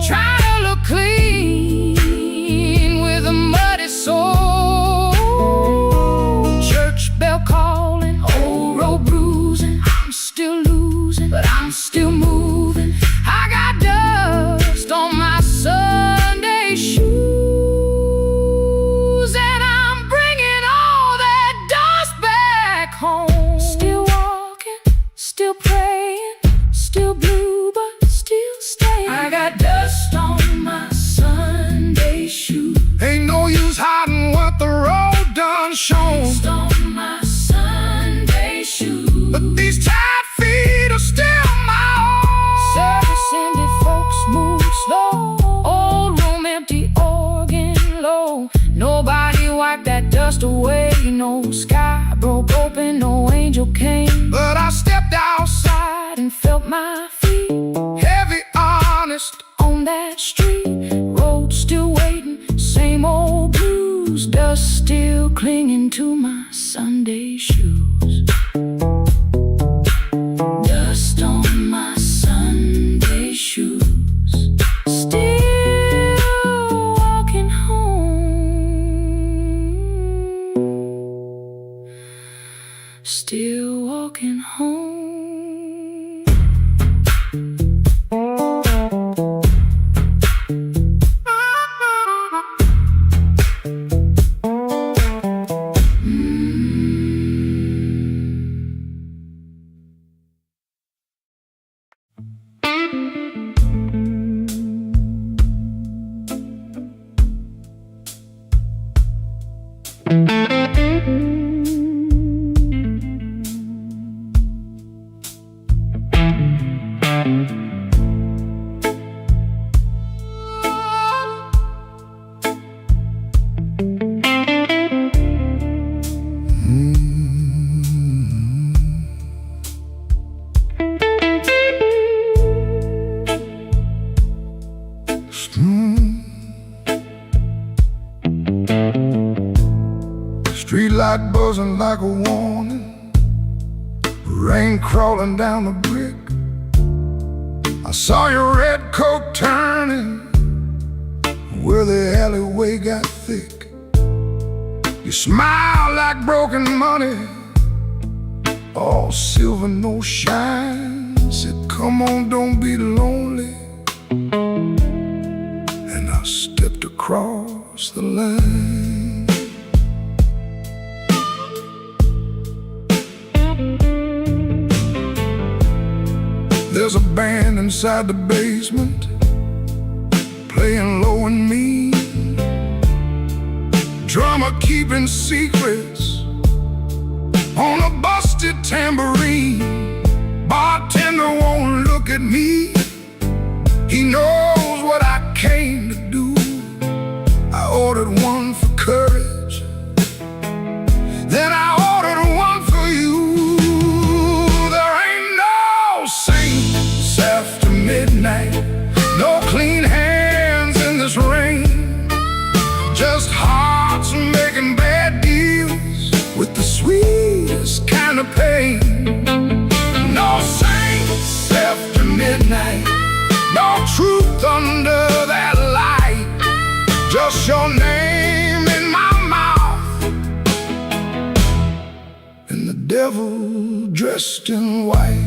Trying to look clean with a muddy soul. Church bell calling, old road bruising. I'm still losing, but I'm still moving. I got dust on my Sunday shoes, and I'm bringing all that dust back home. Still walking, still praying, still blue, but still staying. I got dust on my Sunday shoes. Ain't no use hiding what the road done shown. Dust on my Sunday shoes, but these tired feet are still my own. Service ended, folks move slow. Old room empty, organ low. Nobody wiped that dust away. No sky broke open, no angel came. But I stepped outside and felt my feet heavy, honest, on that street. Road still waiting, same old blues. Dust still clinging to my Sunday shoes. Dust on my Sunday shoes. Still walking home. Still walking home. Street light buzzing like a warning, rain crawling down the brick. I saw your red coat turning where the alleyway got thick. You smiled like broken money, all silver, no shine. Said, come on, don't be lonely. And I stepped across the line. There's a band inside the basement playing low and mean, drummer keeping secrets on a busted tambourine. Bartender won't look at me, he knows what I came to do. I ordered one for courage, then I ordered one for you. There ain't no saints after midnight, no clean hands in this rain, just hearts making bad deals with the sweetest kind of pain. No saints after midnight, no truth under that light, just your name in my mouth and the devil dressed in white.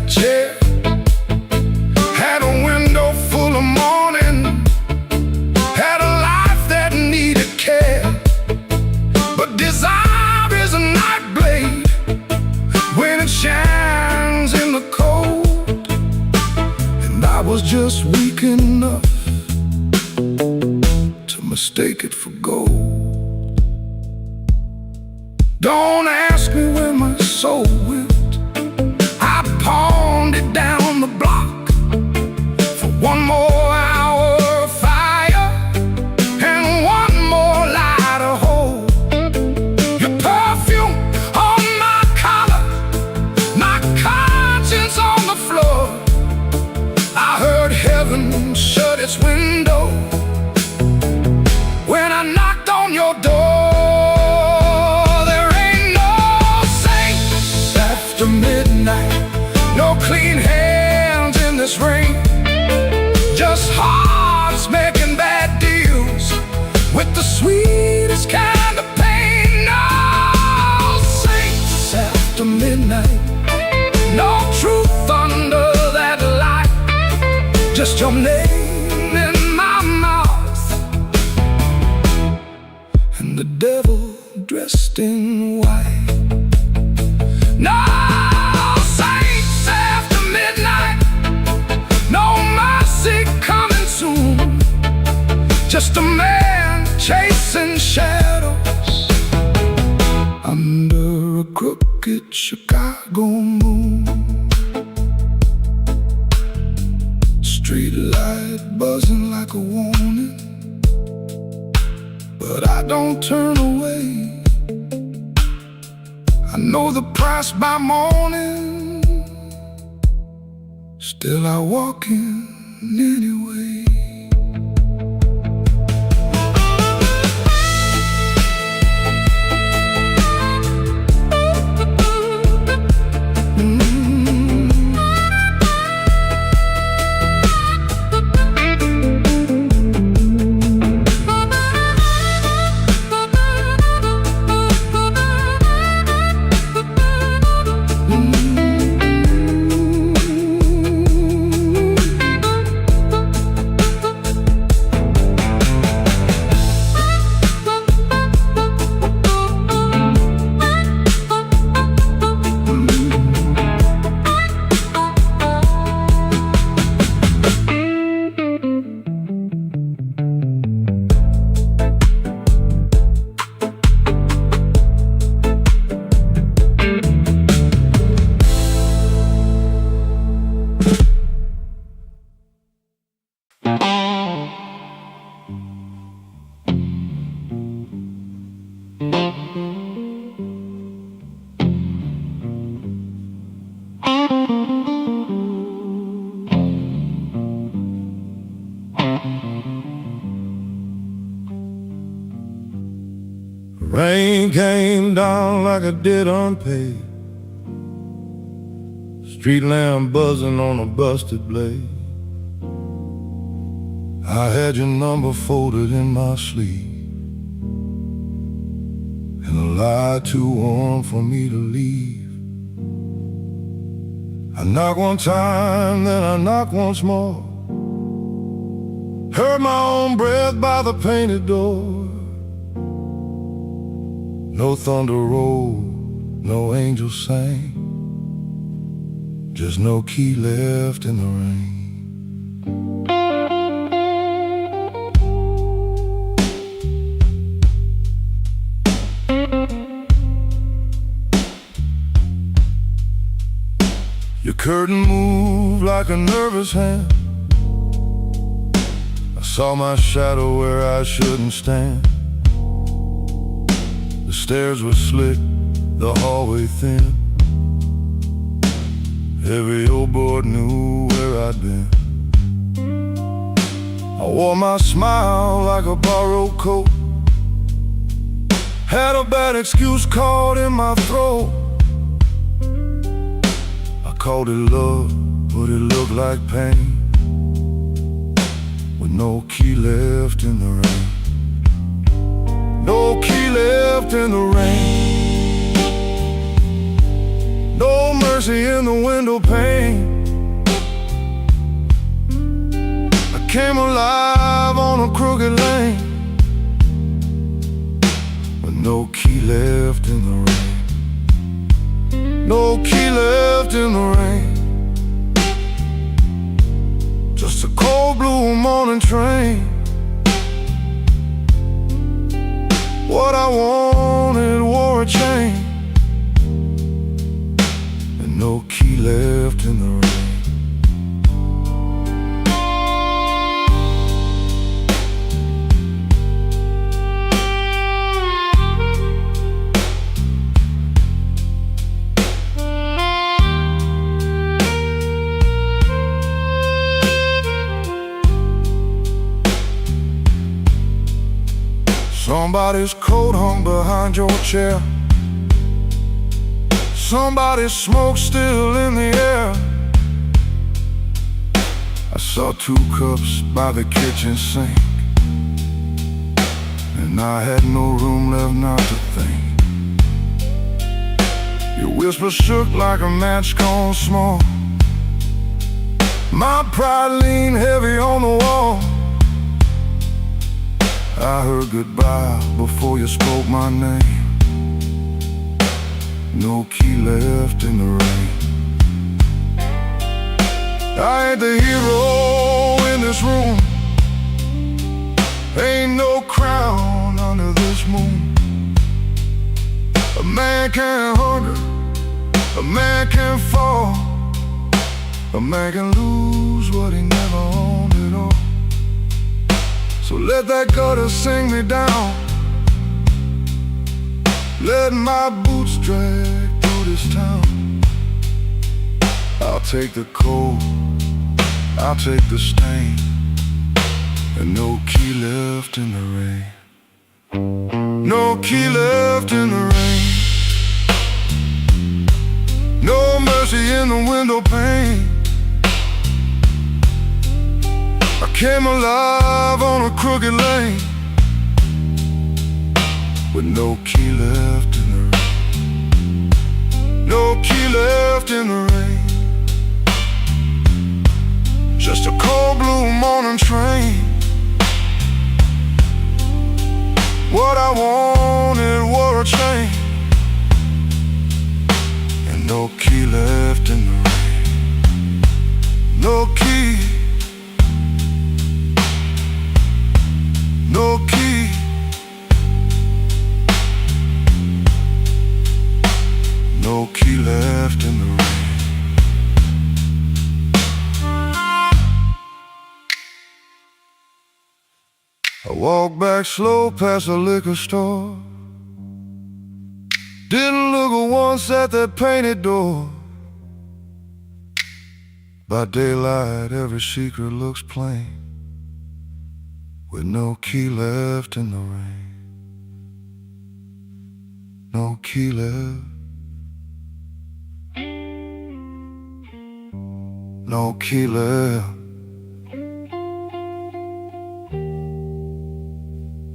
Chair had a window full of morning, had a life that needed care. But desire is a night blade when it shines in the cold, and I was just weak enough to mistake it for gold. Don't ask me where my soul went, pawned it down the block for one more hour of fire and one more light of hope. Your perfume on my collar, my conscience on the floor. I heard heaven shut its window when I knocked on your door. There ain't no saints after midnight, no clean hands in this rain, just hearts making bad deals with the sweetest kind of pain. No saints after midnight, no truth under that light, just your name in my mouth and the devil dressed in white. No saints after midnight, no mercy coming soon, just a man chasing shadows under a crooked Chicago moon. Street light buzzing like a warning, but I don't turn away. I know the price by morning, still I walk in anyway. rain came down like a debt unpaid, street lamp buzzing on a busted blade. I had your number folded in my sleeve, and a lie too warm for me to leave. I knock one time, then I knock once more, heard my own breath by the painted door. No thunder rolled, no angel sang, just no key left in the rain. Your curtain moved like a nervous hand, I saw my shadow where I shouldn't stand. The stairs were slick, the hallway thin, every old board knew where I'd been. I wore my smile like a borrowed coat, had a bad excuse caught in my throat. I called it love, but it looked like pain, with no key left in the rain. No key left in the rain, no mercy in the window pane. I came alive on a crooked lane, with no key left in the rain. No key left in the rain, just a cold blue morning train. What I wanted wore a chain, and no key left in the rain. Somebody's coat hung behind your chair, somebody's smoke still in the air. I saw 2 cups by the kitchen sink, and I had no room left not to think. Your whisper shook like a match gone small, my pride leaned heavy on the wall. I heard goodbye before you spoke my name, no key left in the rain. I ain't the hero in this room, ain't no crown under this moon. A man can hunger, a man can fall, a man can lose what he never owned at all. So let that gutter sing me down, let my boots drag through this town. I'll take the cold, I'll take the stain, and no key left in the rain. No key left in the rain, no mercy in the window pane. I came alive on a crooked lane, with no key left in the rain. No key left in the rain, just a cold blue morning train. What I wanted wore a chain, and no key left in the rain. No key, no key, no key left in the rain. I walked back slow past the liquor store, didn't look once at that painted door. By daylight every secret looks plain, with no key left in the rain. no killer, no killer,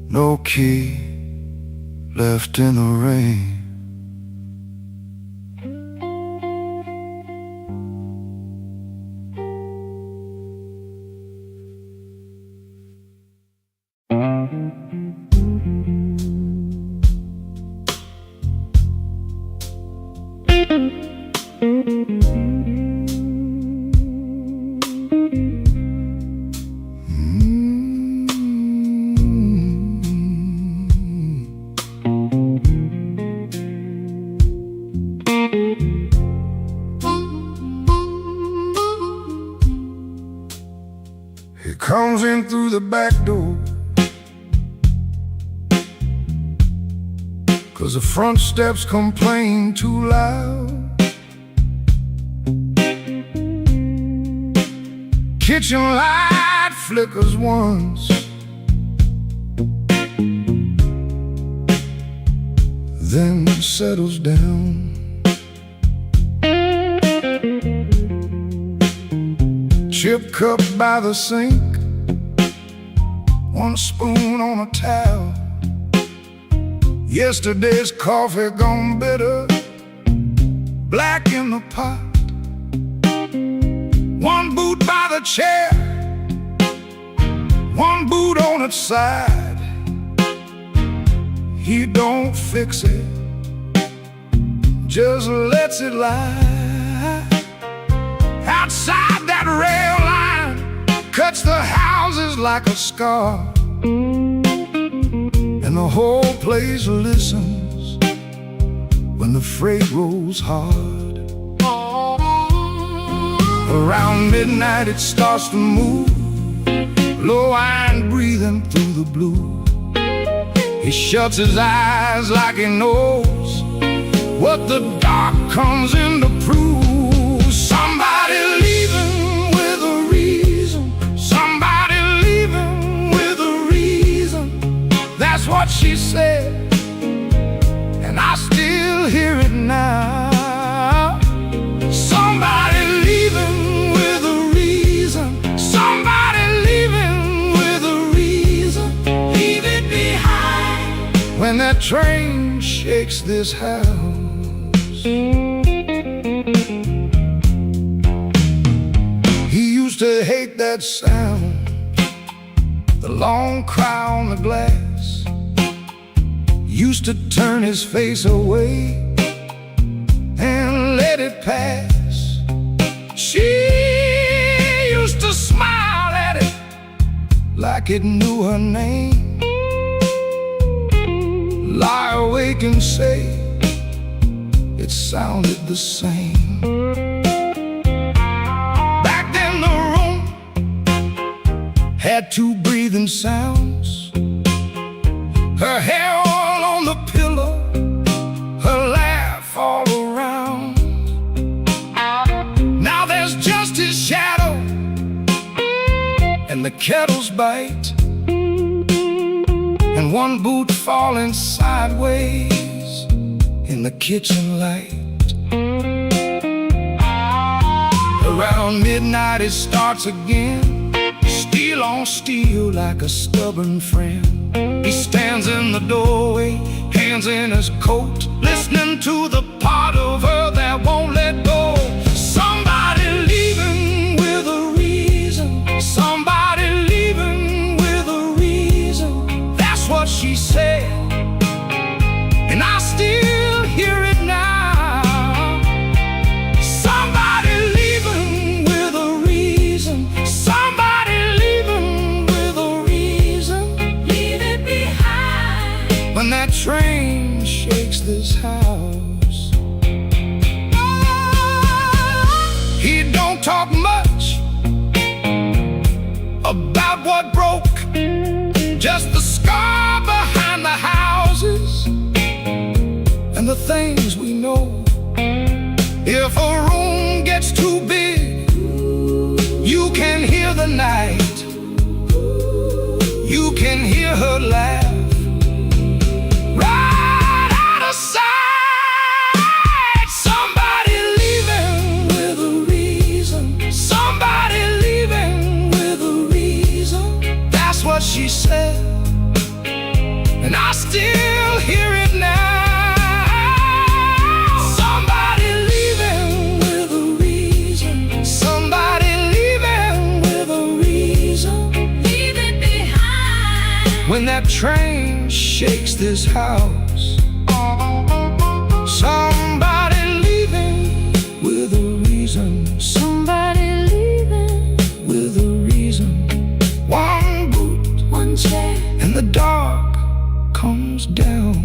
no key left in the rain. He comes in through the back door, 'cause the front steps complain too loud. Kitchen light flickers once, then settles down. Chip cup by the sink, one spoon on a towel. Yesterday's coffee gone bitter, black in the pot. One boot by the chair, one boot on its side. He don't fix it, just lets it lie. Outside that rail line cuts the houses like a scar, and the whole place listens when the freight rolls hard. Around midnight it starts to move, low-eyed breathing through the blue. He shuts his eyes like he knows what the dark comes in to prove. Somebody leaving with a reason, somebody leaving with a reason. That's what she said, and I still hear it now. Somebody leaving with a reason, somebody leaving with a reason. Leave it behind when that train shakes this house. He used to hate that sound, the long cry on the glass. Used to turn his face away and let it pass. She used to smile at it like it knew her name, lie awake and say it sounded the same. Back then the room had two breathing sounds, her hair all on the pillow, her laugh all around. Now there's just his shadow and the kettle's bite, and one boot falling sideways in the kitchen light. Around midnight it starts again, steel on steel like a stubborn friend. He stands in the doorway, hands in his coat, listening to the part of her that won't let go. Somebody leaving with a reason, somebody leaving with a reason. That's what she said, and I still hear it now. Somebody leaving with a reason, somebody leaving with a reason. Leave it behind when that train shakes this house. He don't talk much about what broke, just the scar behind the houses and the things we know. If a room gets too big, you can hear the night, you can hear her laugh right out of sight. when that train shakes this house. Somebody leaving with a reason. Somebody leaving With a reason. One boot one chair. and the dark comes down.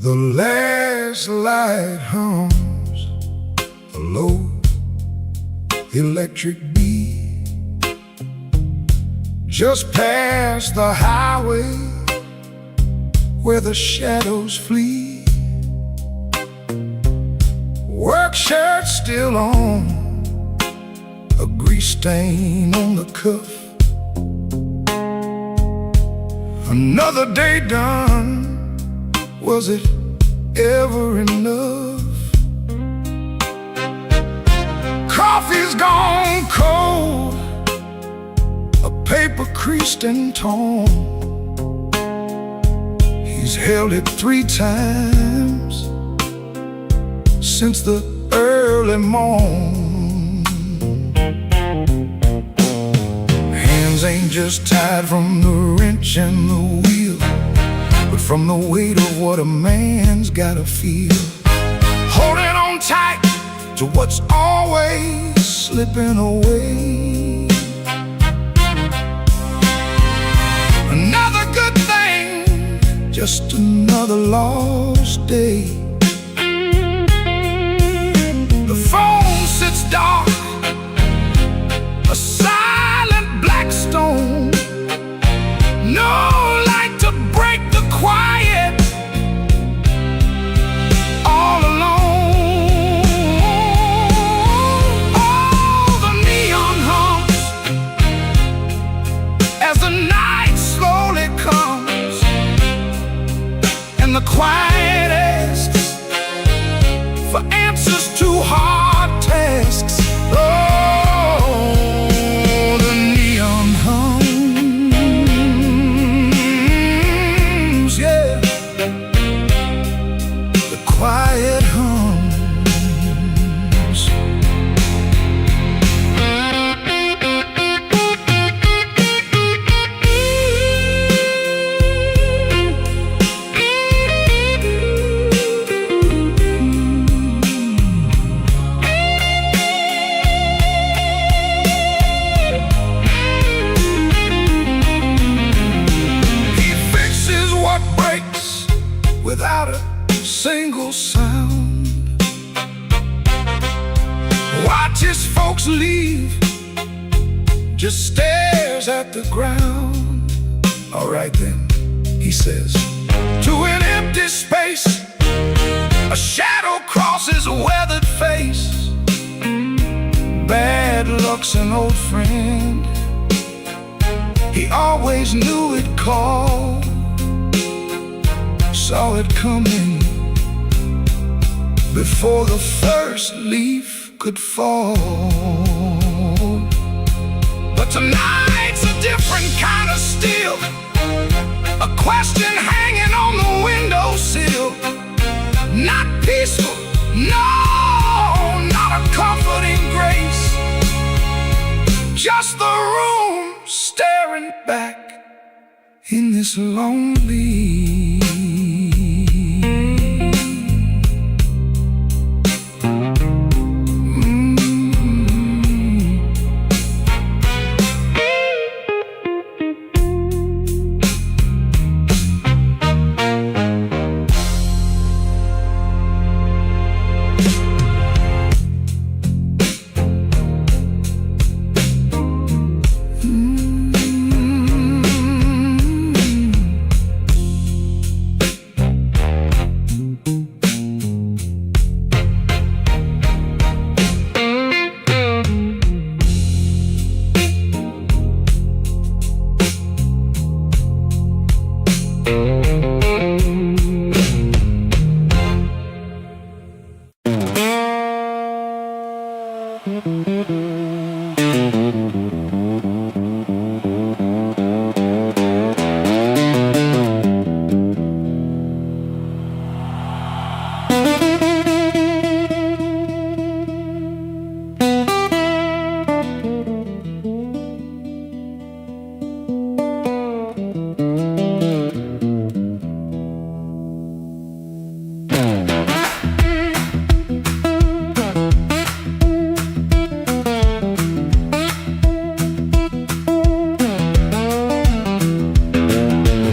The last light hums a low electric beat just past the highway where the shadows flee. Work shirt still on, a grease stain on the cuff. Another day done. Was it ever enough? Coffee's gone cold, a paper creased and torn. He's held it 3 times since the early morn. Hands ain't just tied from the wrench and the wheel, but from the weight of what a man's gotta feel. Holding on tight to what's always slipping away. Another good thing, just another lost day. The phone sits dark, a silent black stone. No light to break the quiet, all alone. All the neon hums as the night slowly comes, and the quiet asks for answers to hard tasks. Oh, the neon hums, yeah, the quiet hums. He fixes what breaks without a single sound. Watches folks leave, just stares at the ground. All right then, he says, to an empty space, a shadow crosses a weathered face. Bad luck's an old friend, he always knew it'd call. Saw it coming before the first leaf could fall. But tonight's a different kind of still, a question hanging on the windowsill. Not peaceful, no, not a comforting grace, just the room staring back in this lonely.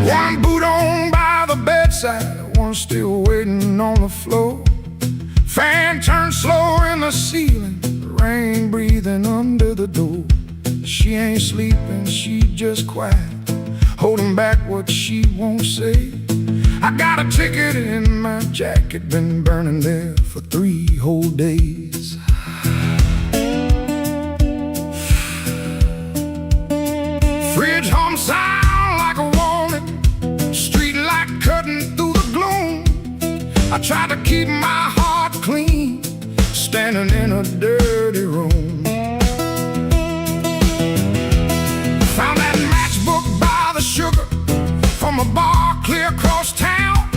One boot on by the bedside, one still waiting on the floor. Fan turned slow in the ceiling, rain breathing under the door. She ain't sleeping, she just quiet, holding back what she won't say. I got a ticket in my jacket, been burning there for 3 whole days. Fridge hum sound like a warning, street light cutting through the gloom. I tried to keep my heart clean, standing in a dirty room. Found that matchbook by the sugar from a bar clear across town.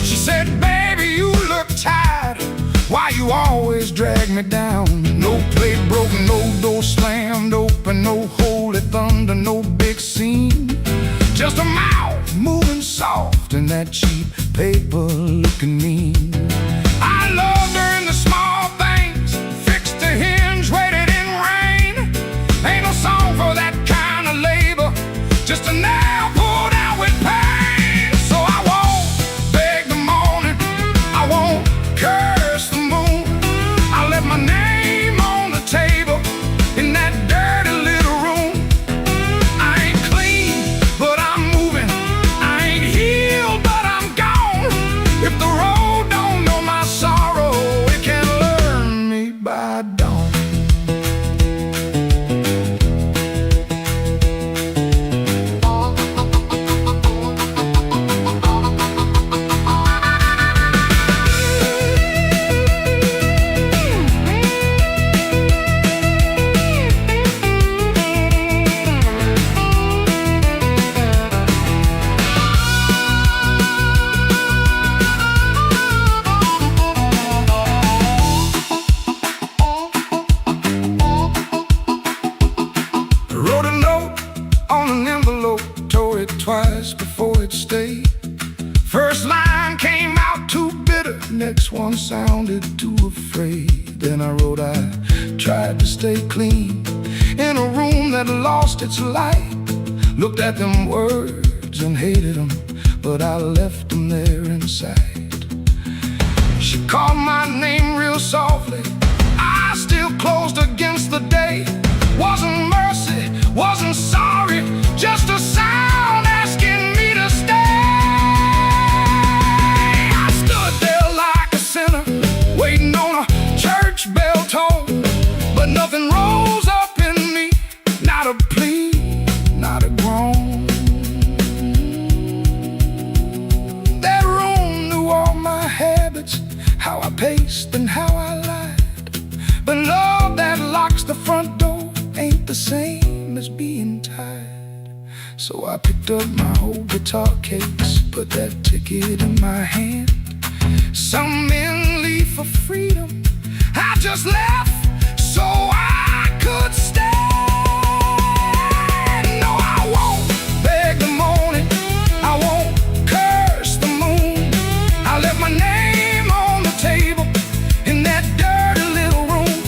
She said, baby, you look tired, why you always drag me down? No plate broken, no door slammed open, no holy thunder, no big scene. Just a mouth moving soft and that cheap paper looking mean. I loved her in the small things, fixed a hinge, waited in rain. Ain't no song for that kind of labor, just a nail pulled out with pain. So I won't beg the morning, I won't curse the moon. I left my name on the table in that dirty little room. I ain't clean, but I'm moving. I ain't healed, but I'm gone. If the road don't know my sorrow, it can learn me by dawn. Wrote a note on an envelope, tore it twice before it stayed. First line came out too bitter, next one sounded too afraid. Then I wrote, I tried to stay clean in a room that lost its light. Looked at them words and hated them, but I left them there inside. She called my name real softly, I still closed against the day. Wasn't mercy, wasn't sorry, just a sound asking me to stay. I stood there like a sinner, waiting on a church bell tone, but nothing rose up in me, not a plea, not a groan. That room knew all my habits, how I paced and how I lied. But love that locks the front door ain't the same as being tied. So I picked up my old guitar case, put that ticket in my hand. Some men leave for freedom, I just left so I could stand. No, I won't beg the morning, I won't curse the moon. I left my name on the table in that dirty little room.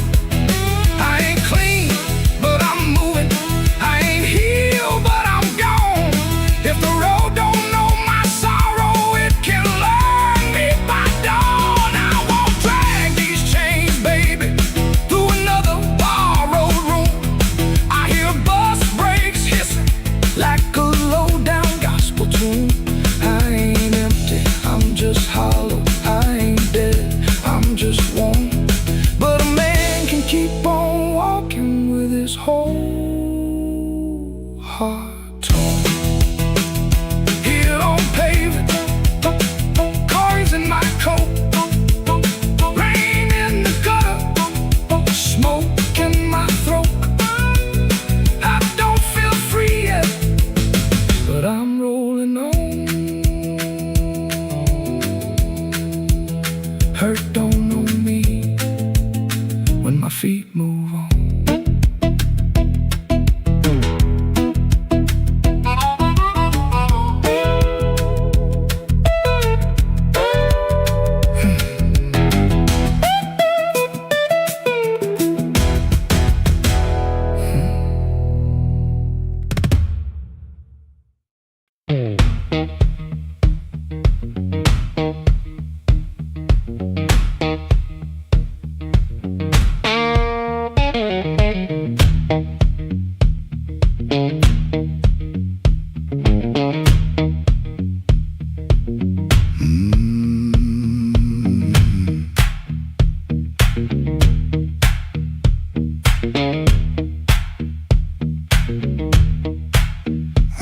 I ain't clean, but I'm moving. I ain't healed, but I'm gone. If the road don't know my sorrow, it can learn me by dawn. I won't drag these chains, baby, through another borrowed room. I hear bus brakes hissing like a low-down gospel tune. I ain't empty, I'm just hollow. I ain't dead, I'm just warm. But a man can keep on walking with his whole heart torn. Here on pavement, cars in my coat, rain in the gutter, smoke move on.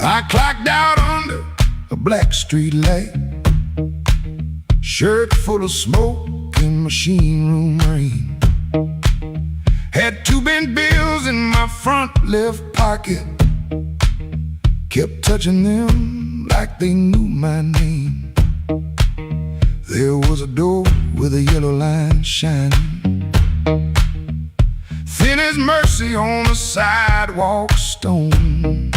I clocked out under a black street light, shirt full of smoke and machine room rain. Had 2 bent bills in my front left pocket, kept touching them like they knew my name. There was a door with a yellow line shining, thin as mercy on the sidewalk stone.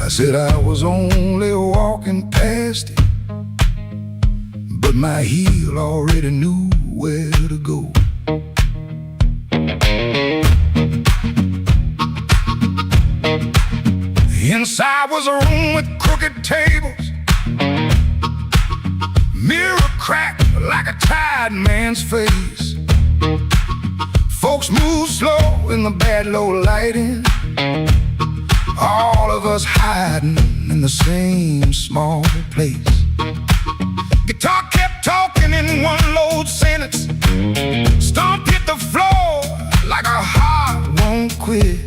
I said I was only walking past it, but my heel already knew where to go. Inside was a room with crooked tables, mirror cracked like a tired man's face. Folks moved slow in the bad low lighting, all of us hiding in the same small place. Guitar kept talking in one low sentence, stomp hit the floor like a heart won't quit.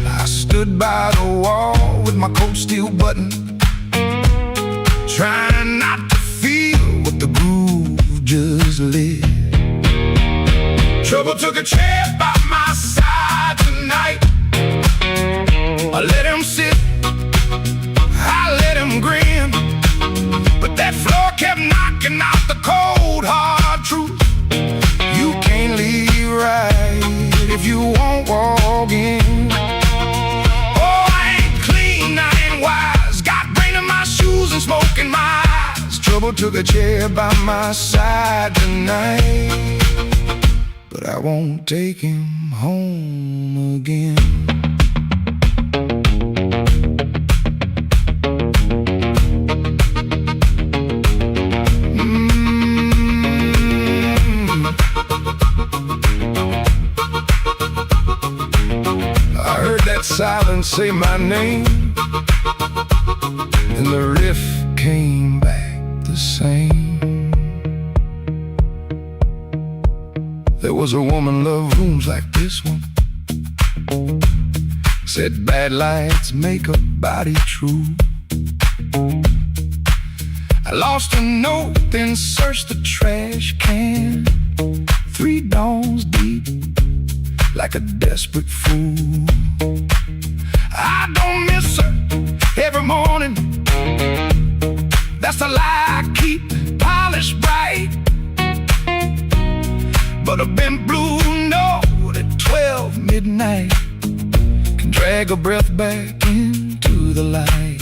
I stood by the wall with my coat still buttoned, trying not to feel what the groove just lit. Trouble took a chair by my side tonight. I let him sit, I let him grin, but that floor kept knocking out the cold hard truth. You can't leave right if you won't walk in. Oh, I ain't clean, I ain't wise, got brain in my shoes and smoke in my eyes. Trouble took a chair by my side tonight, but I won't take him home again. Silence say my name, and the riff came back the same. There was a woman loved rooms like this one, said bad lights make a body true. I lost a note, then searched the trash can, 3 dawns deep like a desperate fool. I don't miss her every morning, that's the lie I keep polished bright. But a bent blue note at 12 midnight can drag a breath back into the light.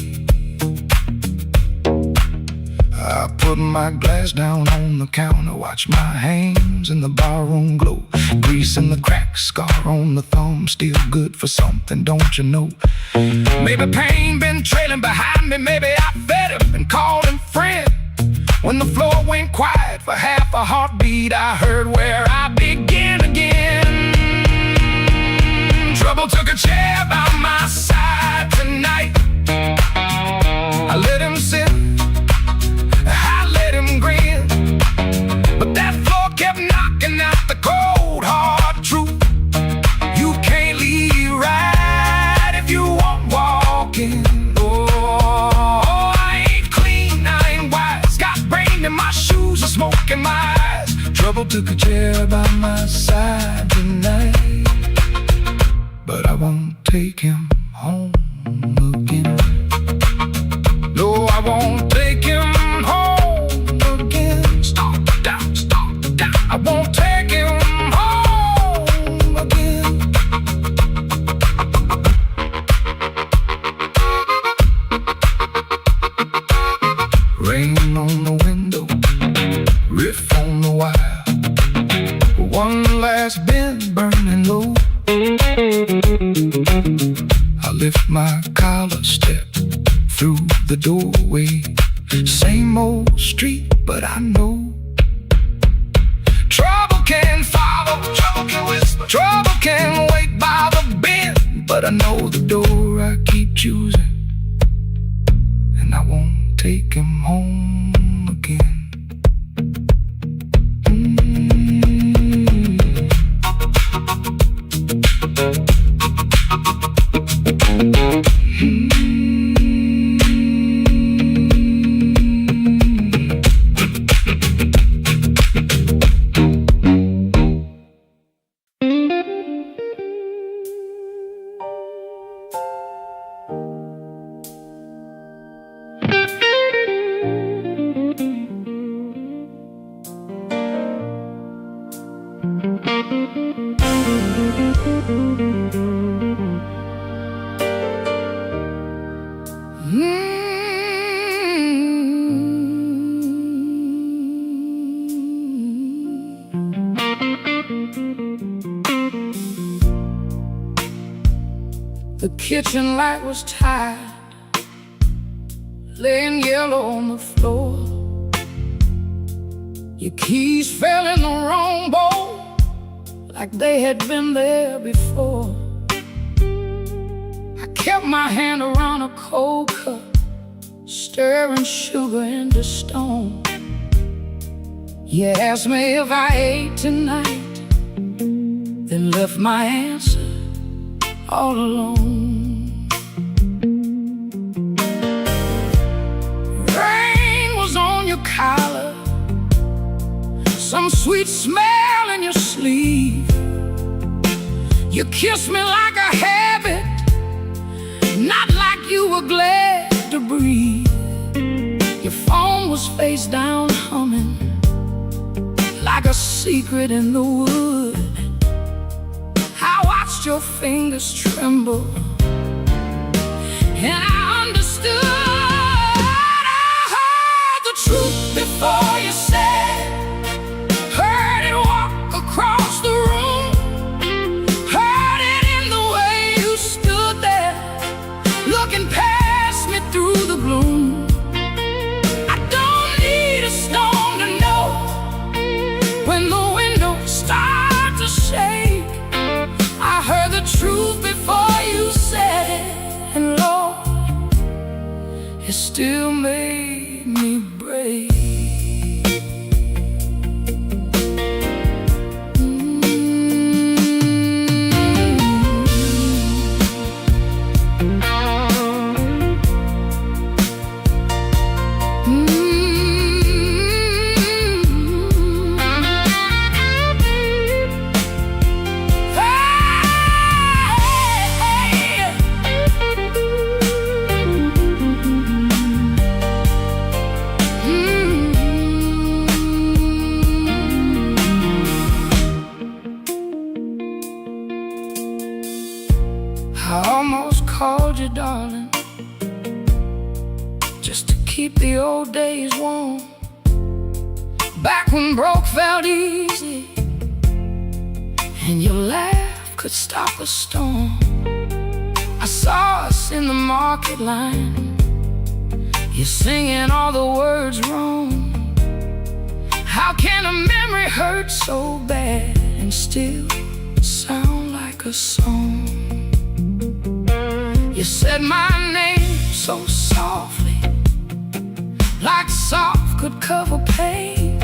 I put my glass down on the counter, watch my hands in the barroom glow, grease in the crack, scar on the thumb, still good for something, don't you know? Maybe pain been trailing behind me, maybe I fed him and called him friend. When the floor went quiet for half a heartbeat, I heard where I begin again. Trouble took a chair by my side tonight. I let him sit, I let him grin, but that floor kept knocking out the cold hard truth. You can't leave right if you won't walk in. Oh, I ain't clean, I ain't wise, got brain in my shoes and smoke in my eyes. Trouble took a chair by my side tonight, but I won't take him home again. No, I won't take him home again. Stop down, I won't take him home. one last bend burning low. I lift my collar, step through the doorway. Same old street, but I know trouble can follow, trouble can whisper, trouble can wait by the bend. But I know the door I keep choosing, and I won't take him home again. The kitchen light was tired, laying yellow on the floor. Your keys fell in the wrong bowl, like they had been there before. I kept my hand around a cold cup, stirring sugar into stone. You asked me if I ate tonight, then left my answer all alone. Rain was on your collar, some sweet smell in your sleeve. You kissed me like a habit, not like you were glad to breathe. Your phone was face down humming, like a secret in the wood. I watched your fingers tremble, and I understood. I heard the truth before you said it, heard it walk across the room, heard it in the way you stood there, looking past me through the gloom. I don't need a stone to know when the windows start to shake. I heard the truth before you said it, and Lord, it still made me brave. I almost called you darling, just to keep the old days warm. Back when broke felt easy, and your laugh could stop a storm. I saw us in the market line, you're singing all the words wrong. How can a memory hurt so bad and still sound like a song? You said my name so softly, like soft could cover pain,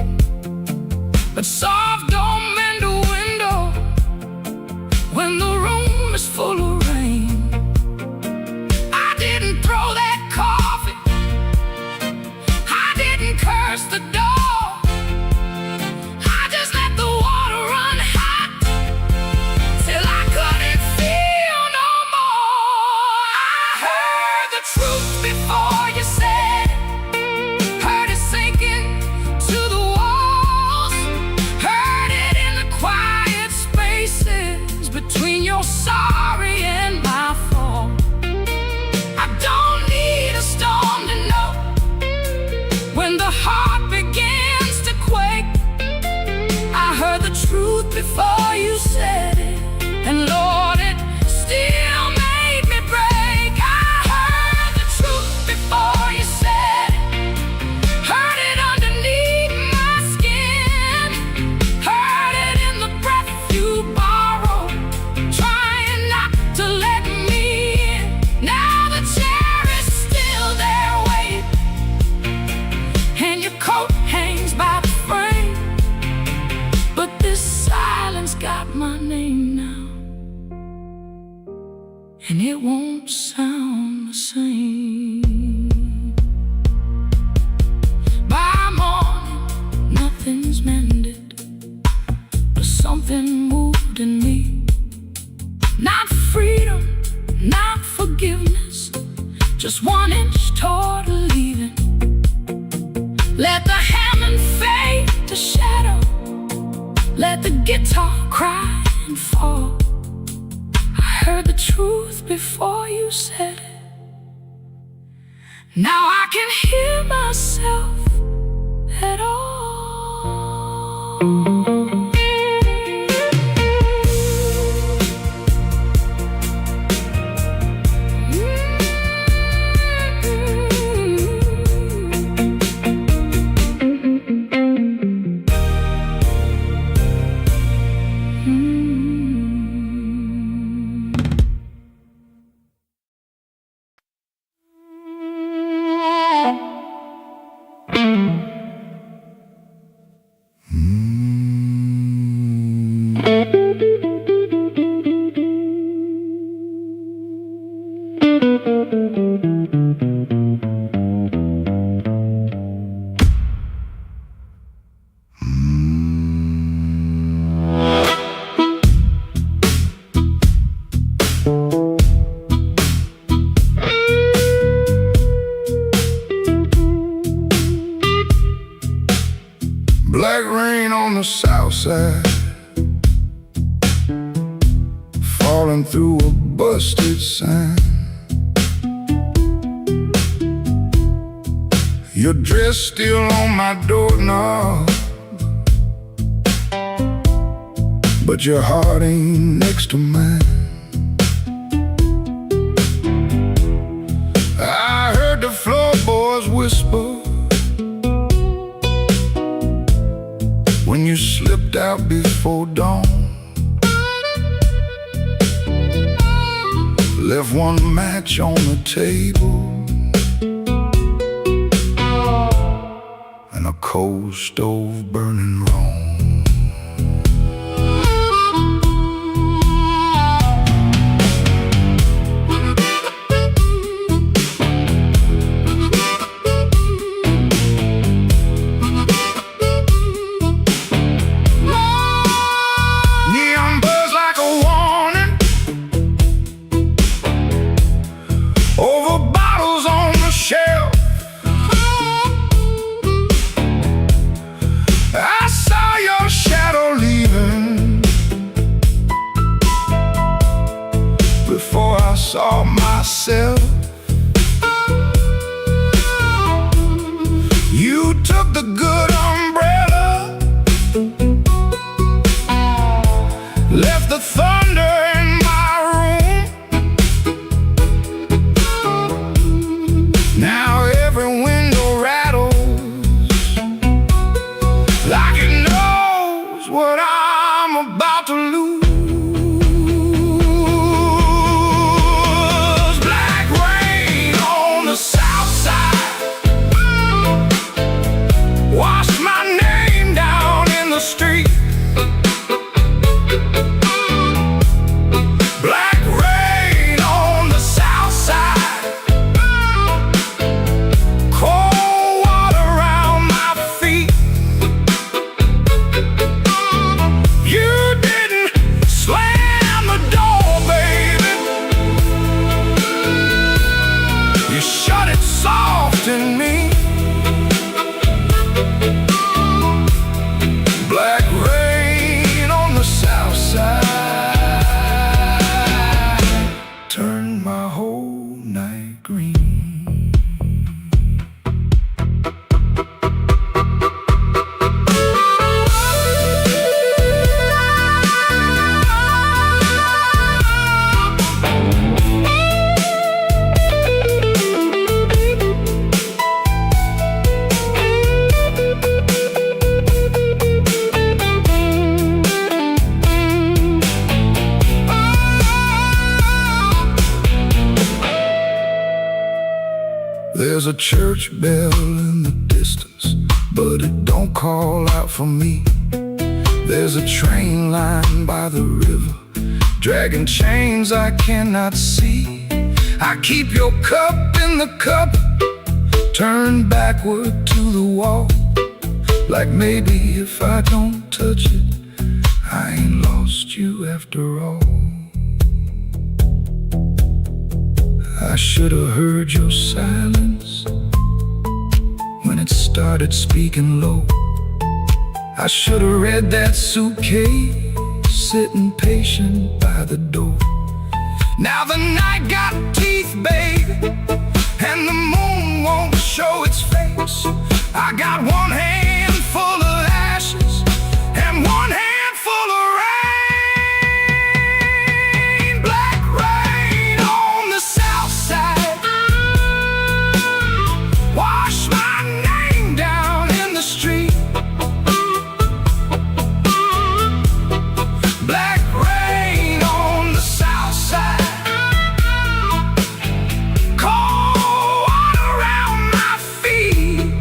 but soft don't mend a window when the room is full of rain. I didn't throw that coffee, I didn't curse the door, I just let the water run hot till I couldn't feel no more. I heard the truth before you said it, heard it sinking to the walls, heard said it, and Lord, it still made me break. I heard the truth before you said it, heard it underneath my skin, heard it in the breath you borrowed, trying not to let me in. Now the chair is still there waiting, and your coat hangs by the frame, but this silence got my name now, and it won't sound the same. By morning, nothing's mended, but something moved in me. Not freedom, not forgiveness, just 1 inch toward leaving. Let the Hammond fade to shadow, let the guitar cry and fall. I heard the truth before you said it. Now I can hear myself at all. Black rain on the south side, falling through a busted sign. Your dress still on my doorknob, but your heart ain't next to mine. I heard the floorboards whisper when you slipped out before dawn. Left 1 match on the table and a cold stove burning wrong. Neon buzz like a warning over bottles on the shelf. I saw your shadow leaving before I saw myself. You took the good umbrella, left the thunder in my room. Now every window rattles like it knows what I'm about to lose. Black rain on the south side, wash my name down in the street. Black rain on the south side, cold water around my feet. You didn't There's a church bell in the distance, but it don't call out for me. There's a train line by the river, dragging chains I cannot see. I keep your cup in the cup, turned backward to the wall, like maybe if I don't touch it, I ain't lost you after all. I should have heard your silence when it started speaking low. I should have read that suitcase sitting patient by the door. Now the night got teeth, babe, and the moon won't show its face. I got one hand full of ashes and one hand full of rain. Black rain on the south side, wash my name down in the street. Black rain on the south side, cold water around my feet.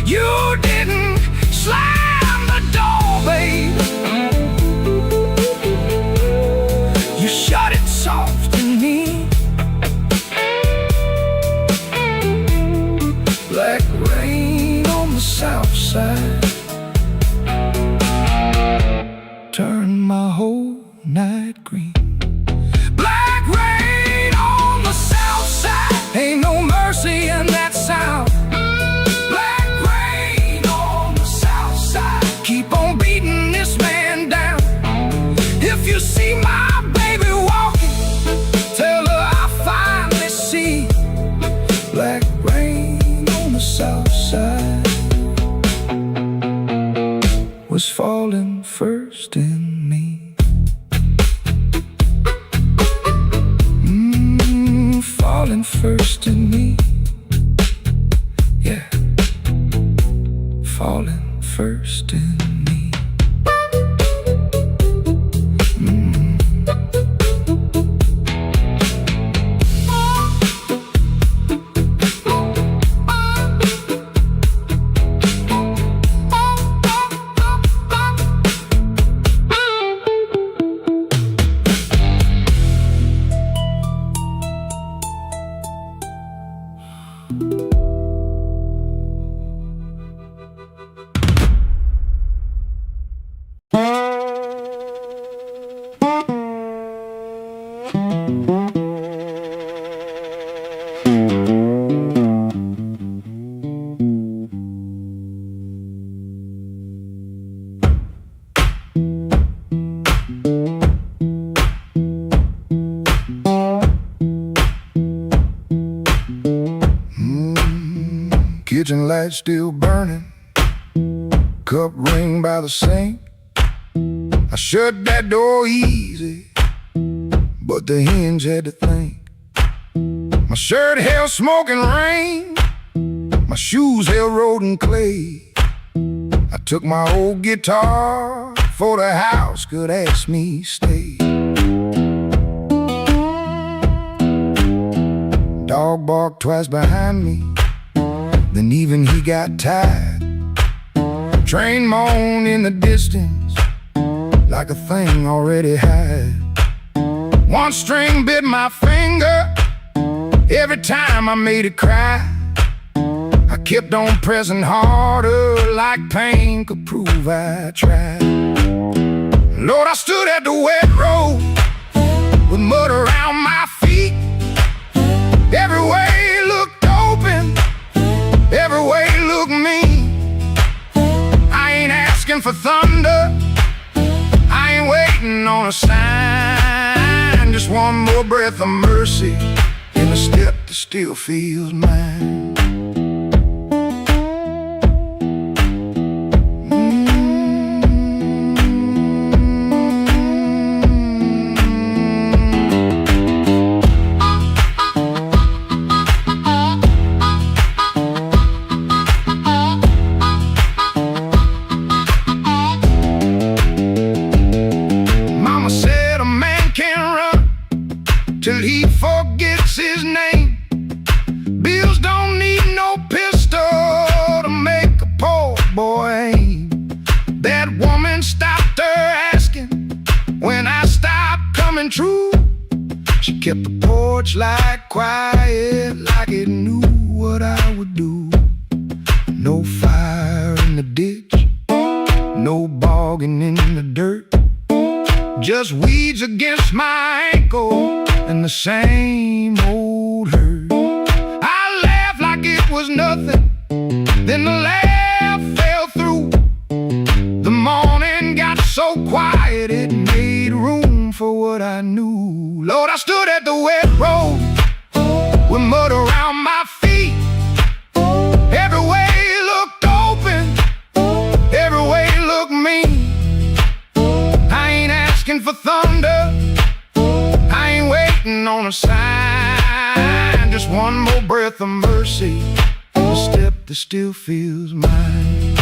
You didn't slam the door, babe, you shut it soft in me. Black rain on the south side, turn my whole night green. Black rain on the south side, ain't no mercy in that sound. Black rain on the south side, keep on beating this man down. If you see my baby walking, tell her I finally see. Black rain on the south side was falling first in me. Falling first in me. Yeah, falling first in me. Kitchen light still burning, cup ring by the sink. I shut that door easy, but the hinge had to think. My shirt held smoke and rain, my shoes held road and clay. I took my old guitar, for the house could ask me stay. Dog barked twice behind me, then even he got tired. Train moaned in the distance like a thing already had. One string bit my finger every time I made it cry. I kept on pressing harder like pain could prove I tried. Lord, I stood at the wet road with mud around my feet. Every way looked open, every way looked mean. I ain't asking for thunder, I ain't waiting on a sign. Just one more breath of mercy in the step that still feels mine. Till he forgets his name. true. She kept the porch light quiet, like it knew what I would do. No fire in the ditch, no bogging in the dirt, just weeds against my ankle and the same old hurt. I laughed like it was nothing, then the laugh fell through. The morning got so quiet it made room for what I knew. Lord, I stood at the wet road with mud around my feet. Every way looked open, every way looked mean. I ain't asking for thunder, I ain't waiting on a sign. Just one more breath of mercy, a step that still feels mine.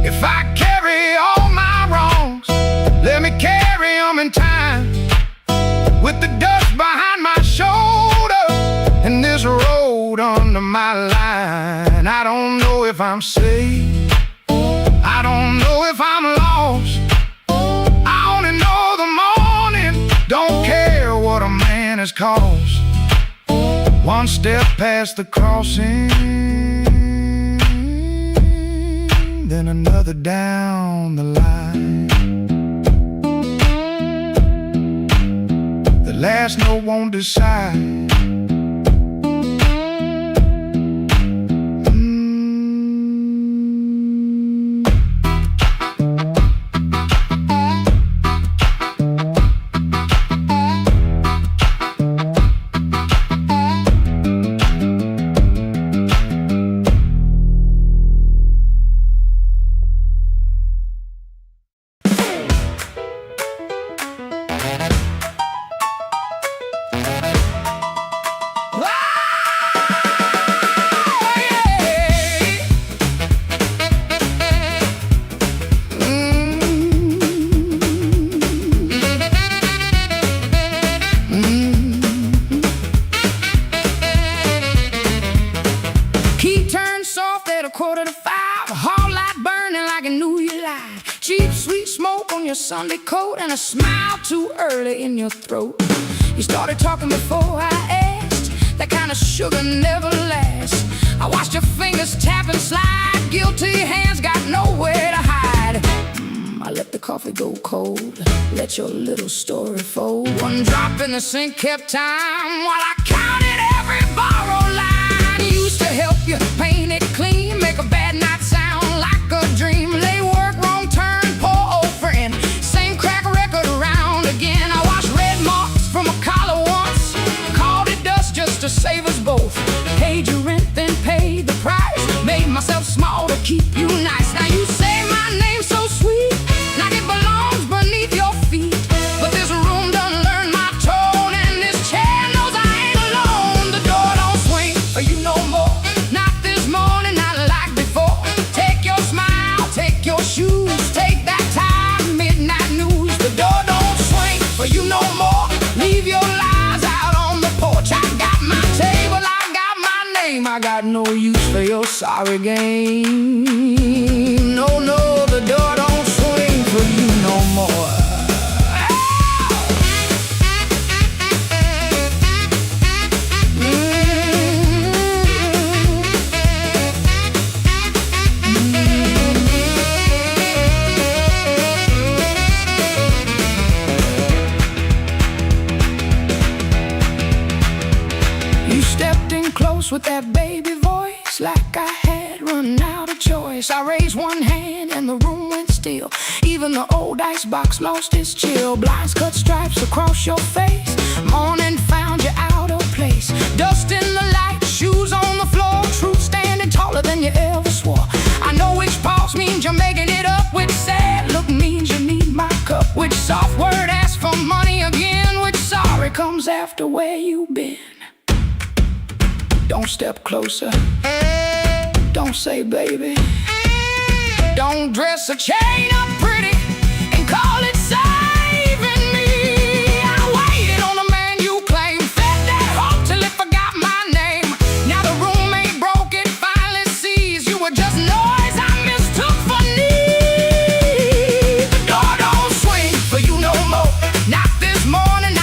If I carry all my wrongs, let me carry them in time. With the dust behind my shoulder and this road under my line. I don't know if I'm safe, I don't know if I'm lost. I only know the morning don't care what a man has cost. One step past the crossing, then another down the line. The last note won't decide. Sunday coat and a smile too early in your throat. You started talking before I asked. That kind of sugar never lasts. I watched your fingers tap and slide. Guilty hands got nowhere to hide. I let the coffee go cold, let your little story fold. One drop in the sink kept time while I counted every borrowed line. Used to help you paint it clean, make a bad night sound like a dream. Lay work, wrong turn, poor old friend. Same crack record around again. I washed red marks from a collar once, called it dust just to save us both. Paid your rent, then paid the price. Made myself small to keep you nice. Now you say my name so sweet, like it belongs beneath your feet. But this room done learned my tone, and this chair knows I ain't alone. The door don't swing for you no more, not this morning, not like before. Take your smile, take your shoes, take that time, midnight news. The door don't swing for you no more. Leave your lies out on the porch. I got my table, I got my name. I got no use for your sorry game. No, no, the door don't swing for you no more. You stepped in close with that baby voice, like I had run out of choice. I raised one hand and the room went still. Even the old icebox lost its chill. Blinds cut stripes across your face. Morning found you out of place. Dust in the light, shoes on the floor. Truth standing taller than you ever swore. I know which pause means you're making it up. Which sad look means you need my cup. Which soft word asks for money again. Which sorry comes after where you've been. Don't step closer, don't say baby. Don't dress a chain up pretty and call it saving me. I waited on a man you claim, fed that hope till it forgot my name. Now the room ain't broke, it finally sees you were just noise I mistook for need. The door don't swing for you no more, not this morning.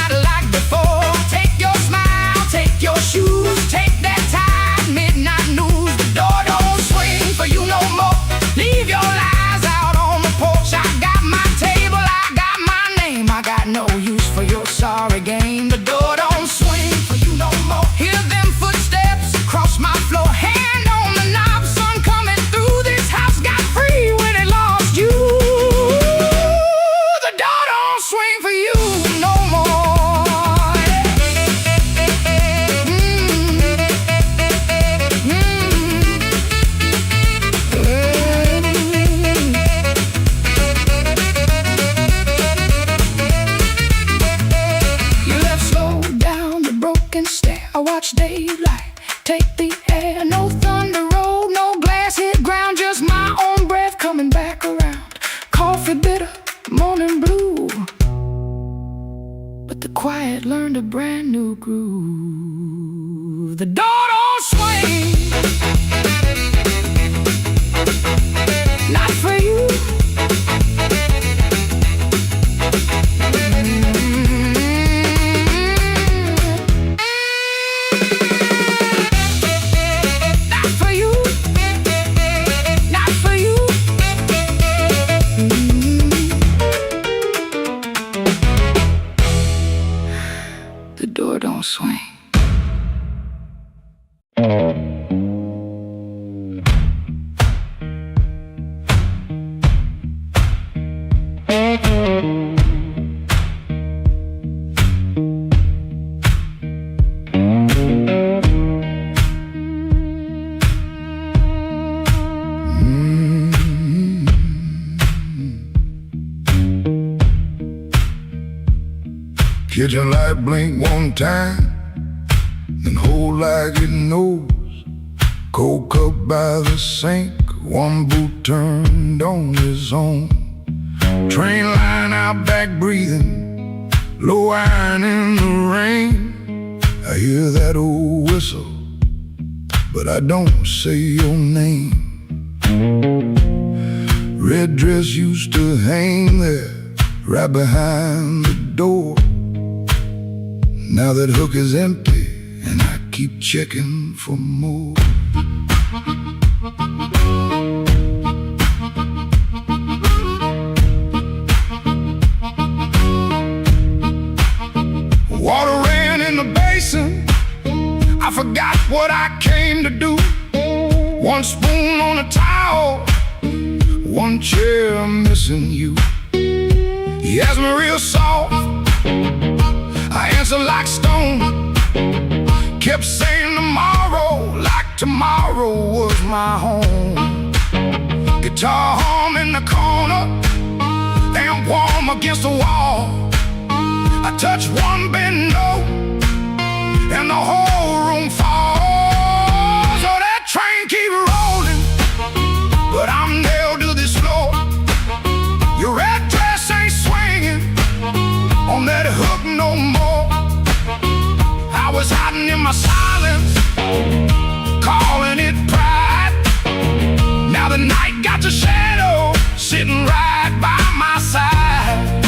quiet learned a brand new groove. The door don't swing, not for you. Not for you, not for you. The door don't swing. Kitchen light blink one time, then hold like it knows. Cold cup by the sink, one boot turned on his own. Train line out back breathing, low iron in the rain. I hear that old whistle, but I don't say your name. Red dress used to hang there, right behind the door. Now that hook is empty, and I keep checking for more. Water ran in the basin, I forgot what I came to do. One spoon on a towel, one chair missing you. He asked me real soft, I answered like stone. Kept saying tomorrow, like tomorrow was my home. Guitar hum in the corner, damn warm against the wall. I touch one bend note, and the whole room falls. Oh, that train keep rolling, but I'm nailed to this floor. Your red dress ain't swinging on that hook no more. I was hiding in my silence, calling it pride. Now the night got the shadow sitting right by my side.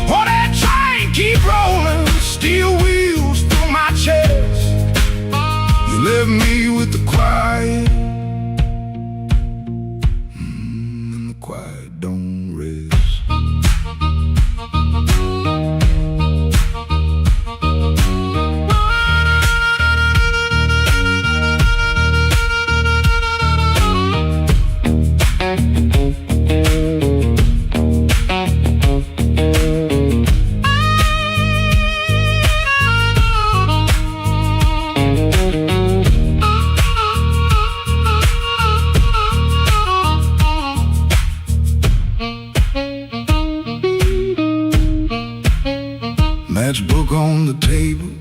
Oh, that train keep rolling, steel wheels through my chest. You left me with the quiet, and the quiet don't rest. Matchbook on the table,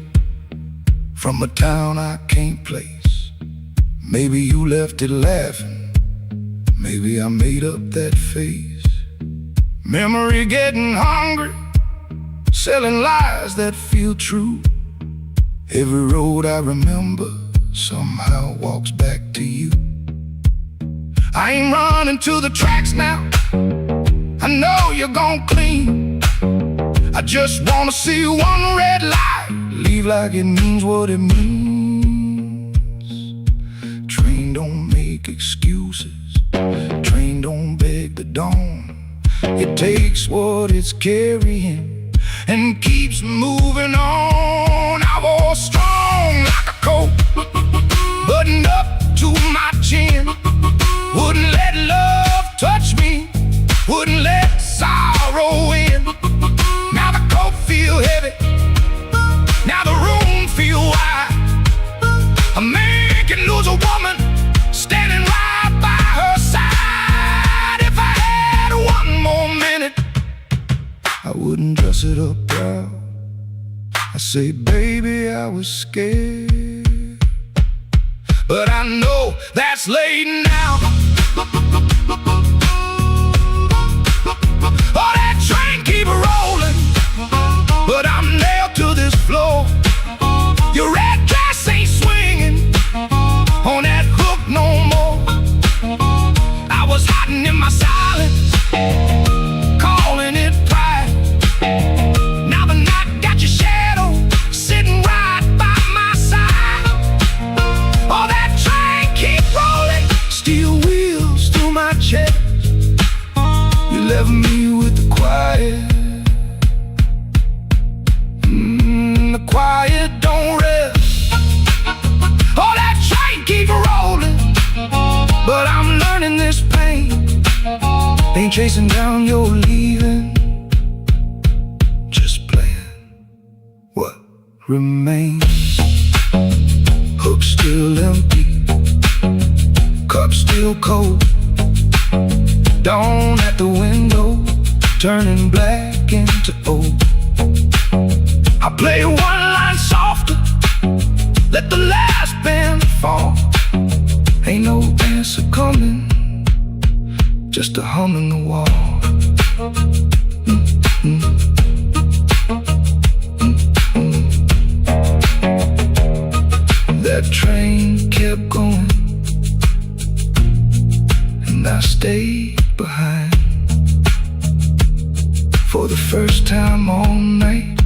from a town I can't place. Maybe you left it laughing, maybe I made up that face. Memory getting hungry, selling lies that feel true. Every road I remember somehow walks back to you. I ain't running to the tracks now, I know you're gon' clean. I just wanna see one red light leave like it means what it means. Train don't make excuses, train don't beg the dawn. It takes what it's carrying and keeps moving on. I was strong like a coat, buttoned up to my chin. Wouldn't let love touch me, wouldn't let sorrow in. Now the coat feel heavy, now the room feel wide. A man can lose a woman standing right by her side. If I had one more minute, I wouldn't dress it up proud. I say, baby, I was scared, but I know that's late now. Oh, that train keep rolling, but I'm nailed with the quiet. The quiet don't rest. Oh, that train keeps rolling, but I'm learning this pain ain't chasing down your leaving, just playing what remains. Hook still empty, cup still cold. Dawn at the window, turning black into old. I play one line softer, let the last band fall. Ain't no answer coming, just a hum in the wall. That train kept going, and I stayed behind. For the first time all night,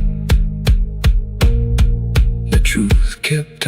the truth kept